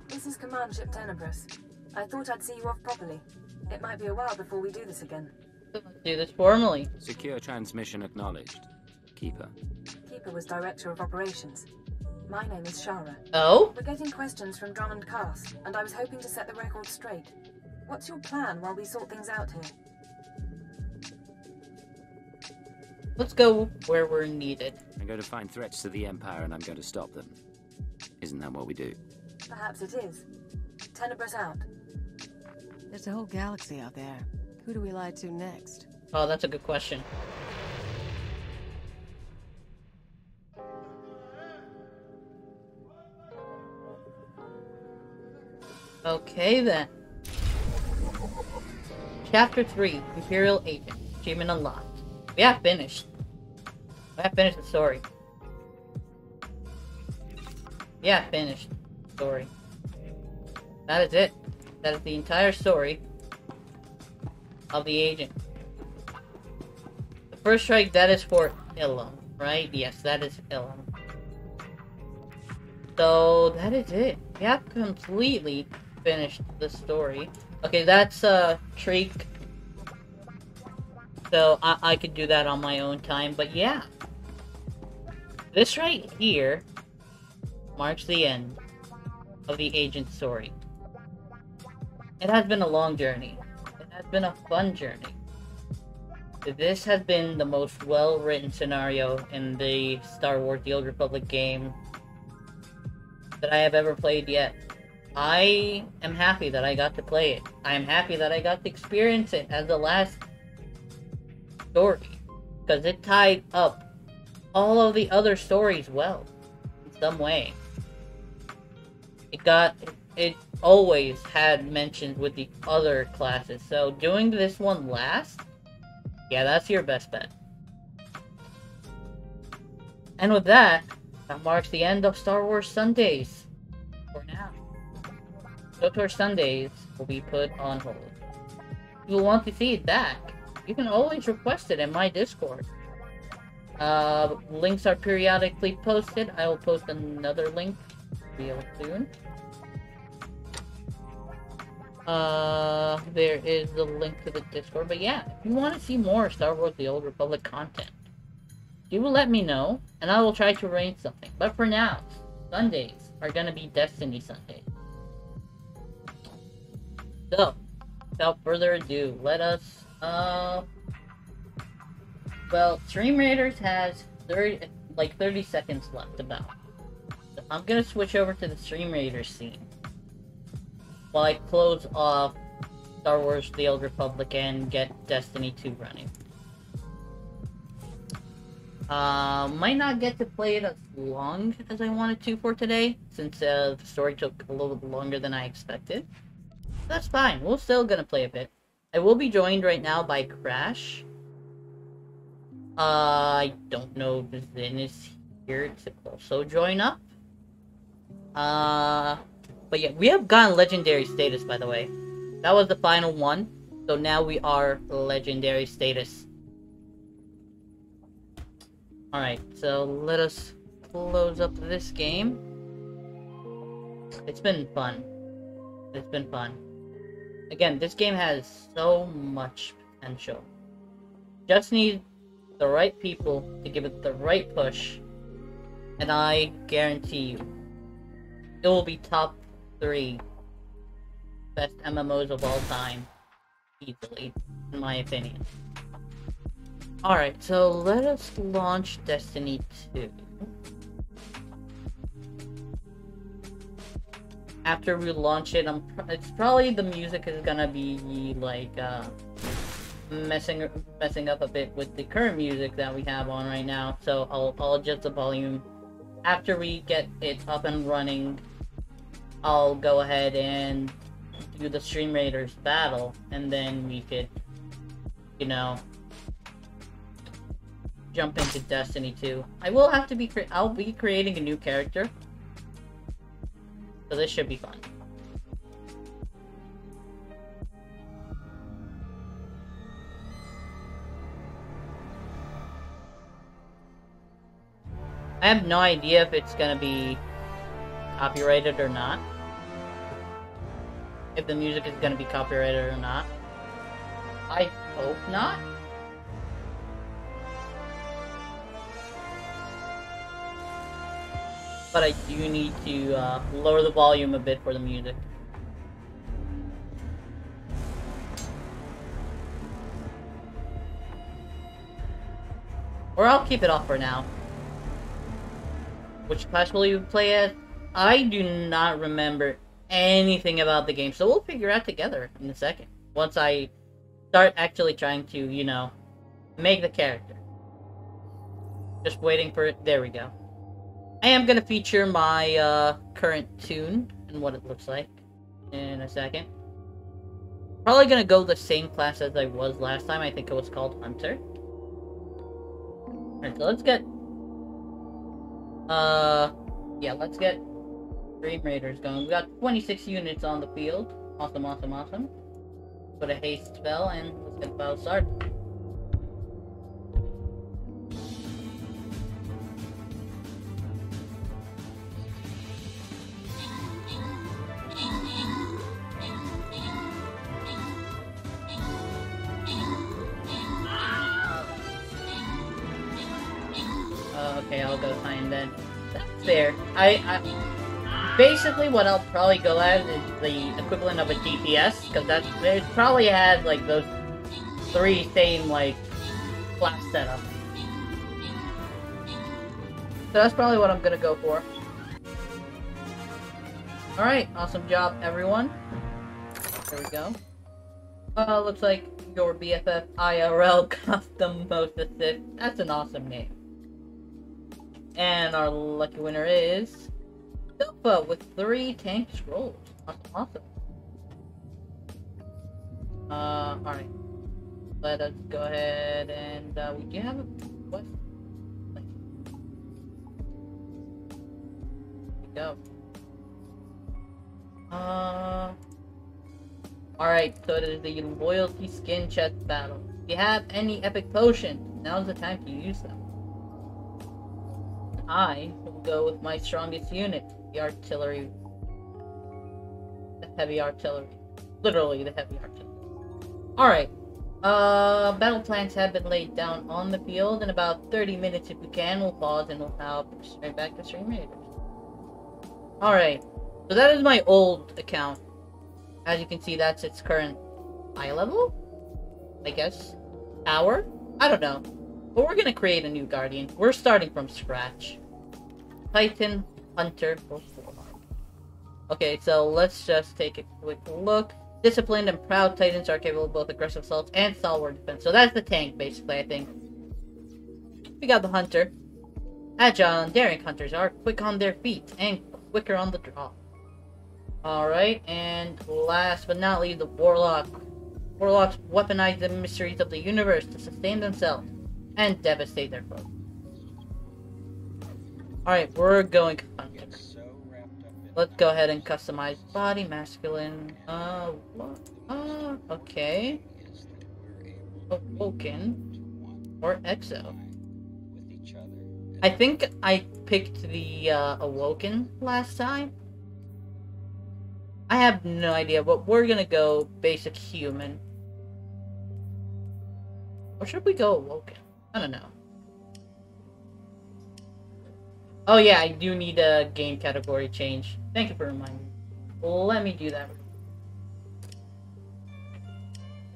This is Command Ship Tenebris. I thought I'd see you off properly. It might be a while before we do this again. Let's do this formally. Secure transmission acknowledged. Keeper. Keeper was Director of Operations. My name is Shara. Oh? We're getting questions from Drummond Cass, and I was hoping to set the record straight. What's your plan while we sort things out here? Let's go where we're needed. I'm going to find threats to the Empire and I'm going to stop them. Isn't that what we do? Perhaps it is. Tenebris out. There's a whole galaxy out there. Who do we lie to next? Oh, that's a good question. Okay then. Chapter 3, Imperial Agent. Achievement unlocked. We have finished. We have finished the story. Yeah, finished the story. That is it. That is the entire story of the agent. The first strike, that is for Ilum, right? Yes, that is Ilum. So, that is it. We have completely finished the story. Okay, that's Treek. So, I could do that on my own time, but yeah. This right here marks the end of the agent story. It has been a long journey. It has been a fun journey. This has been the most well-written scenario in the Star Wars The Old Republic game that I have ever played yet. I am happy that I got to play it. I am happy that I got to experience it as the last story, because it tied up all of the other stories well, in some way. It always had mentions with the other classes, so doing this one last, yeah, that's your best bet. And with that, that marks the end of Star Wars Sundays, for now. SWTOR Sundays will be put on hold. If you want to see it back, you can always request it in my Discord. Links are periodically posted. I will post another link real soon. There is the link to the Discord. But yeah, if you want to see more Star Wars The Old Republic content, you will let me know, and I will try to arrange something. But for now, Sundays are gonna be Destiny Sundays. So, without further ado, let us, well, StreamRaiders has 30 seconds left about. So I'm gonna switch over to the StreamRaiders scene while I close off Star Wars The Old Republic and get Destiny 2 running. Might not get to play it as long as I wanted to for today, since the story took a little bit longer than I expected. That's fine, we're still gonna play a bit. I will be joined right now by Crash. I don't know if Zin is here to also join up. But yeah, we have gotten legendary status, by the way. That was the final one, so now we are legendary status. Alright, so let us close up this game. It's been fun. It's been fun. Again, this game has so much potential. Just need the right people to give it the right push, and I guarantee you, it will be top 3 best MMOs of all time, easily, in my opinion. Alright, so let us launch Destiny 2. After we launch it, it's probably the music is gonna be like messing up a bit with the current music that we have on right now. So I'll adjust the volume. After we get it up and running, I'll go ahead and do the StreamRaiders battle, and then we could, you know, jump into Destiny 2. I'll be creating a new character, so this should be fun. I have no idea if it's gonna be copyrighted or not. If the music is gonna be copyrighted or not. I hope not. But I do need to lower the volume a bit for the music. Or I'll keep it off for now. Which class will you play as? I do not remember anything about the game, so we'll figure out together in a second. Once I start actually trying to, you know, make the character. Just waiting for it. There we go. I am gonna feature my current tune and what it looks like in a second. Probably gonna go the same class as I was last time. I think it was called Hunter. Alright, so let's get yeah, let's get StreamRaiders going. We got 26 units on the field. Awesome, awesome, awesome. Put a haste spell and let's get the battle started. Okay, I'll go time then. That's fair. I basically what I'll probably go as is the equivalent of a DPS, because it probably has like those three same like class setup. So that's probably what I'm gonna go for. Alright, awesome job everyone. There we go. Looks like your BFF IRL got the most assists. That's an awesome name. And our lucky winner is Sofa with 3 tank scrolls. Awesome, awesome. Alright. Let us go ahead and we do have a quest. Here we go. Alright, so it is the loyalty skin chest battle. If you have any epic potions, now's the time to use them. I will go with my strongest unit, the artillery. The heavy artillery. Literally the heavy artillery. Alright. Battle plans have been laid down on the field. In about 30 minutes, if we can, we'll pause and we'll hop straight back to StreamRaiders. Alright. So that is my old account. As you can see, that's its current eye level? I guess. Hour? I don't know. But we're gonna create a new Guardian. We're starting from scratch. Titan, Hunter, or Warlock. Okay, so let's just take a quick look. Disciplined and proud Titans are capable of both aggressive assaults and stalwart defense. So that's the tank, basically, I think. We got the Hunter. Agile and daring Hunters are quick on their feet and quicker on the draw. Alright, and last but not least, the Warlock. Warlocks weaponize the mysteries of the universe to sustain themselves and devastate their foes. Alright, we're going Hunter. Let's go ahead and customize body, masculine, what? Okay. Awoken. Or Exo. I think I picked the, Awoken last time. I have no idea, but we're gonna go basic human. Or should we go Awoken? I don't know. Oh yeah, I do need a game category change. Thank you for reminding me. Let me do that.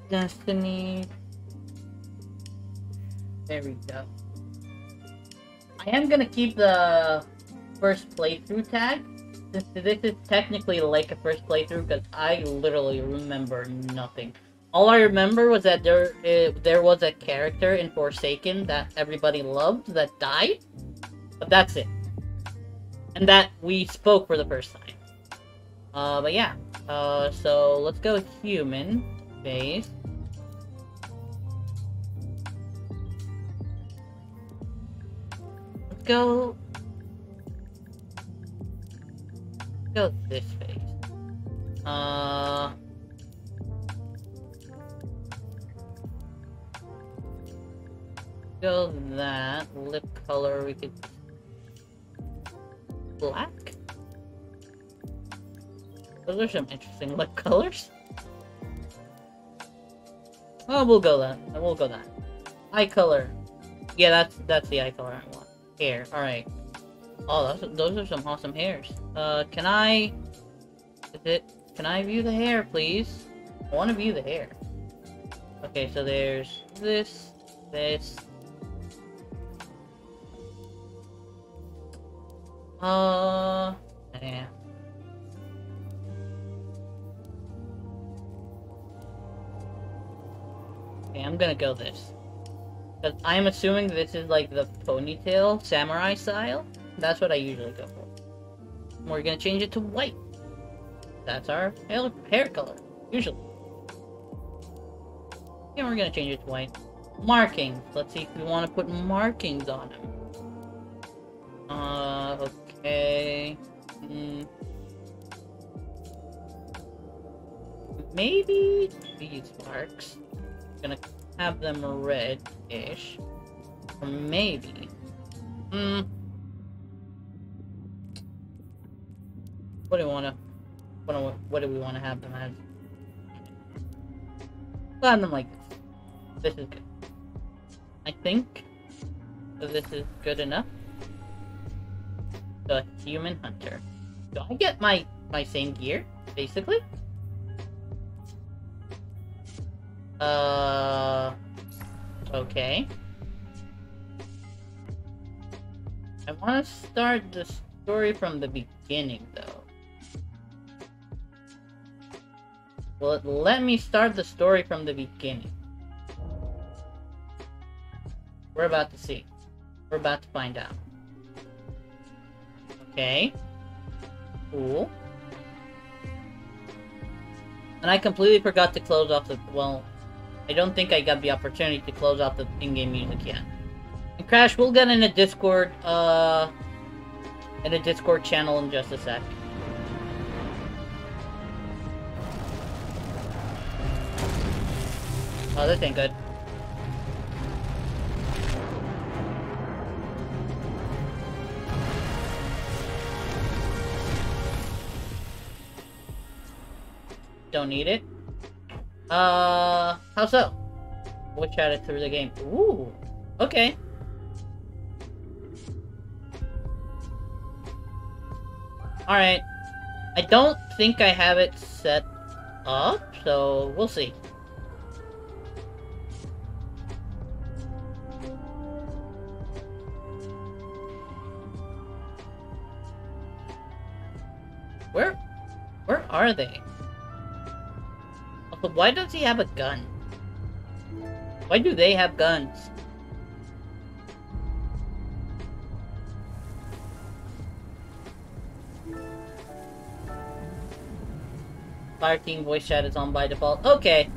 Destiny. There we go. I am gonna keep the first playthrough tag, since this is technically like a first playthrough, because I literally remember nothing. All I remember was that there was a character in Forsaken that everybody loved that died, but that's it. And that we spoke for the first time. But yeah. So let's go human base. Let's go this phase. Go that. Lip color we could black. Those are some interesting lip colors. Oh, we'll go that. We'll go that. Eye color. Yeah, that's the eye color I want. Hair. All right. Oh, those are some awesome hairs. Can I view the hair, please? I want to view the hair. Okay, so there's this. Yeah. Okay, I'm gonna go this. Because I'm assuming this is like the ponytail samurai style. That's what I usually go for. We're gonna change it to white. That's our hair color, usually. Yeah, we're gonna change it to white. Markings. Let's see if we want to put markings on him. Okay. Maybe these marks. I'm gonna have them red-ish. Or maybe. What do we wanna? What do we want to have them as? We'll have them like this. This is good. I think this is good enough. The human hunter. Do I get my same gear, basically? Okay. I want to start the story from the beginning, though. Well, let me start the story from the beginning. We're about to see. We're about to find out. Okay. Cool. And I completely forgot to close off the... Well, I don't think I got the opportunity to close off the in-game music yet. And Crash, we'll get in a Discord, channel in just a sec. Oh, this ain't good. Don't need it. How so? We'll chat it through the game. Ooh, okay. Alright. I don't think I have it set up, so we'll see. Where are they? Also, why does he have a gun? Why do they have guns? Fire team voice chat is on by default. Okay.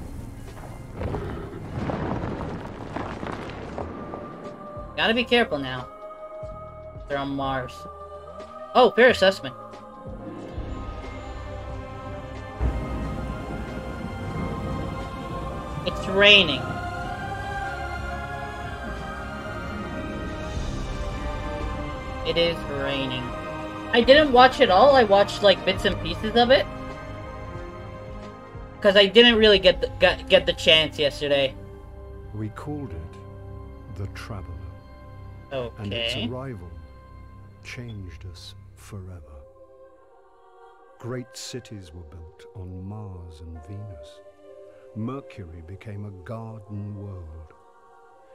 Gotta be careful now. They're on Mars. Oh, fair assessment. It's raining. It is raining. I didn't watch it all. I watched like bits and pieces of it. Because I didn't really get the chance yesterday. We called it the Traveler. Okay. And its arrival changed us forever. Great cities were built on Mars and Venus. Mercury became a garden world.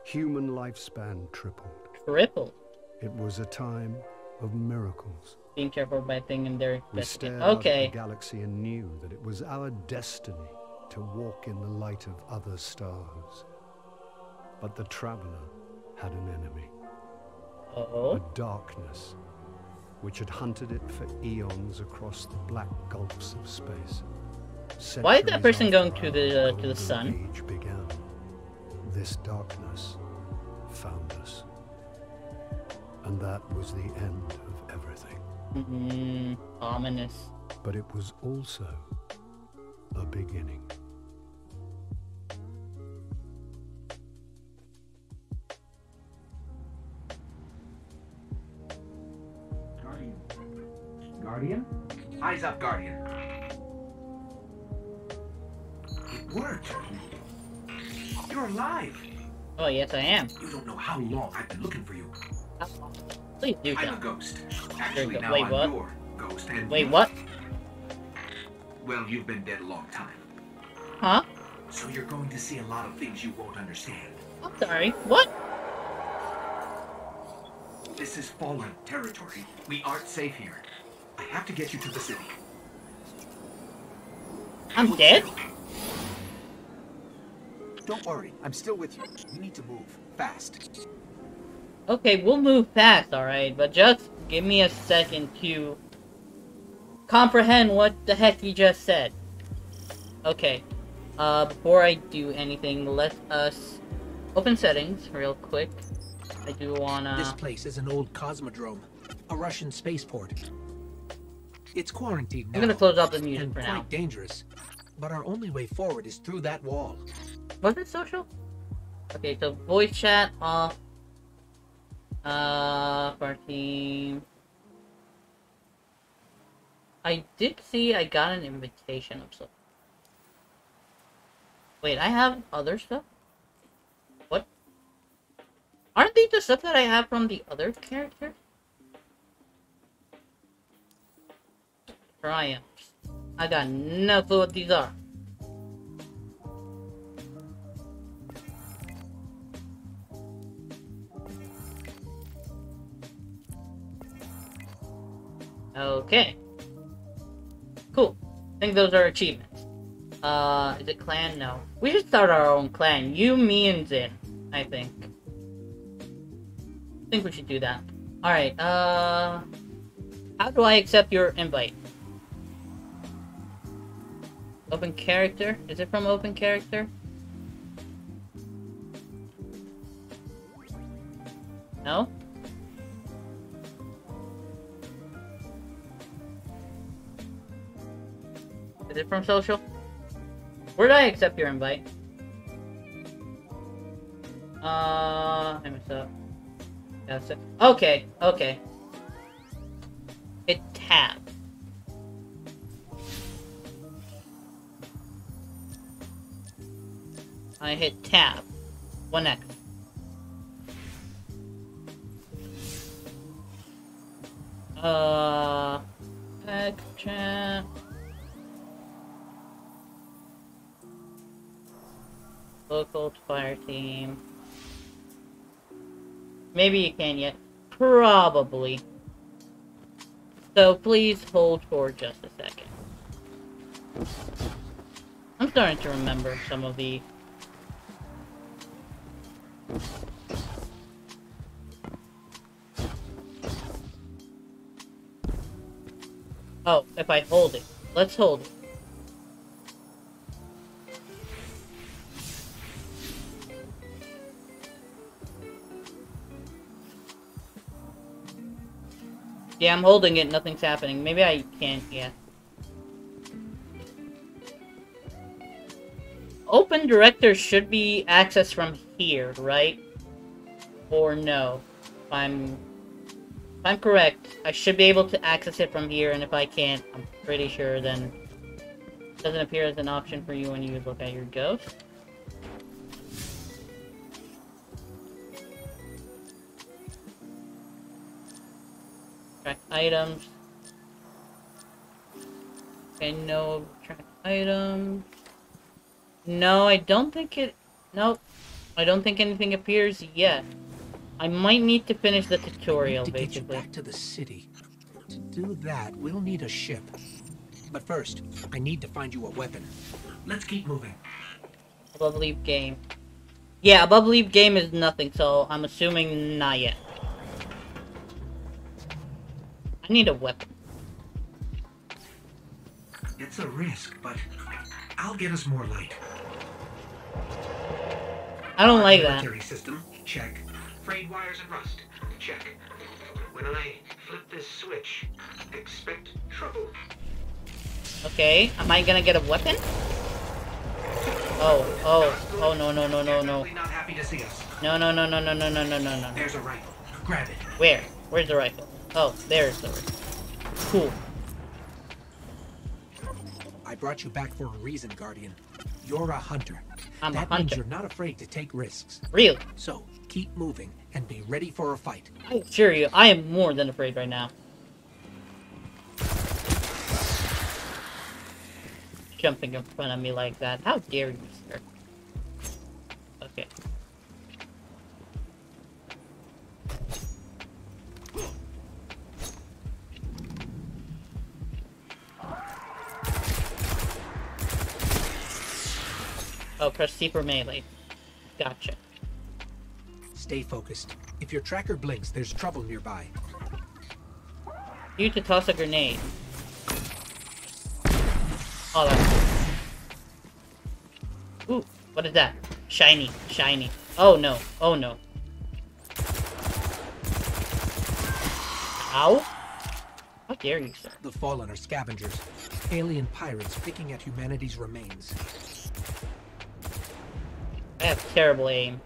Human lifespan tripled. Tripled? It was a time of miracles. Being careful by thing in their We stared okay. out at the galaxy and knew that it was our destiny to walk in the light of other stars. But the traveler had an enemy. Uh-oh. A darkness which had hunted it for eons across the black gulfs of space. Why is that person going to Centuries the sun? after our age began, this darkness found us. And that was the end of everything. Ominous. But it was also a beginning. Guardian? Eyes up, Guardian. It worked. You're alive. Oh, yes, I am. You don't know how long I've been looking for you. Please do I'm that. a ghost. Actually, now Wait, I'm what? your ghost. And Wait, what? Well, you've been dead a long time. Huh? So you're going to see a lot of things you won't understand. I'm sorry. What? This is fallen territory. We aren't safe here. I have to get you to the city. I'm dead? Don't worry. I'm still with you. You need to move. Fast. Okay, we'll move fast, alright, but just give me a second to comprehend what the heck you just said. Okay, before I do anything, let us open settings real quick. I do wanna... This place is an old cosmodrome, a Russian spaceport. It's quarantined now. I'm gonna close out the music and for now. quite dangerous. But our only way forward is through that wall. Was it social? Okay, so voice chat off. For team. I did see I got an invitation of some. Wait, I have other stuff? What? Aren't these the stuff that I have from the other character? Triumphs. I got no clue what these are. Okay. Cool. I think those are achievements. Is it clan? No. We should start our own clan. You, me, and Zin. I think. I think we should do that. Alright, how do I accept your invite? Open character? Is it from open character? No? Is it from social? Where did I accept your invite? I messed up. That's it. Okay, okay. Hit tab. I hit tab. 1x. X chat. Local fire team. Maybe you can yet. Probably. So please hold for just a second. I'm starting to remember some of the... Oh, if I hold it. Let's hold it. Yeah, I'm holding it, nothing's happening. Maybe I can't yet. Open director should be accessed from here, right? Or no? If I'm correct, I should be able to access it from here, and if I can't, I'm pretty sure then it doesn't appear as an option for you when you look at your ghost. Track items. Okay, no track items. No, I don't think it... Nope. I don't think anything appears yet. I might need to finish the tutorial, to basically. get you back to the city. To do that, we'll need a ship. But first, I need to find you a weapon. Let's keep moving. Above leave game. Yeah, above leave game is nothing, so I'm assuming not yet. I need a weapon. It's a risk, but I'll get us more light. I don't like that. Military system, check. Frayed wires and rust, check. When I flip this switch, expect trouble. Okay, am I gonna get a weapon? Oh, no. Not happy to see us. No. There's a rifle. Grab it. Where? Where's the rifle? Oh, there's the rifle. Cool. I brought you back for a reason, Guardian. You're a hunter. I'm a that hunter. means you're not afraid to take risks. Really? So, keep moving and be ready for a fight. I assure you, I am more than afraid right now. Jumping in front of me like that. How dare you, sir? Okay. Oh, press C for melee. Gotcha. Stay focused. If your tracker blinks, there's trouble nearby. You to toss a grenade. Oh, that's... Ooh, what is that? Shiny. Oh no. Ow? How dare you, sir? The Fallen are scavengers. Alien pirates picking at humanity's remains. I have terrible aim.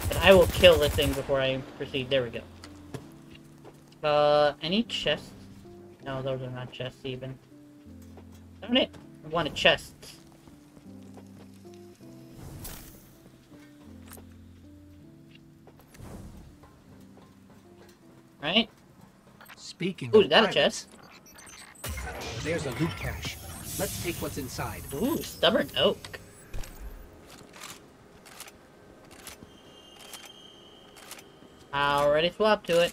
But I will kill this thing before I proceed. There we go. Any chests? No, those are not chests even. Darn it! I wanted chests. Right? Speaking Ooh, of is that a pirates, chest? there's a loot cache. Let's take what's inside. Ooh, stubborn oak. Already swapped to it.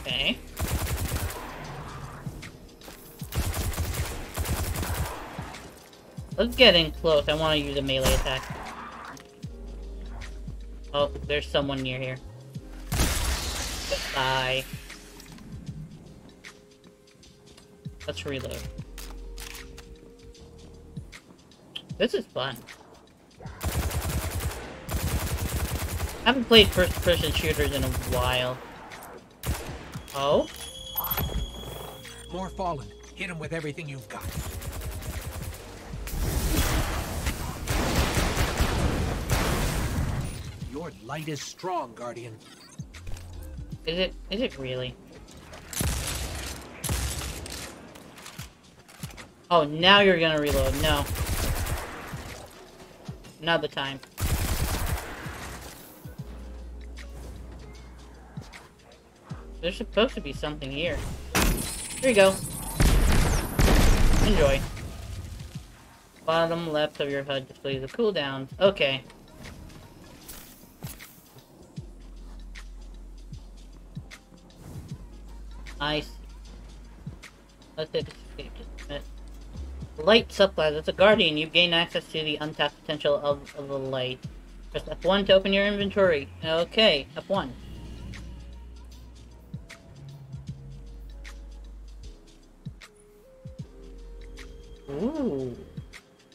Okay. Let's get in close. I want to use a melee attack. Oh, there's someone near here. Goodbye. Let's reload. This is fun. I haven't played first-person shooters in a while. Oh? More Fallen. Hit them with everything you've got. Your light is strong, Guardian. Is it really? Oh, now you're gonna reload. No. Not the time. There's supposed to be something here. Here you go. Enjoy. Bottom left of your HUD displays the cooldowns. Okay. I see. Let's hit escape just a minute. Light supply. That's a Guardian. You gain access to the untapped potential of the light. Press F1 to open your inventory. Okay, F1.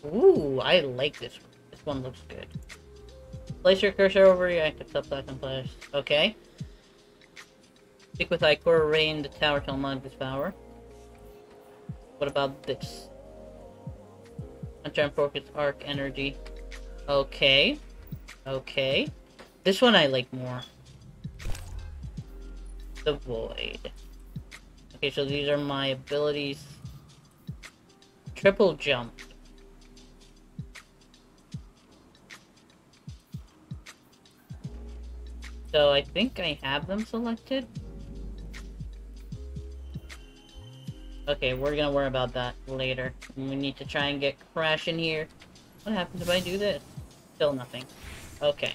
Ooh, I like this one. This one looks good. Place your cursor over your active supply and place. Okay. Stick with Icor array in the tower to unlock this power. What about this? Hunter and focus arc energy. Okay. This one I like more. The Void. Okay, so these are my abilities. Triple jump. So I think I have them selected. Okay, we're gonna worry about that later. We need to try and get Crash in here. What happens if I do this? Still nothing. Okay.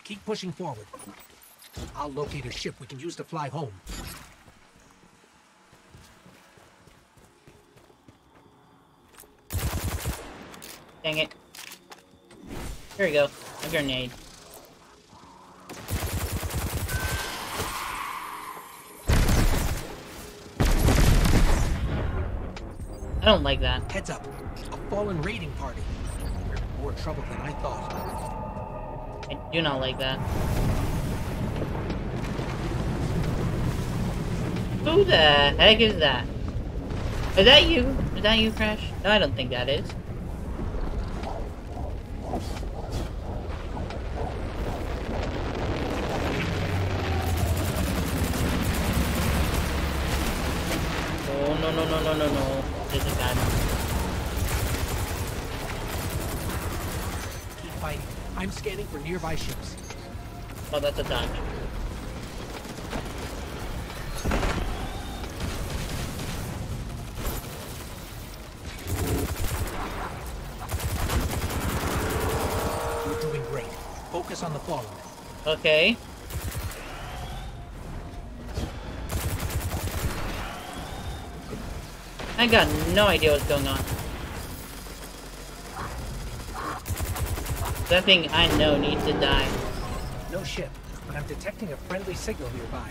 Keep pushing forward. I'll locate a ship we can use to fly home. Dang it. Here we go. A grenade. I don't like that. Heads up. A fallen raiding party. We're in more trouble than I thought. I do not like that. Who the heck is that? Is that you? Is that you, Crash? No, I don't think that is. Oh, no, no, no, no, no, no. This is bad. Keep fighting. I'm scanning for nearby ships. Oh, that's a dodge. You're doing great. Focus on the fallen. Okay. I got no idea what's going on. That thing I know needs to die. No ship, but I'm detecting a friendly signal nearby.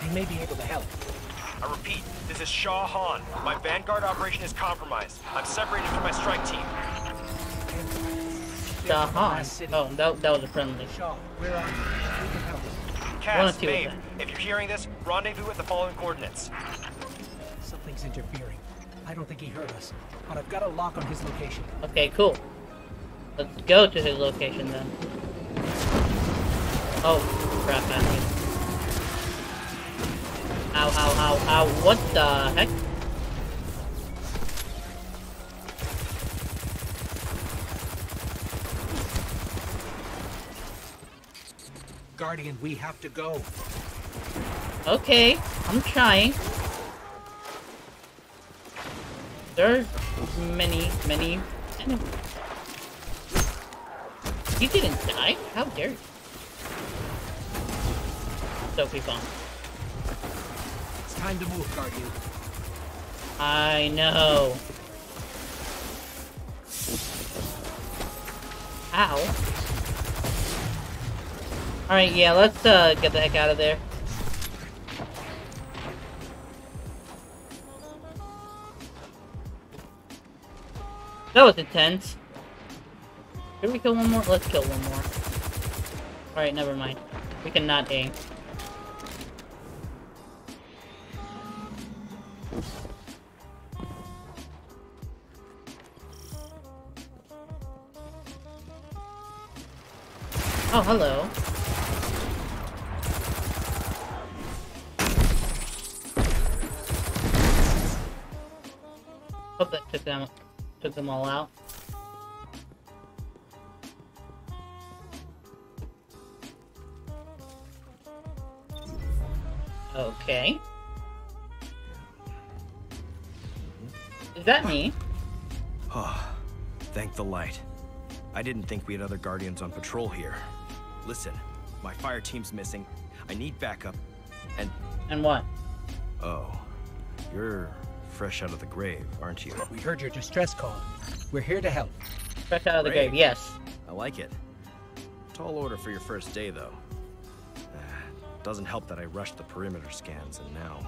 They may be able to help. I repeat, this is Shah Han. My Vanguard operation is compromised. I'm separated from my strike team. Shah Han. Oh, that was a friendly. Shaw, where are you? We can help. Cass, babe, if you're hearing this, rendezvous at the following coordinates. Something's interfering. I don't think he heard us, but I've got a lock on his location. Okay, cool. Let's go to his location then. Oh, crap, man. Ow, ow, ow, ow. What the heck? Guardian, we have to go. Okay, I'm trying. There's many enemies. You didn't die? How dare you? Sophie bomb. It's time to move, Guardian. I know. Ow. Alright, yeah, let's get the heck out of there. That was intense. Should we kill one more? Let's kill one more. Alright, never mind. We cannot aim. Oh, hello. Hope that took them all out. Okay. Is that me? Oh, thank the light. I didn't think we had other Guardians on patrol here. Listen, my fire team's missing. I need backup, and... And what? Oh, you're fresh out of the grave, aren't you? We heard your distress call. We're here to help. Fresh out of the grave, yes. I like it. Tall order for your first day, though. Doesn't help that I rushed the perimeter scans, and now...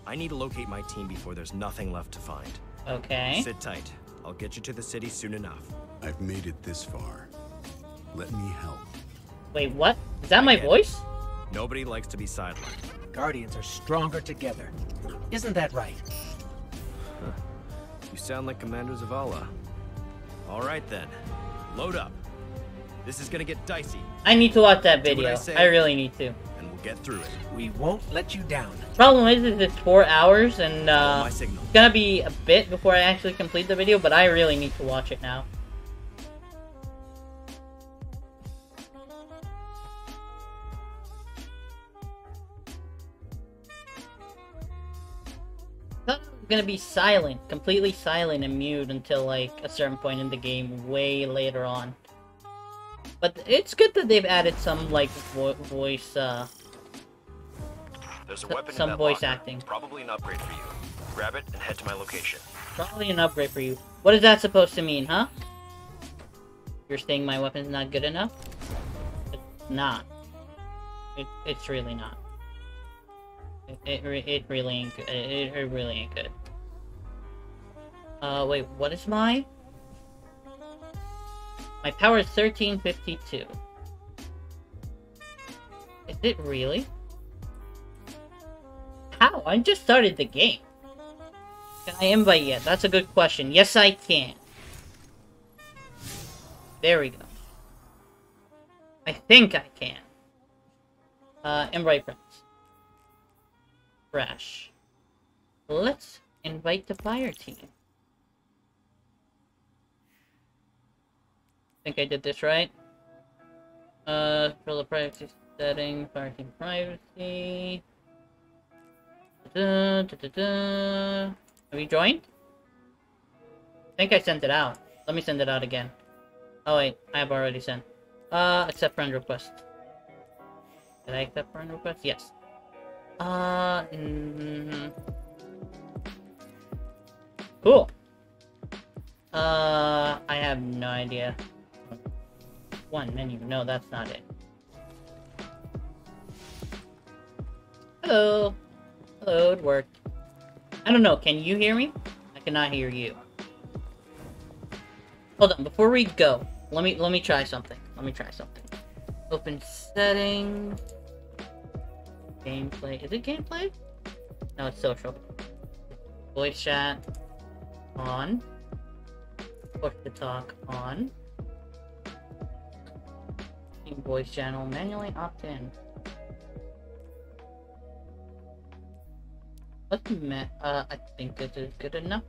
I need to locate my team before there's nothing left to find. Okay. Sit tight. I'll get you to the city soon enough. I've made it this far. Let me help. Wait, what? Is that my voice? Nobody likes to be sidelined. Guardians are stronger together. Isn't that right? You sound like Commander Zavala. All right then, load up. This is gonna get dicey. I need to watch that Do what video. I say, I really need to. and we'll get through it. We won't let you down. Problem is it's 4 hours, and my signal. it's gonna be a bit before I actually complete the video, but I really need to watch it now. Gonna be silent, completely silent and mute until like a certain point in the game way later on. But it's good that they've added some like voice There's a weapon some in that voice locker. acting. Probably an upgrade for you. Grab it and head to my location. Probably an upgrade for you. What is that supposed to mean, huh? You're saying my weapon's not good enough? It's not. It's really not. It really ain't good. It really ain't good. Wait, what is my power is 1352. Is it really? How? I just started the game. Can I invite yet? That's a good question. Yes, I can. There we go. I think I can. Invite friends. Fresh. Let's invite the fire team. I think I did this right. For the privacy setting, fire team privacy. Have you joined? I think I sent it out. Let me send it out again. Oh wait, I have already sent. Accept friend request. Did I accept friend request? Yes. Cool. I have no idea. One menu. No, that's not it. Hello. Hello, it worked. I don't know, can you hear me? I cannot hear you. Hold on, before we go, let me try something. Open settings. Gameplay. Is it gameplay? No, it's social. Voice chat on. Push to talk on. Voice channel manually opt in. I think this is good enough.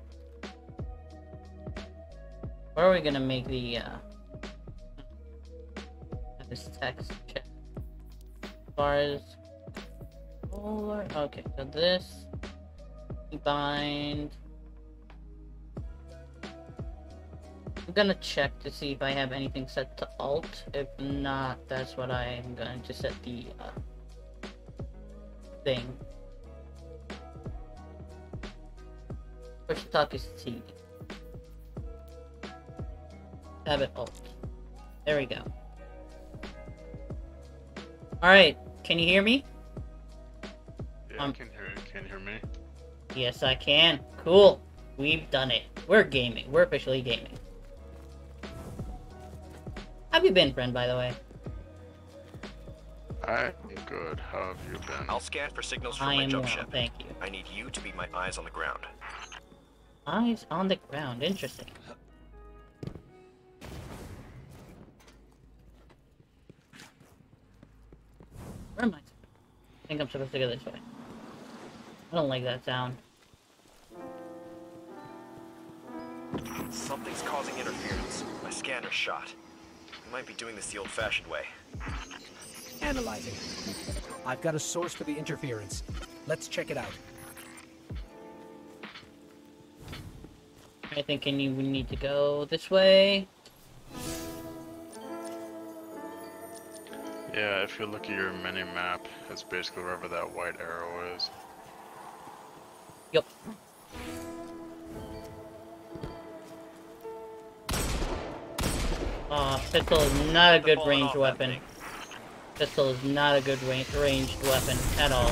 Where are we gonna make the this text check? As far as okay, so this bind. I'm gonna check to see if I have anything set to alt. If not, that's what I'm going to set the thing. Push to talk is T. Tab it alt. There we go. Alright, can you hear me? Yeah, I can hear you. Can you hear me? Yes, I can. Cool. We've done it. We're gaming. We're officially gaming. How have you been, friend, by the way? I'm good. How have you been? I'll scan for signals from I my am jump well, ship. thank you. I need you to be my eyes on the ground. Eyes on the ground. Interesting. Where am I? I think I'm supposed to go this way. I don't like that sound. Something's causing interference. My scanner's shot. We might be doing this the old-fashioned way. Analyzing. I've got a source for the interference. Let's check it out. I think we need to go this way. Yeah, if you look at your mini-map, it's basically wherever that white arrow is. Yup. Pistol is not a good ranged weapon. Pistol is not a good ranged weapon at all.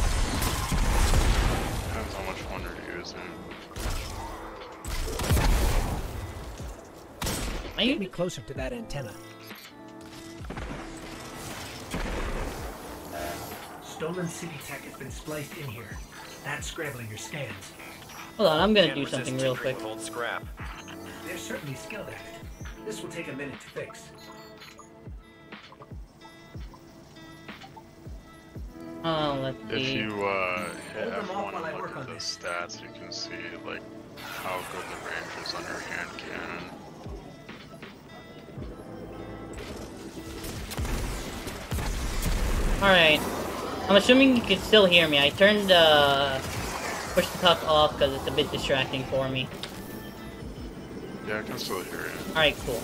Depends how much fun you're using. Get me closer to that antenna. Stolen city tech has been spliced in here. That's scrambling your scans. Hold on, I'm gonna do something real quick. Old scrap. They're certainly skilled at it. This will take a minute to fix. Let's see. If you hit F1 and look at the stats, you can see like how good the range is on your hand cannon. Alright. I'm assuming you can still hear me. I turned push to talk off because it's a bit distracting for me. Yeah, I can still hear you. Alright, cool.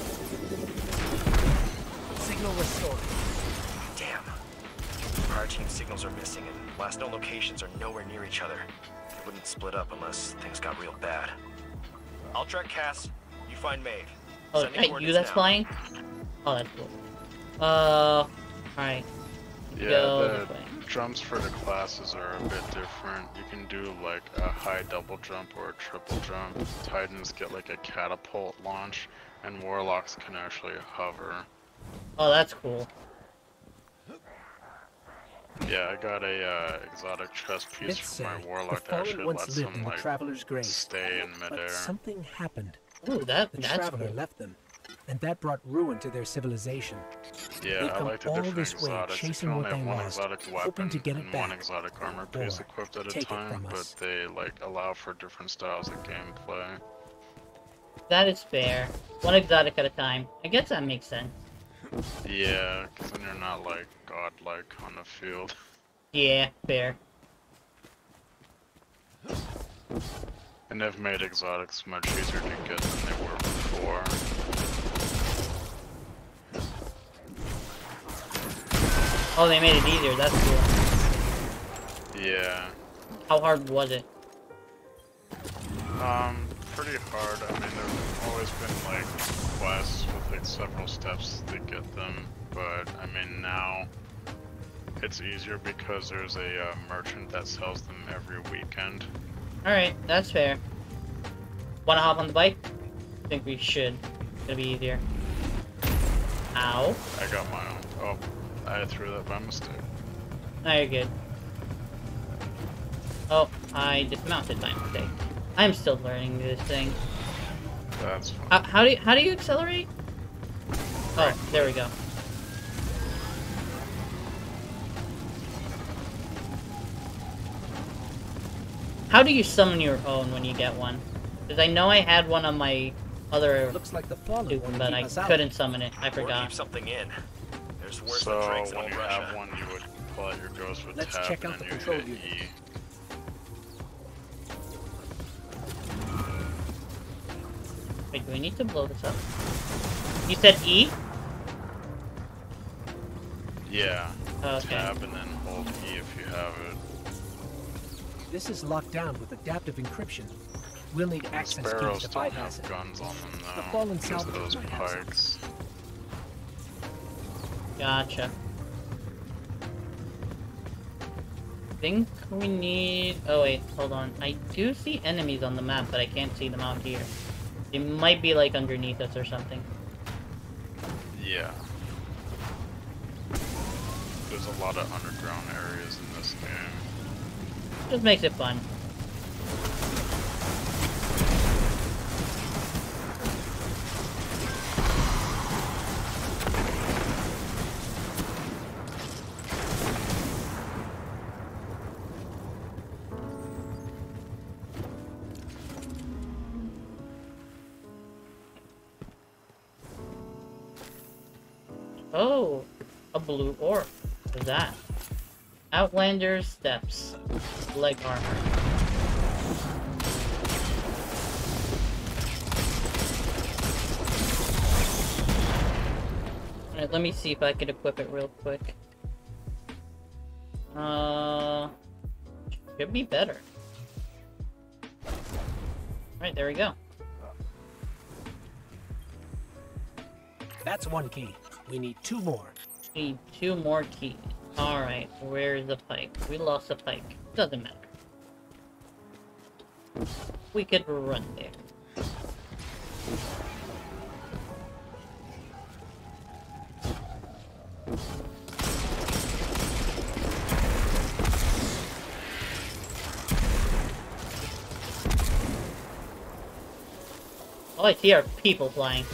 Signal restored. Damn. Our team signals are missing and last known locations are nowhere near each other. They wouldn't split up unless things got real bad. I'll track Cass. You find Maeve. Oh, right, you that's flying? Oh, that's cool. Alright. Yeah, the jumps for the classes are a bit different. You can do like a high double jump or a triple jump. Titans get like a catapult launch, and Warlocks can actually hover. Oh, that's cool. Yeah, I got a exotic chest piece from my Warlock that actually lets him like stay in midair. But something happened. Ooh, the that's traveler cool. left them, and that brought ruin to their civilization. Yeah, I like the all different this way, exotics. You can chasing only what have they one lost, exotic hoping weapon to get it and back, one exotic armor piece equipped at a take it time, from but us. they like allow for different styles of gameplay. That is fair. One exotic at a time. I guess that makes sense. Yeah, because then you're not like godlike on the field. Yeah, fair. And they've made exotics much easier to get than they were before. Oh, they made it easier. That's cool. Yeah. How hard was it? Pretty hard. I mean, there's always been like quests with like several steps to get them, but I mean now it's easier because there's a merchant that sells them every weekend. Alright, that's fair. Wanna hop on the bike? I think we should. It's gonna be easier. Ow. I got my own. Oh, I threw that by mistake. No, you're good. Oh, I dismounted by mistake. I'm still learning this thing. That's fine. How do you accelerate? Oh, there we go. How do you summon your own when you get one? Because I know I had one on my other Looks like the fallen dude, won't but keep I us out. couldn't summon it. I Or forgot. keep something in. There's worse So than drinks in when old you Russia. have one, you would pull out your ghost with Let's tab check and out the then you control hit unit. E. Wait, do we need to blow this up? You said E? Yeah. Okay. Tab and then hold E if you have it. This is locked down with adaptive encryption. We'll need access keys Sparrows to don't bypass have it. guns on them The though. fallen Just salvage those might have some. pikes. Gotcha. Think we need... Oh wait, hold on. I do see enemies on the map, but I can't see them out here. They might be like underneath us or something. Yeah. There's a lot of underground areas in this game. Just makes it fun. Oh, a blue orb. What is that? Outlander's Steps. Leg armor. Alright, let me see if I can equip it real quick. Should be better. Alright, there we go. That's one key. We need 2 more. Need 2 more keys. Alright, where's the pike? We lost the pike. Doesn't matter. We could run there. All I see are people flying.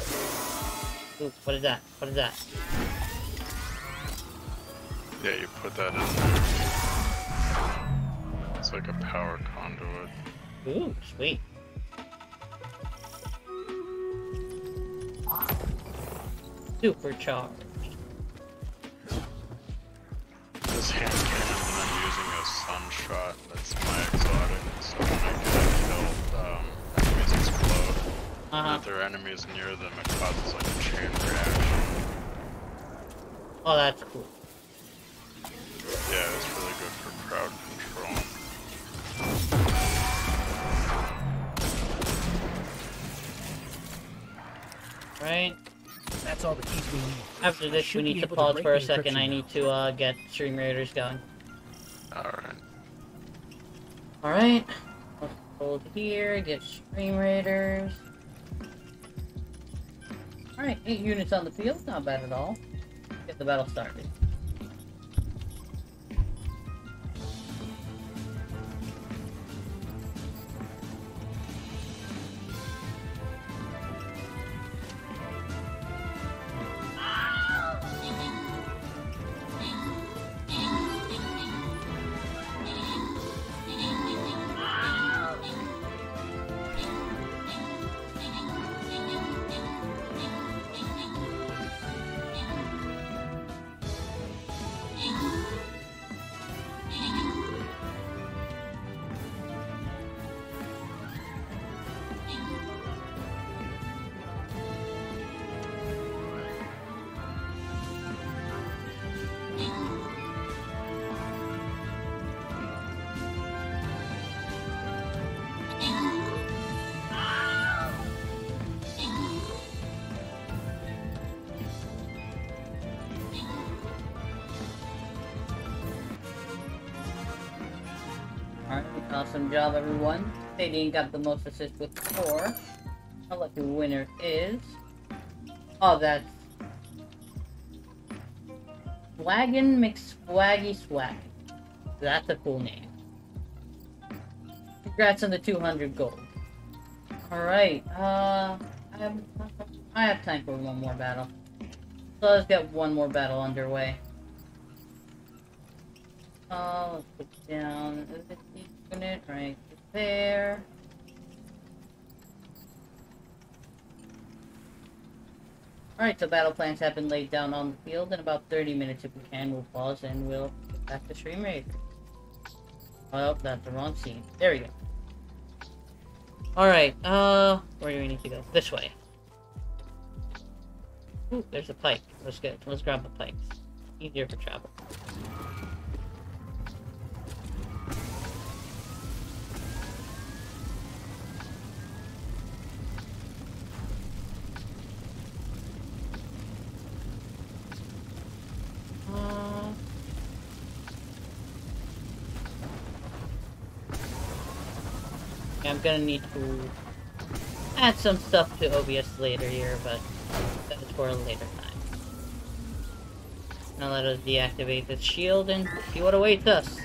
Ooh, what is that? What is that? Yeah, you put that in. It's like a power conduit. Ooh, sweet. Supercharged. This hand cannon that I'm using is Sunshot. That's my exotic. So when I get killed, enemies explode. And if there are enemies near them, it causes like a chain reaction. Oh, that's cool. Yeah, it's really good for crowd control. Right. That's all the keys we need. After this, we need to pause for a second. I need to get StreamRaiders going. Alright. Alright. Let's hold here, get StreamRaiders. Alright, 8 units on the field, not bad at all. Get the battle started. Alright, awesome job everyone. Nadine got the most assists with 4. Our lucky winner is... Oh, that's... Swaggin' McSwaggy Swag. That's a cool name. Congrats on the 200 gold. Alright, I have time for one more battle. So let's get one more battle underway. Let's put down this unit right there. Alright, so battle plans have been laid down on the field. In about 30 minutes, if we can, we'll pause and we'll get back to StreamRaiders. Oh, that's the wrong scene. There we go. Alright, where do we need to go? This way. Ooh, there's a pike. Let's grab the pikes. Easier for travel. I'm gonna need to add some stuff to OBS later here, but that is for a later time. Now let us deactivate this shield and see what awaits us.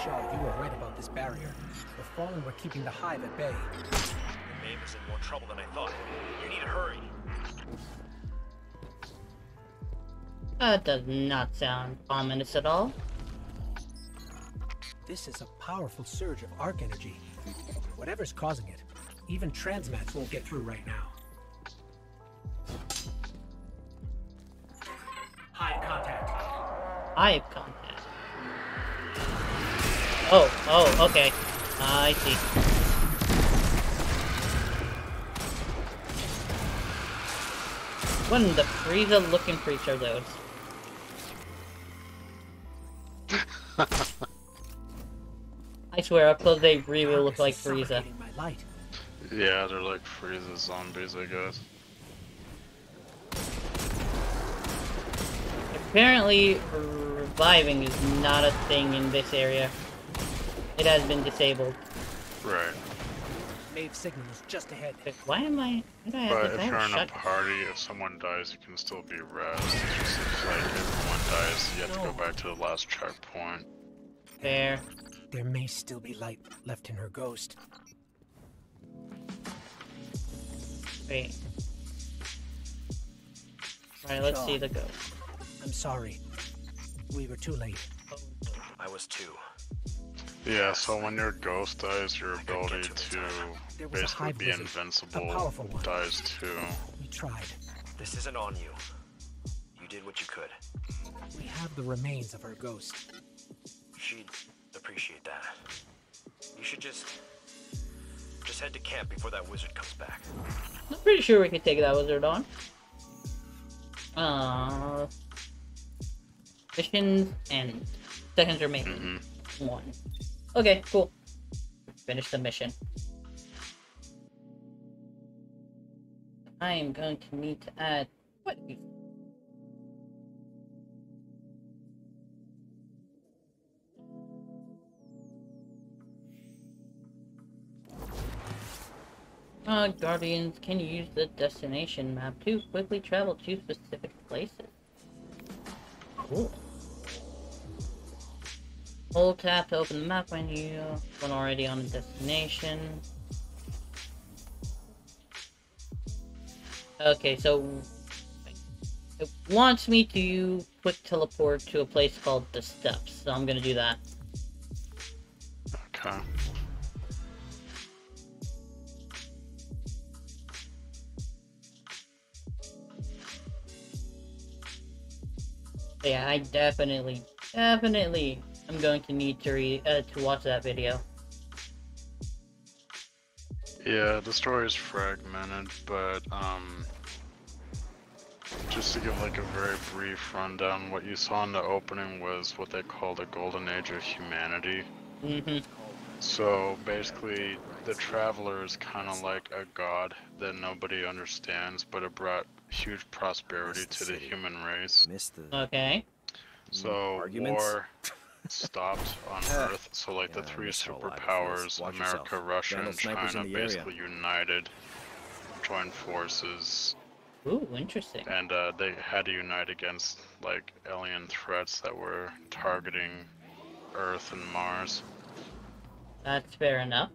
Shaw, you were right about this barrier. The Fallen were keeping the Hive at bay. Maeve is in more trouble than I thought. You need to hurry. That does not sound ominous at all. This is a powerful surge of arc energy. Whatever's causing it, even transmats won't get through right now. Hive contact. Hive contact. Oh, okay. I see. What in the Frieza looking freaks are those? I swear, up close they really look like Frieza. Yeah, they're like Frieza zombies, I guess. Apparently, reviving is not a thing in this area. It has been disabled. Right. Maeve signal is just ahead. Why am I? But if you're in a party, if someone dies, you can still be rezzed. It's just if, like, everyone dies, you have to go back to the last checkpoint. Fair. There may still be light left in her ghost. Wait. Alright, let's Shaw. see the ghost. I'm sorry. We were too late. I was too. Yeah, so when your ghost dies, your ability to basically be invincible dies too. We tried. This isn't on you. You did what you could. We have the remains of her ghost. She'd appreciate that. You should just head to camp before that wizard comes back. I'm pretty sure we could take that wizard on. Missions and seconds remaining. 1. Okay, cool. Finish the mission. I am going to need to add what? Guardians can use the destination map to quickly travel to specific places. Cool. Hold tap to open the map menu when already on a destination. Okay, so it wants me to quick teleport to a place called the Steps, so I'm gonna do that. Okay. Yeah, I definitely am going to need to watch that video. Yeah, the story is fragmented, but just to give like a very brief rundown, what you saw in the opening was what they call the Golden Age of Humanity. So basically, the Traveler is kind of like a god that nobody understands, but it brought huge prosperity to the human race. Okay. So war stopped on Earth, so like the three superpowers, America, Russia, and China, basically united, joined forces. Ooh, interesting. And they had to unite against like alien threats that were targeting Earth and Mars. That's fair enough.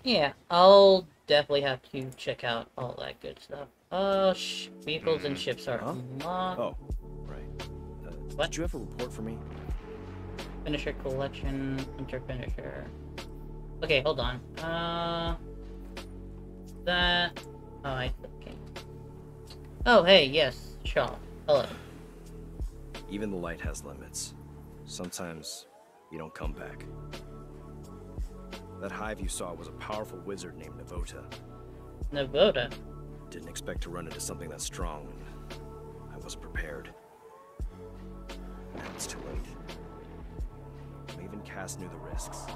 Yeah, I'll definitely have to check out all that good stuff. Vehicles and ships are unlocked. Oh, right. What? Did you have a report for me? Finisher collection, hunter finisher. Okay, hold on. That. Oh, okay. Oh, hey, yes, Shaw. Hello. Even the light has limits. Sometimes you don't come back. That hive you saw was a powerful wizard named Navota. Navota? Didn't expect to run into something that strong. I wasn't prepared. Now it's too late. Maeve and Cass knew the risks.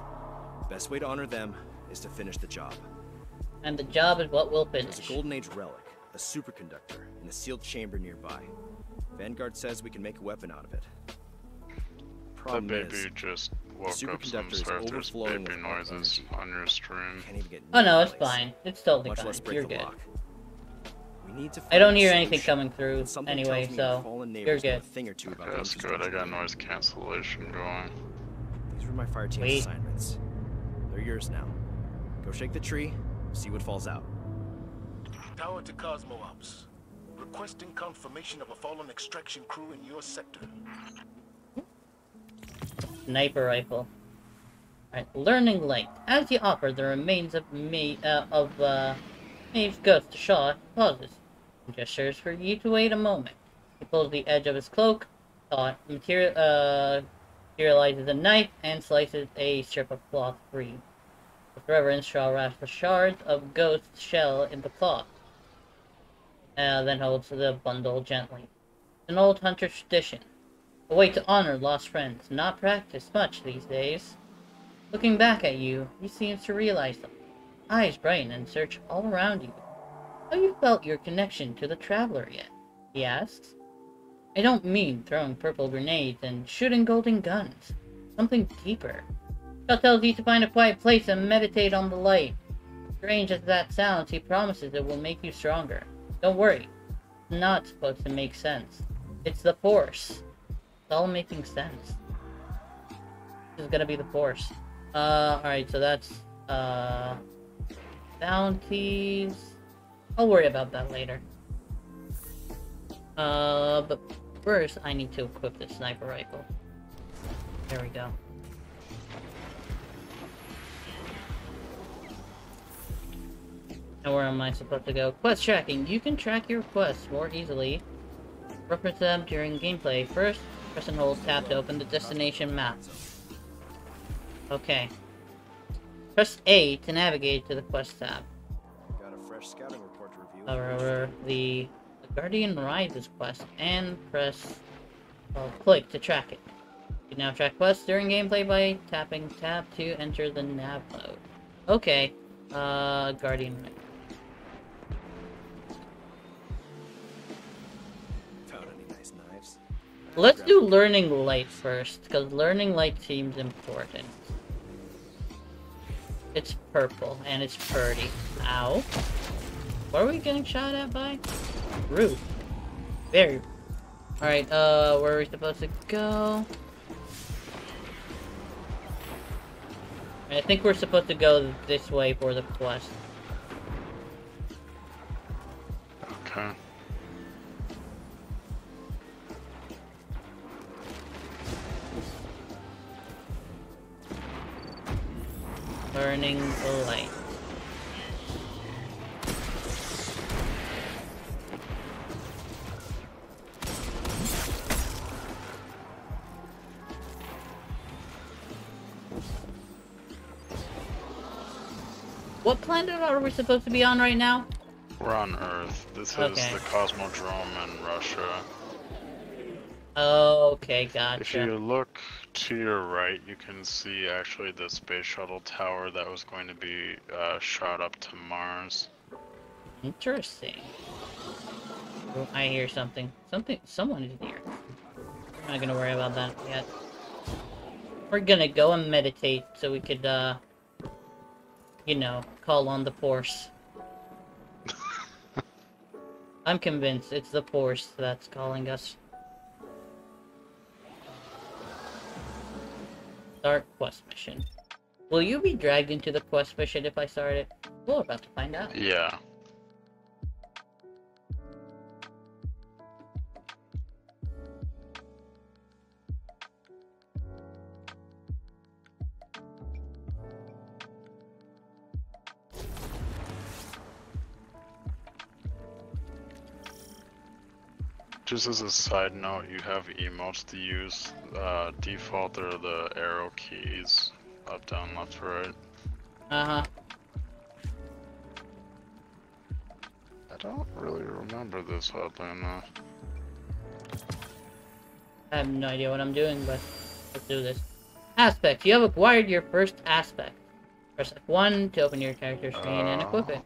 Best way to honor them is to finish the job. And the job is what we'll finish. There's a Golden Age relic, a superconductor, in a sealed chamber nearby. Vanguard says we can make a weapon out of it. The baby just woke up, so I'm sorry if there's baby noises on your stream. Oh no, it's fine. It's totally fine. You're good. I don't hear anything coming through anyway, so you're good. Okay, that's good. I got noise cancellation going. These were my fire team's assignments. They're yours now. Go shake the tree, see what falls out. Tower to Cosmo Ops. Requesting confirmation of a fallen extraction crew in your sector. Sniper rifle. Alright, learning light. As you offer the remains of Maeve's ghost to Shaw, pauses. He gestures for you to wait a moment. He pulls the edge of his cloak, materializes a knife, and slices a strip of cloth free. With reverence, Shaw wraps the shards of ghost shell in the cloth. Then holds the bundle gently. An old hunter's tradition. A way to honor lost friends, not practiced much these days. Looking back at you, he seems to realize them. Eyes brighten and search all around you. Have you felt your connection to the Traveler yet? He asks. I don't mean throwing purple grenades and shooting golden guns. Something deeper. Shaw tells you to find a quiet place and meditate on the light. Strange as that sounds, he promises it will make you stronger. Don't worry. It's not supposed to make sense. It's the Force. It's all making sense. This is gonna be the Force. Alright, so that's, Bounties. I'll worry about that later. But first I need to equip the sniper rifle. There we go. Now where am I supposed to go? Quest tracking. You can track your quests more easily. Reference them during gameplay. First, press and hold tab to open the destination map. Okay. Press A to navigate to the quest tab. Got a fresh scouting report to review. However, the Guardian rides this quest and press click to track it. You can now track quests during gameplay by tapping tab to enter the nav mode. Okay. Guardian ride. Found any nice knives? Let's do Learning Light first, because Learning Light seems important. It's purple, and it's pretty. Ow. What are we getting shot at by? Rude. Very rude. Alright, where are we supposed to go? I think we're supposed to go this way for the quest. Okay. Learning Light. What planet are we supposed to be on right now? We're on Earth. This is Okay. the Cosmodrome in Russia. Okay, gotcha. If you look to your right, you can see actually the space shuttle tower that was going to be shot up to Mars. Interesting. Oh, I hear something. Someone is here. We're not gonna worry about that yet. We're gonna go and meditate so we could, you know, call on the Force. I'm convinced it's the Force that's calling us. Start quest mission. Will you be dragged into the quest mission if I start it? We're about to find out. Yeah. Just as a side note, you have emotes to use. Default are the arrow keys. Up, down, left, right. Uh-huh. I don't really remember this, oddly enough. I have no idea what I'm doing, but let's do this. Aspect. You have acquired your first aspect. Press F1 to open your character screen and equip it.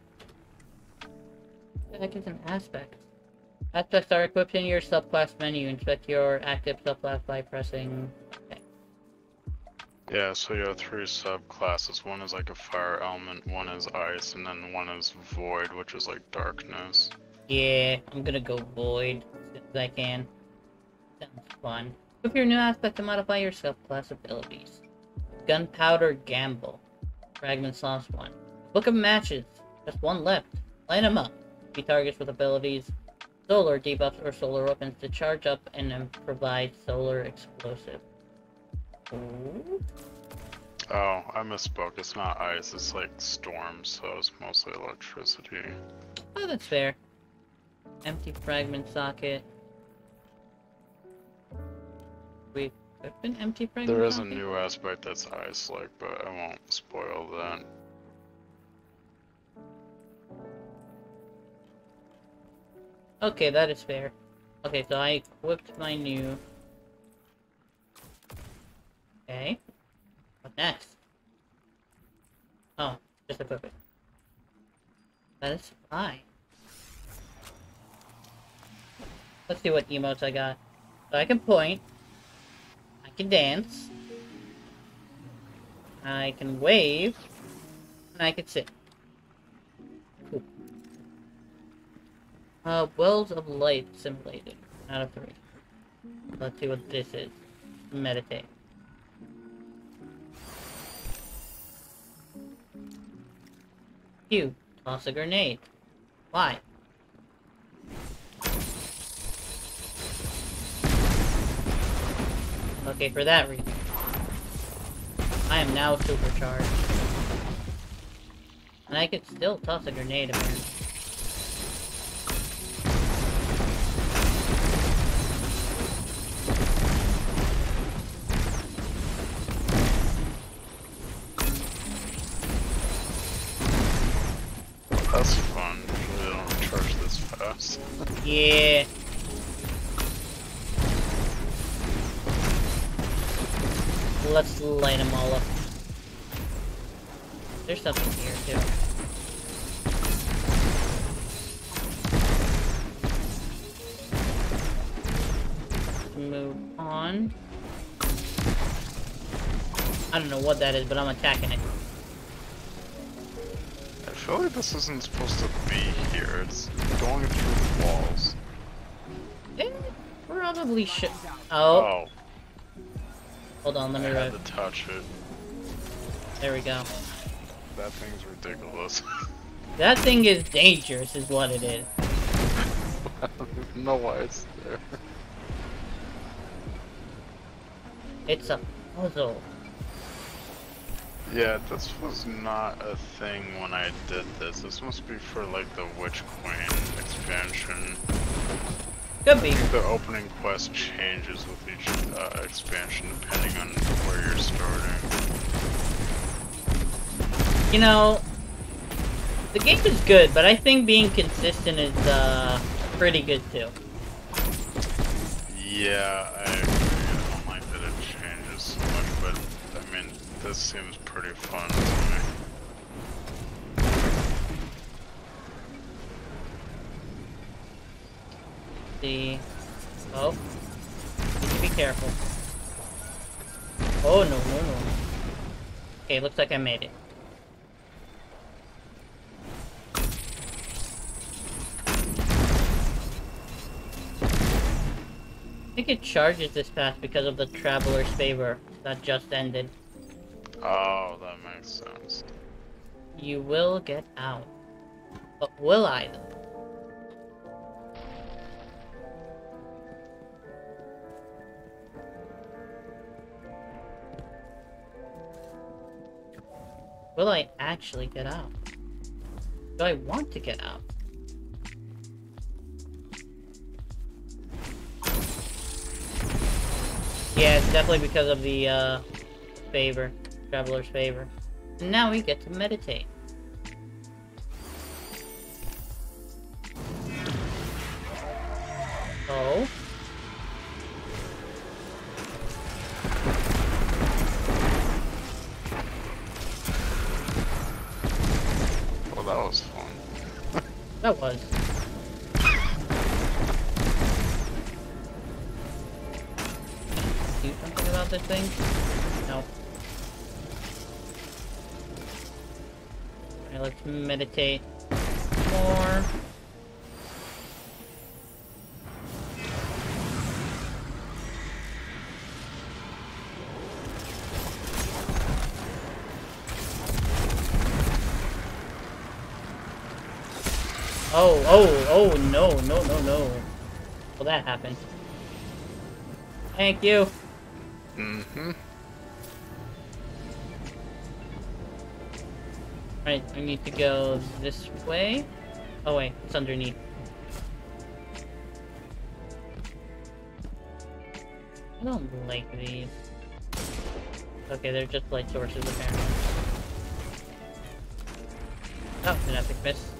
What the heck is an aspect? Aspects are equipped in your subclass menu. Inspect your active subclass by pressing... Okay. Yeah, so you have 3 subclasses. One is like a fire element, one is ice, and then one is void, which is like darkness. Yeah, I'm gonna go void as soon as I can. Sounds fun. Equip your new aspect to modify your subclass abilities. Gunpowder Gamble. Fragment Sauce 1. Book of Matches. Just one left. Line them up. Be targets with abilities. Solar debuffs or solar weapons to charge up and then provide solar explosive. Ooh. Oh, I misspoke. It's not ice, it's like storm, so it's mostly electricity. Oh, that's fair. Empty fragment socket. We equip an empty fragment There is a socket? new aspect that's ice-like, but I won't spoil that. Okay, that is fair. Okay, so I equipped my new... Okay. What next? Oh, just equip it. That is fine. Let's see what emotes I got. So I can point. I can dance. I can wave. And I can sit. Cool. Wells of Light simulated. Out of 3. Let's see what this is. Meditate. You toss a grenade. Why? Okay, for that reason. I am now supercharged. And I could still toss a grenade apparently. That's fun. Usually they don't charge this fast. Yeah. Let's light them all up. There's something here too. Let's move on. I don't know what that is, but I'm attacking it. I feel like this isn't supposed to be here. It's going through walls. It probably should. Oh. Hold on, let me I had to touch it. There we go. That thing's ridiculous. That thing is dangerous, is what it is. I don't even know why it's there. It's a puzzle. Yeah, this was not a thing when I did this. This must be for like the Witch Queen expansion. Could be. I think the opening quest changes with each expansion depending on where you're starting. You know, the game is good, but I think being consistent is pretty good too. Yeah, I agree. I don't like that it changes so much, but I mean, this seems pretty fun to me. See. Oh. Need to be careful. Oh, no. Okay, looks like I made it. I think it charges this path because of the Traveler's Favor that just ended. Oh, that makes sense. You will get out. But will I, though? Will I actually get out? Do I want to get out? Yeah, it's definitely because of the, favor. Traveler's Favor. And now we get to meditate. Oh. Well, that was fun. That was. Do something about this thing? No. Alright, let's meditate more. Oh, no. Well, that happened. Thank you. Mm-hmm. Right, I need to go this way. Oh wait, it's underneath. I don't like these. Okay, they're just light sources apparently. Oh, an epic miss.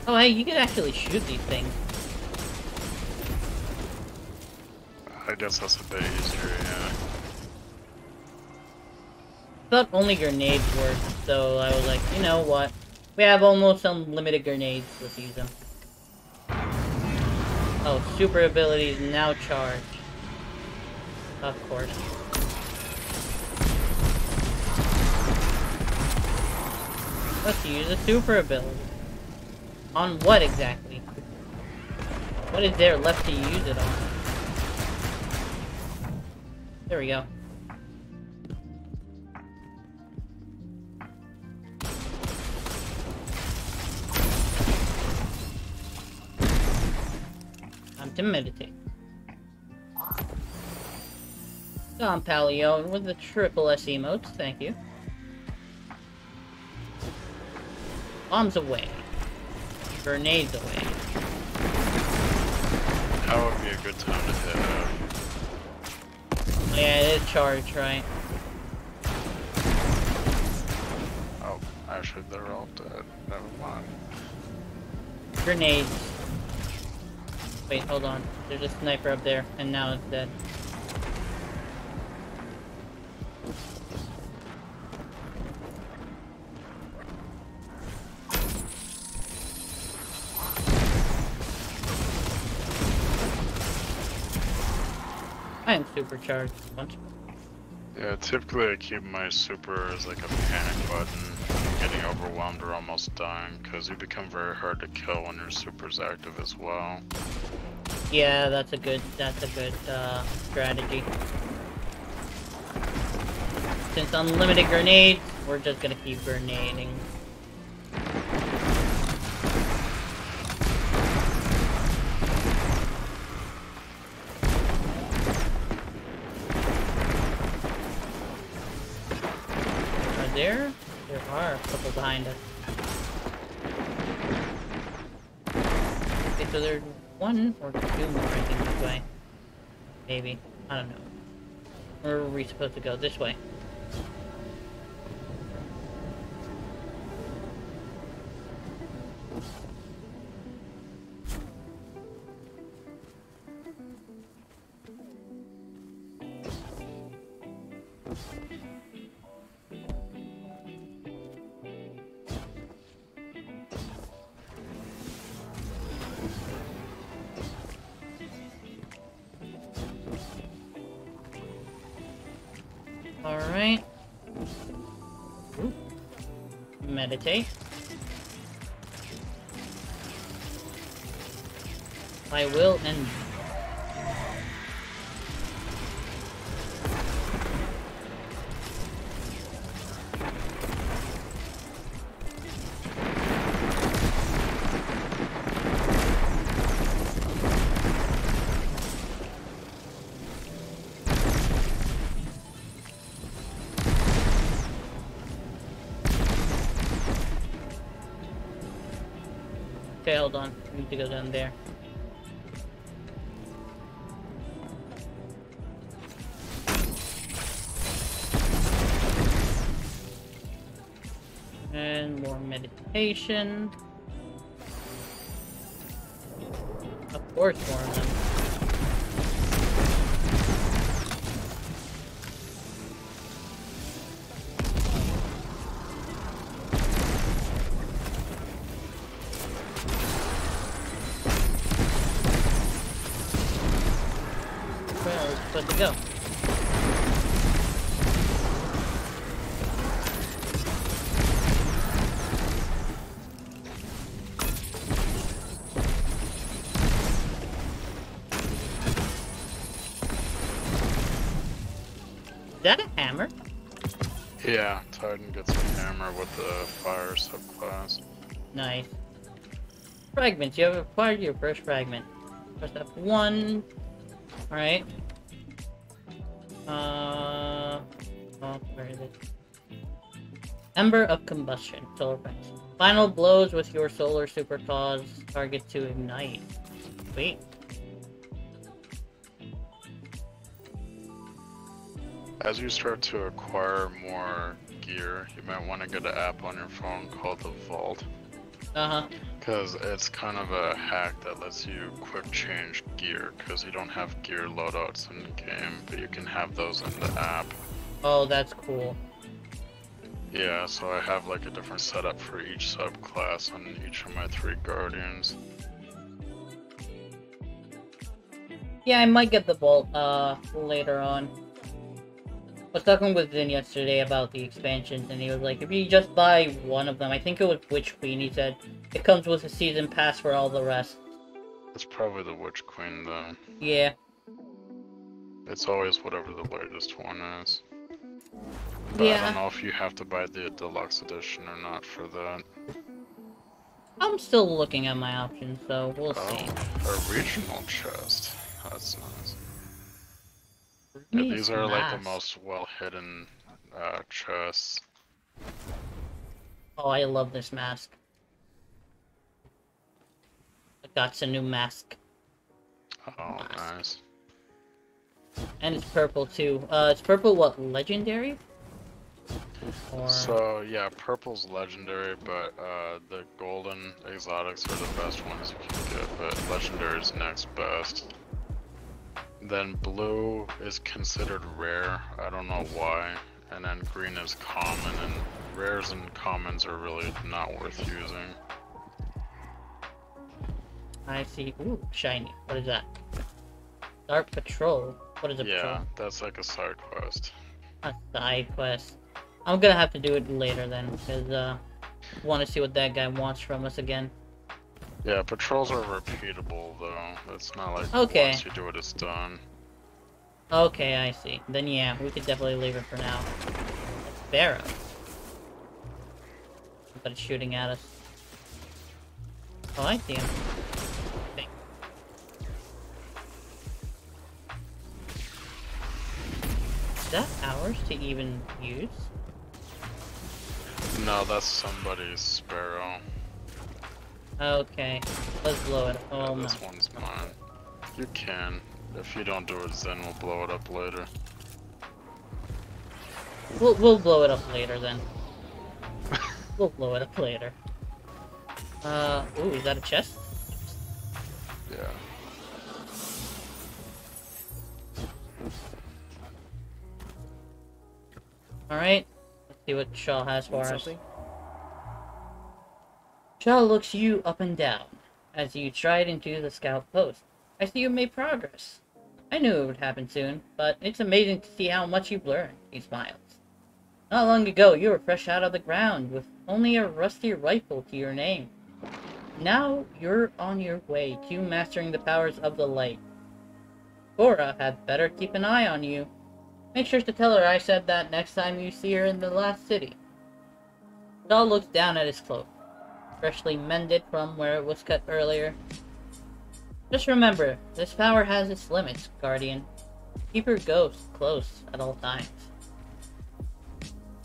Oh hey, you can actually shoot these things. I guess that's a bit easier, yeah. I thought only grenades worked, so I was like, you know what? We have almost unlimited grenades, let's use them. Oh, super ability is now charged. Of course. Let's use a super ability. On what exactly? What is there left to use it on? There we go. to meditate. Don Paleo with the triple S emotes, thank you. Bombs away. Grenades away. That would be a good time to hit up. Yeah, it is charged, right? Oh, actually they're all dead. Never mind. Grenades. Wait, hold on. There's a sniper up there, and now it's dead. I am supercharged a bunch. Yeah, typically I keep my super as like a panic button, getting overwhelmed or almost dying, because you become very hard to kill when your super's active as well. Yeah, that's a good strategy. Since unlimited grenades, we're just gonna keep grenading. There are a couple behind us. Okay, so there's one or two more, I think, this way. Maybe. I don't know. Where are we supposed to go? This way. Alright. Meditate. I will end. Okay, hold on. We need to go down there. And more meditation. Of course, more of them. Good to go. Is that a hammer? Yeah, Titan gets a hammer with the fire subclass. Nice. Fragments. You have acquired your first fragment. Press F1. Alright. Oh, where is it? Ember of Combustion. Solar effects. Final blows with your solar super cause target to ignite. Sweet. As you start to acquire more gear, you might want to get an app on your phone called the Vault. Uh-huh. Because it's kind of a hack that lets you quick change gear, because you don't have gear loadouts in the game, but you can have those in the app. Oh, that's cool. Yeah, so I have like a different setup for each subclass on each of my 3 guardians. Yeah, I might get the Vault, later on. I was talking with Vin yesterday about the expansions, and he was like, if you just buy one of them, I think it was Witch Queen, he said, it comes with a season pass for all the rest. It's probably the Witch Queen though. Yeah. It's always whatever the latest one is. But Yeah. I don't know if you have to buy the deluxe edition or not for that. I'm still looking at my options, so we'll see. A regional chest. That's nice. Yeah, these are like the most well-hidden chests. Oh, I love this mask. I got a new mask. Oh, nice. And it's purple too. It's purple what, legendary? Or... So yeah, purple's legendary, but the golden exotics are the best ones you can get, but legendary is next best. Then blue is considered rare, I don't know why, and then green is common, and rares and commons are really not worth using. I see. Ooh, shiny. What is that? Dark Patrol. What is a patrol? Yeah, that's like a side quest. A side quest. I'm gonna have to do it later then, because I want to see what that guy wants from us again. Yeah, patrols are repeatable though. It's not like once you do it, it's done. Okay, I see. Then yeah, we could definitely leave it for now. Sparrow. Somebody's shooting at us. Oh, I see him. Okay. Is that ours to even use? No, that's somebody's sparrow. Okay, let's blow it. Oh, yeah, this one's mine. You can. If you don't do it, then we'll blow it up later. We'll blow it up later then. We'll blow it up later. Ooh, is that a chest? Yeah. Alright, let's see what Shaw has for us. Shaw looks you up and down as you stride into the scout post. I see you made progress. I knew it would happen soon, but it's amazing to see how much you've learned, he smiles. Not long ago, you were fresh out of the ground with only a rusty rifle to your name. Now you're on your way to mastering the powers of the light. Cora had better keep an eye on you. Make sure to tell her I said that next time you see her in the last city. Shaw looks down at his cloak, freshly mended from where it was cut earlier. Just remember, this power has its limits, Guardian. Keep your ghost close at all times.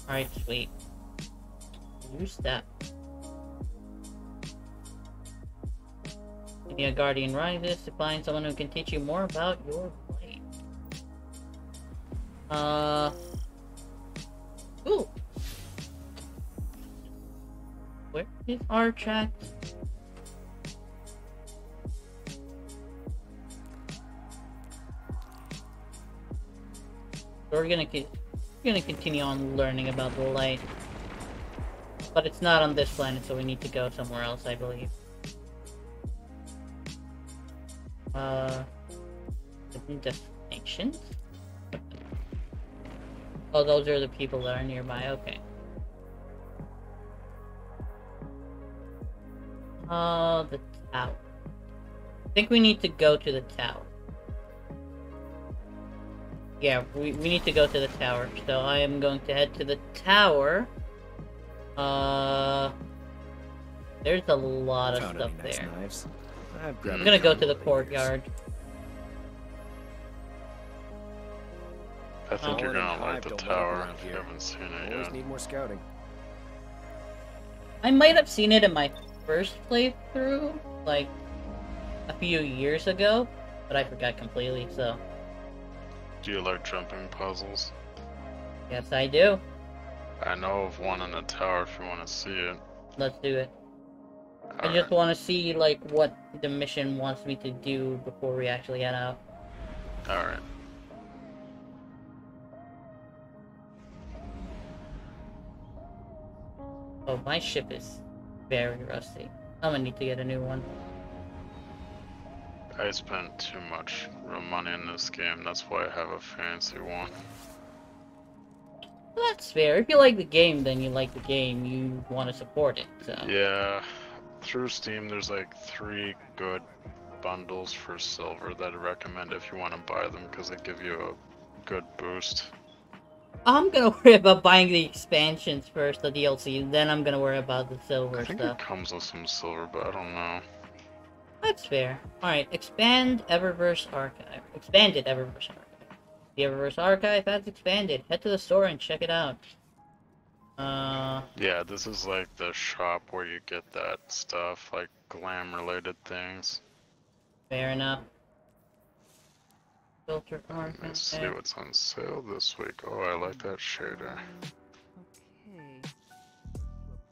Alright, sweet. Use that. Maybe a Guardian rises to find someone who can teach you more about your blade. Ooh! Where is our track? So we're gonna continue on learning about the light. But it's not on this planet, so we need to go somewhere else, I believe. Different destinations? Oh, those are the people that are nearby, okay. The tower. I think we need to go to the tower. Yeah, we need to go to the tower, so I am going to head to the tower. There's a lot of stuff there. I'm gonna go to the courtyard. I think you're gonna like the tower if you haven't seen it yet. Need more scouting. I might have seen it in my first playthrough, like a few years ago, but I forgot completely, so. Do you like jumping puzzles? Yes, I do. I know of one in the tower if you want to see it. Let's do it. I just want to see, like, what the mission wants me to do before we actually head out. Alright. Oh, my ship is very rusty. I'm gonna need to get a new one. I spent too much money in this game, that's why I have a fancy one. Well, that's fair. If you like the game, then you like the game. You want to support it, so. Yeah. Through Steam, there's like 3 good bundles for silver that I recommend if you want to buy them because they give you a good boost. I'm gonna worry about buying the expansions first, the DLC, then I'm gonna worry about the silver I think stuff. it comes with some silver, but I don't know. That's fair. Alright, expand Eververse Archive. Expanded Eververse Archive. The Eververse Archive has expanded. Head to the store and check it out. Yeah, this is like the shop where you get that stuff, like glam-related things. Fair enough. Filter Archive. Let's see what's on sale this week. Oh, I like that shader.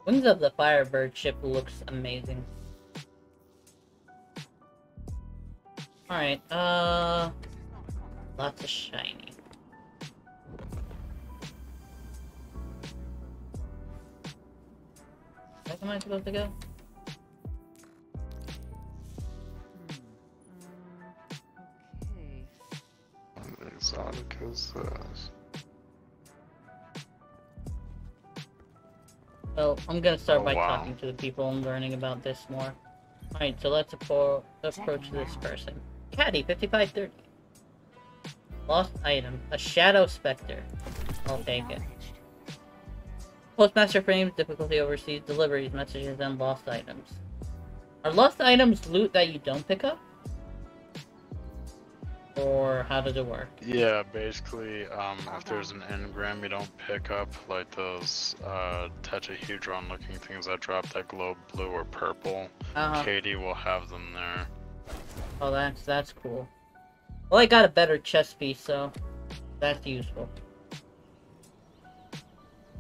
Wings of the Firebird ship looks amazing. Alright, lots of shiny. Where am I supposed to go? What exotic is this? Well, I'm gonna start by wow. talking to the people and learning about this more. Alright, so let's approach this person. Caddy, 5530. Lost item. A Shadow Spectre. I'll take it. Postmaster frames, difficulty overseas, deliveries, messages, and lost items. Are lost items loot that you don't pick up? Or how does it work? Yeah, basically, if there's an engram you don't pick up, like those tetrahedron looking things that drop that glow blue or purple, Katie will have them there. Oh, that's cool. Well, I got a better chest piece, so that's useful.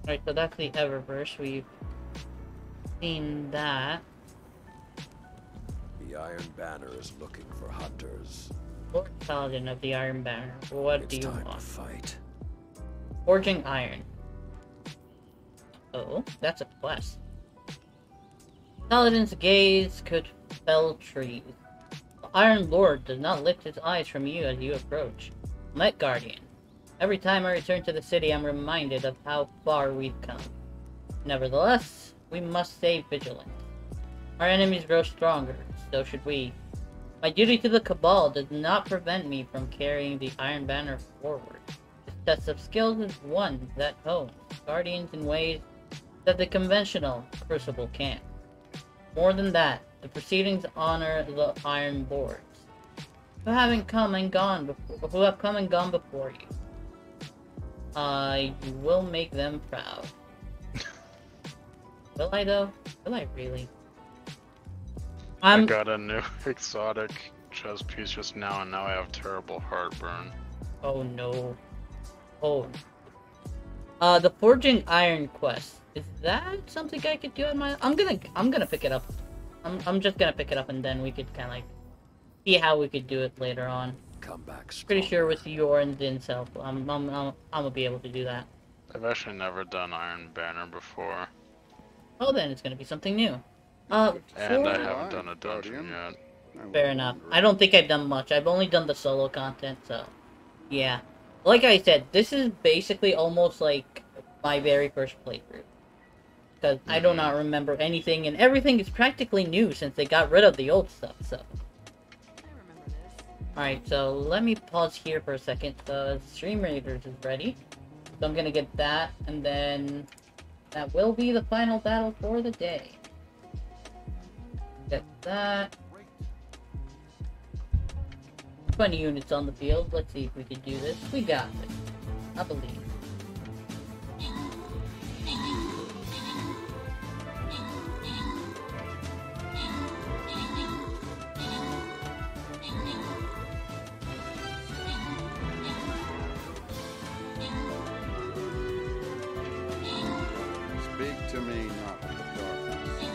Alright, so that's the Eververse. We've seen that. The Iron Banner is looking for hunters. Lord Paladin of the Iron Banner. What do you want? To fight. Forging Iron. Oh, that's a quest. Paladin's gaze could fell trees. The Iron Lord does not lift his eyes from you as you approach. Met Guardian. Every time I return to the city, I'm reminded of how far we've come. Nevertheless, we must stay vigilant. Our enemies grow stronger, so should we. My duty to the Cabal does not prevent me from carrying the Iron Banner forward. This test of skills is one that hones Guardians in ways that the conventional Crucible can't. More than that, the proceedings honor the Iron Lords, who have come and gone before you. I will make them proud. Will I though? Will I really? I got a new exotic chest piece just now, and now I have terrible heartburn. Oh no. Oh. The Forging Iron quest. Is that something I could do on my? I'm gonna pick it up. I'm just gonna pick it up, and then we could kind of like see how we could do it later on. Come back. Pretty sure with your and Din's help, I'm gonna be able to do that. I've actually never done Iron Banner before. Oh, then it's gonna be something new. And I haven't done a dungeon yet. Fair enough. I don't think I've done much. I've only done the solo content, so yeah. Like I said, this is basically almost like my very first playthrough. Because I do not remember anything, and everything is practically new since they got rid of the old stuff, so. Alright, so let me pause here for a second. The StreamRaiders is ready. So I'm gonna get that, and then that will be the final battle for the day. Get that. 20 units on the field. Let's see if we can do this. We got this. I believe. Speak to me, not the darkness.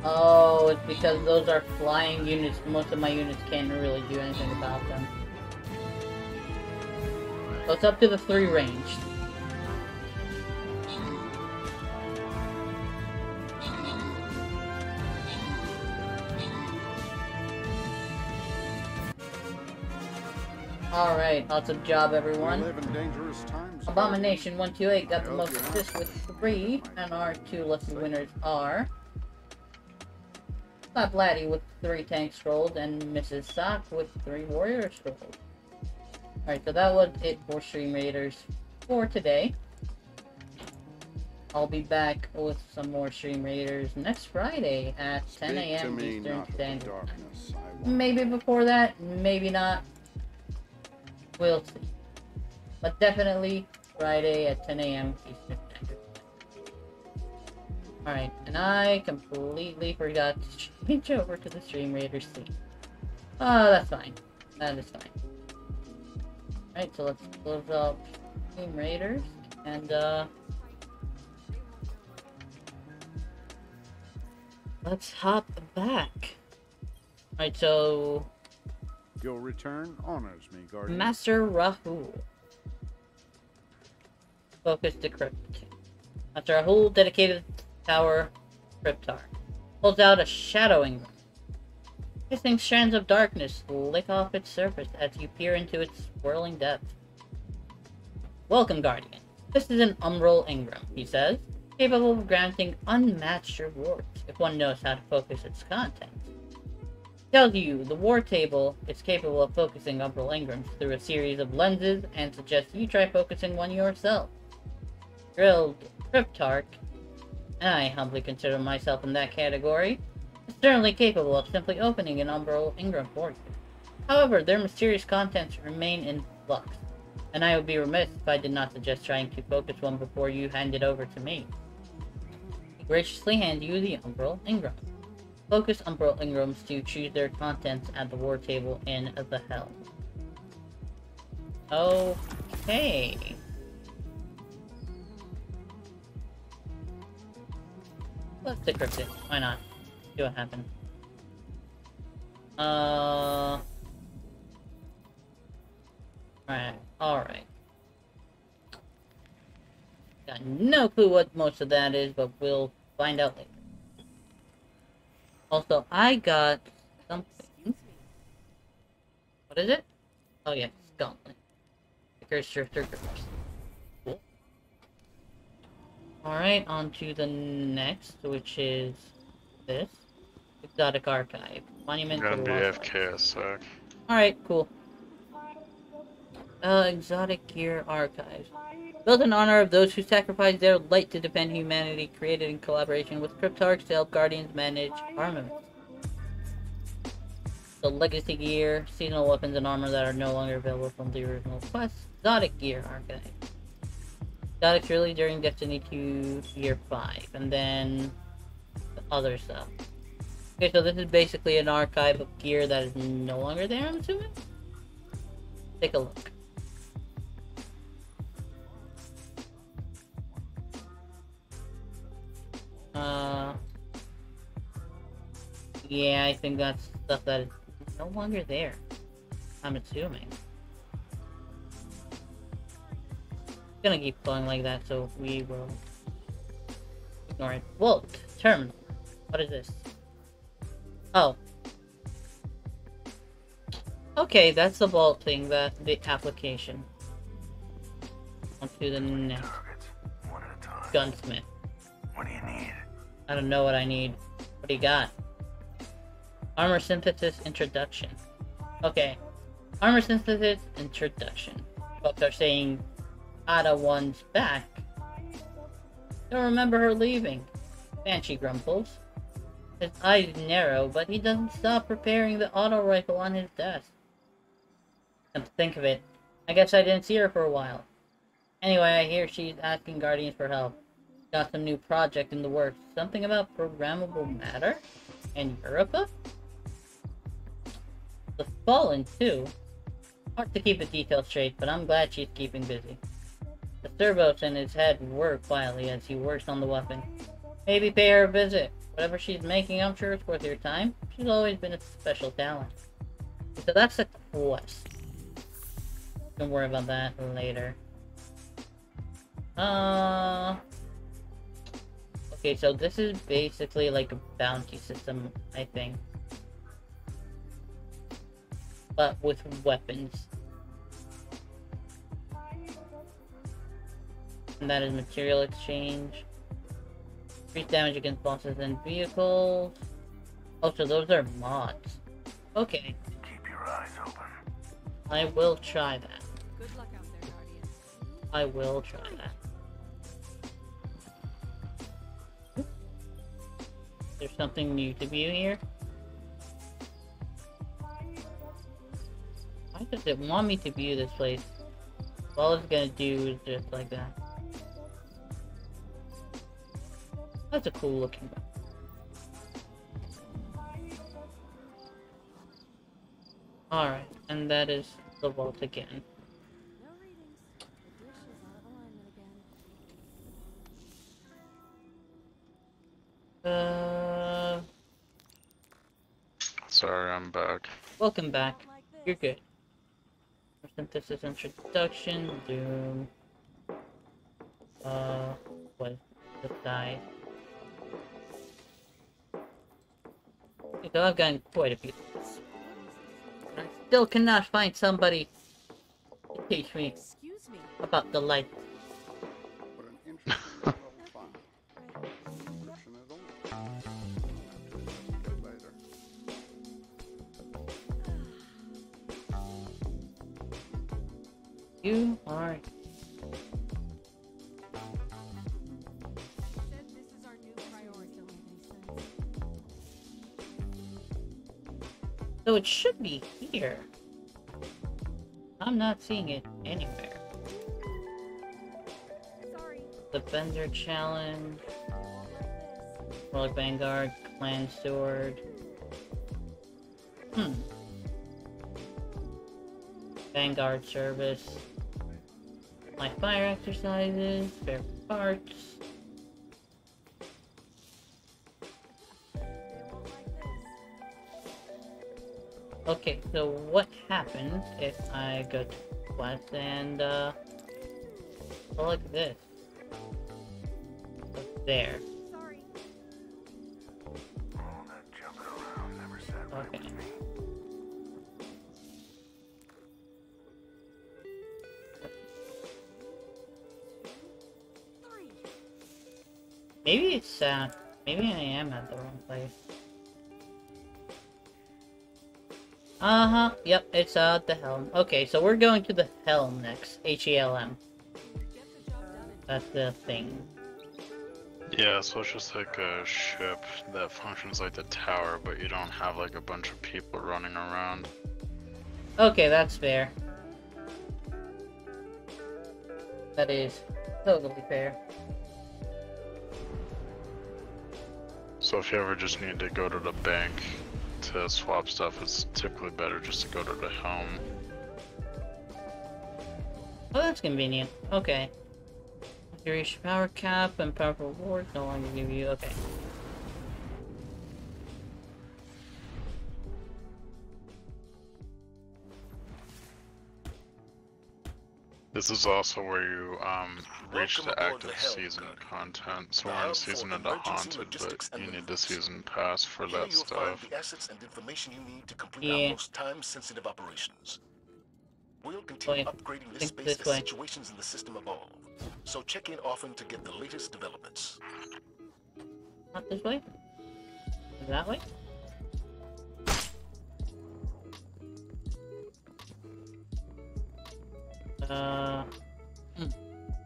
Oh, it's because those are flying units. Most of my units can't really do anything about them. So it's up to the 3 range. Alright, awesome job everyone. We live in dangerous times. Abomination 128 got the most assists with 3, and our 2 lesson winners are Slap Laddie with 3 tank scrolls and Mrs. Sock with 3 warrior scrolls. Alright, so that was it for Stream Raiders for today. I'll be back with some more Stream Raiders next Friday at 10 a.m. Eastern Standard Time. Maybe before that, maybe not. We'll see. But definitely Friday at 10 a.m. Eastern Standard Time. Alright, and I completely forgot to change over to the Stream Raiders scene. Oh, that's fine. That is fine. Alright, so let's close up Stream Raiders and let's hop back. Alright, so Your return honors me, Guardian. Master Rahul. Focus decrypt. Master Rahul, dedicated tower cryptar. Pulls out a shadowing room. Hissing strands of darkness lick off its surface as you peer into its swirling depths. Welcome, Guardian. This is an Umbral Engram, he says, capable of granting unmatched rewards if one knows how to focus its contents. Tells you the war table is capable of focusing Umbral Engrams through a series of lenses and suggests you try focusing one yourself. Drilled Cryptarch, and I humbly consider myself in that category, is certainly capable of simply opening an Umbral Engram for you. However, their mysterious contents remain in flux, and I would be remiss if I did not suggest trying to focus one before you hand it over to me. I graciously hand you the Umbral Engram. Focus Umbral Engrams to choose their contents at the war table in the helm. Okay. Let's decrypt it. Why not? See what happens. Alright. Got no clue what most of that is, but we'll find out later. Also, I got something. What is it? Oh yeah, Gauntlet. Drifter Grips. Cool. Alright, on to the next, which is this. Exotic Archive. Monument to I'm the gonna be Lost AFK a sec. Alright, cool. Exotic Gear Archives. Built in honor of those who sacrificed their light to defend humanity, created in collaboration with Cryptarchs to help Guardians manage armament. So Legacy Gear, seasonal weapons and armor that are no longer available from the original quest. Exotic Gear Archive. Exotics really during Destiny 2 Year 5, and then the other stuff. Okay, so this is basically an archive of gear that is no longer there, I'm assuming? Take a look. Yeah, I think that's stuff that is no longer there. I'm assuming. It's gonna keep going like that, so we will ignore it. Vault terminal. What is this? Oh. Okay, that's the vault thing, that's the application. On to the next. Gunsmith. What do you need? I don't know what I need. What do you got? Armor Synthesis Introduction. Okay. Armor Synthesis Introduction. Folks are saying Ada 1's back. Don't remember her leaving. Banshee grumbles. His eyes narrow, but he doesn't stop preparing the auto rifle on his desk. Come to think of it, I guess I didn't see her for a while. Anyway, I hear she's asking Guardians for help. Got some new project in the works. Something about programmable matter? And Europa? The Fallen, too. Hard to keep the details straight, but I'm glad she's keeping busy. The servos in his head whir quietly as he works on the weapon. Maybe pay her a visit. Whatever she's making, I'm sure it's worth your time. She's always been a special talent. So that's the quest. Don't worry about that later. Okay, so this is basically like a bounty system, I think. But with weapons. And that is material exchange. Increase damage against bosses and vehicles. Oh, so those are mods. Okay. Keep your eyes open. I will try that. Good luck out there, Guardian. I will try that. There's something new to view here. Why does it want me to view this place? All it's gonna do is just like that. That's a cool looking one. Alright, and that is the vault again. No readings. The dish is out of alignment again. Sorry, I'm back. Welcome back. You're good. Synthesis introduction, Doom. What? Just died. So I've gotten quite a few things. I still cannot find somebody to teach me about the light. You are. So it should be here. I'm not seeing it anywhere. Sorry. The Bender Challenge. Relic Vanguard, Clan Sword. Vanguard Service. My fire exercises, spare parts. Okay, so what happens if I go to quest and select this? Up there. Sorry. All that jumping around never sat right Okay. with me. Maybe it's maybe I am at the wrong place. Yep, it's at the helm. Okay, so we're going to the helm next. H-E-L-M. That's the thing. Yeah, so it's just like a ship that functions like the tower, but you don't have like a bunch of people running around. Okay, that's fair. That is totally fair. So if you ever just need to go to the bank to swap stuff, it's typically better just to go to the helm. Oh, that's convenient. Okay. You reach power cap and powerful rewards no longer give you. Okay. This is also where you reach Welcome the aboard the active Helm, season Guardian. content. So The we're in hub season for into emergency Haunted, but logistics and you need the deliveries. season pass for Here that you'll stuff. find the assets and information you need to complete Yeah. our most time-sensitive operations. We'll continue upgrading this space this as way. situations in the system evolve. So check in often to get the latest developments. Not this way? That way? I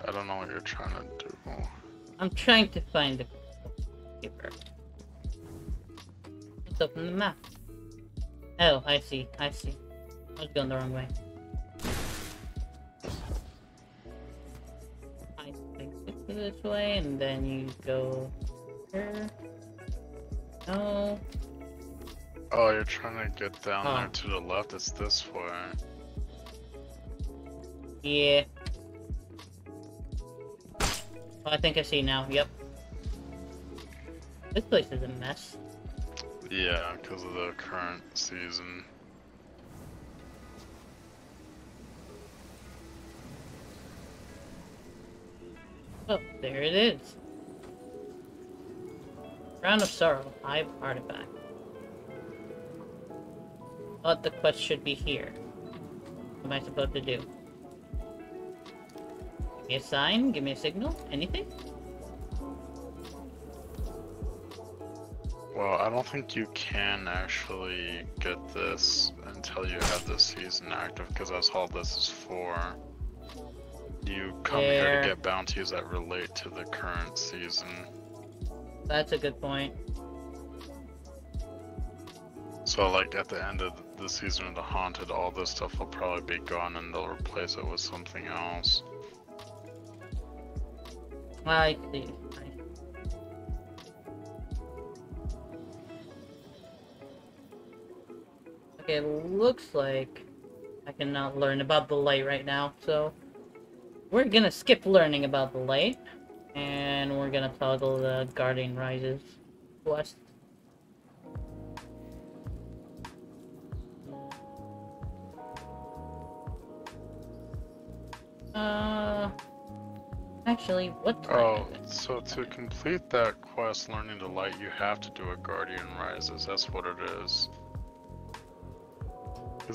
don't know what you're trying to do. I'm trying to find the keeper. Let's open the map. Oh, I see. I see. I was going the wrong way. I think it's this way, and then you go here. No. Oh, you're trying to get down Oh. there to the left. It's this way. Yeah. Oh, I think I see now. Yep. This place is a mess. Yeah, because of the current season. Oh, there it is. Round of Sorrow, Hive Artifact. But the quest should be here. What am I supposed to do? Give me a sign? Give me a signal? Anything? Well, I don't think you can actually get this until you have this season active, because that's all this is for. You come here to get bounties that relate to the current season. That's a good point. So, like, at the end of the season of the Haunted, all this stuff will probably be gone and they'll replace it with something else. I see. Okay, it looks like I cannot learn about the light right now, so we're gonna skip learning about the light, and we're gonna toggle the Guardian Rises quest. Actually, what time is it? So to complete that quest, Learning the Light, you have to do a Guardian Rises. That's what it is.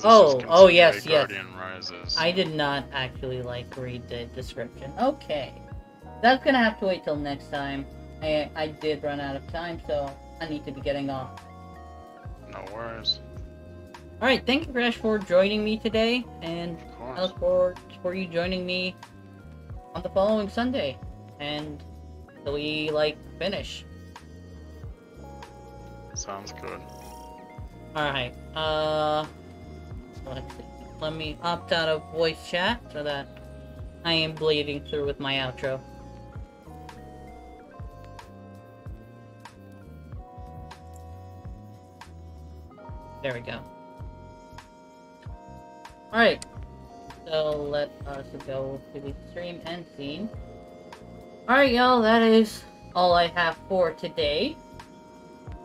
Oh, yes, yes. Guardian Rises. I did not actually, like, read the description. Okay. That's gonna have to wait till next time. I did run out of time, so I need to be getting off. No worries. Alright, thank you, Crash, for joining me today, and I look forward for you joining me on the following Sunday, and till we, like, finish. Sounds good. Alright, let's see. Let me opt out of voice chat so that I am bleeding through with my outro. There we go. Alright, so let us go to the stream end scene. Alright, y'all, that is all I have for today.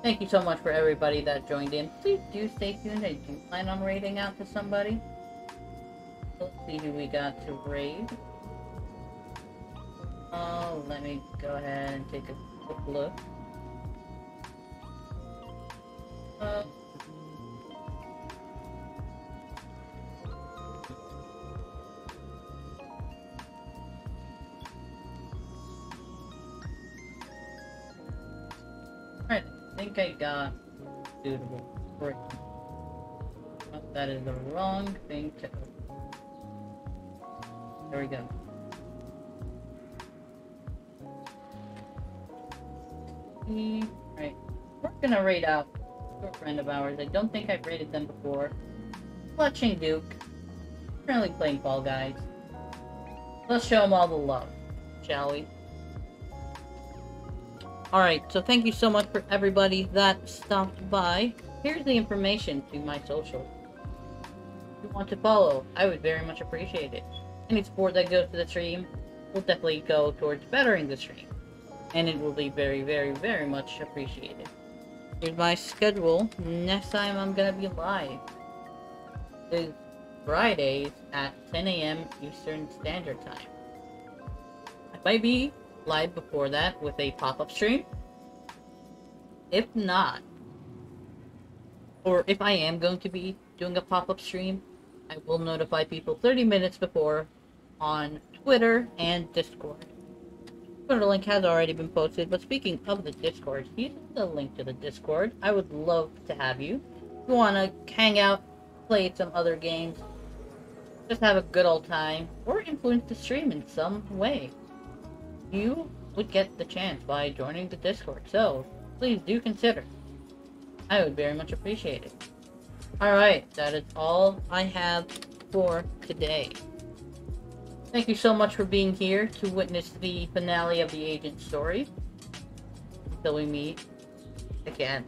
Thank you so much for everybody that joined in. Please do stay tuned. I do plan on raiding out to somebody. Let's see who we got to raid. Oh, let me go ahead and take a quick look. Alright, I think I got suitable. Great. Oh, that is the wrong thing to open. There we go. Alright, we're gonna raid out to a friend of ours. I don't think I've raided them before. Clutching Duke. Currently playing Fall Guys. Let's show them all the love, shall we? Alright, so thank you so much for everybody that stopped by. Here's the information to my socials. If you want to follow, I would very much appreciate it. Any support that goes to the stream will definitely go towards bettering the stream. And it will be very, very, very much appreciated. Here's my schedule. Next time I'm gonna be live is Fridays at 10 AM Eastern Standard Time. I might be live before that with a pop-up stream. If not, or if I am going to be doing a pop-up stream, I will notify people 30 minutes before on Twitter and Discord. Twitter link has already been posted, but speaking of the Discord, here's the link to the Discord. I would love to have you. If you want to hang out, play some other games, just have a good old time, or influence the stream in some way, you would get the chance by joining the Discord, so please do consider. I would very much appreciate it. Alright, that is all I have for today. Thank you so much for being here to witness the finale of the Agent story. Until we meet again.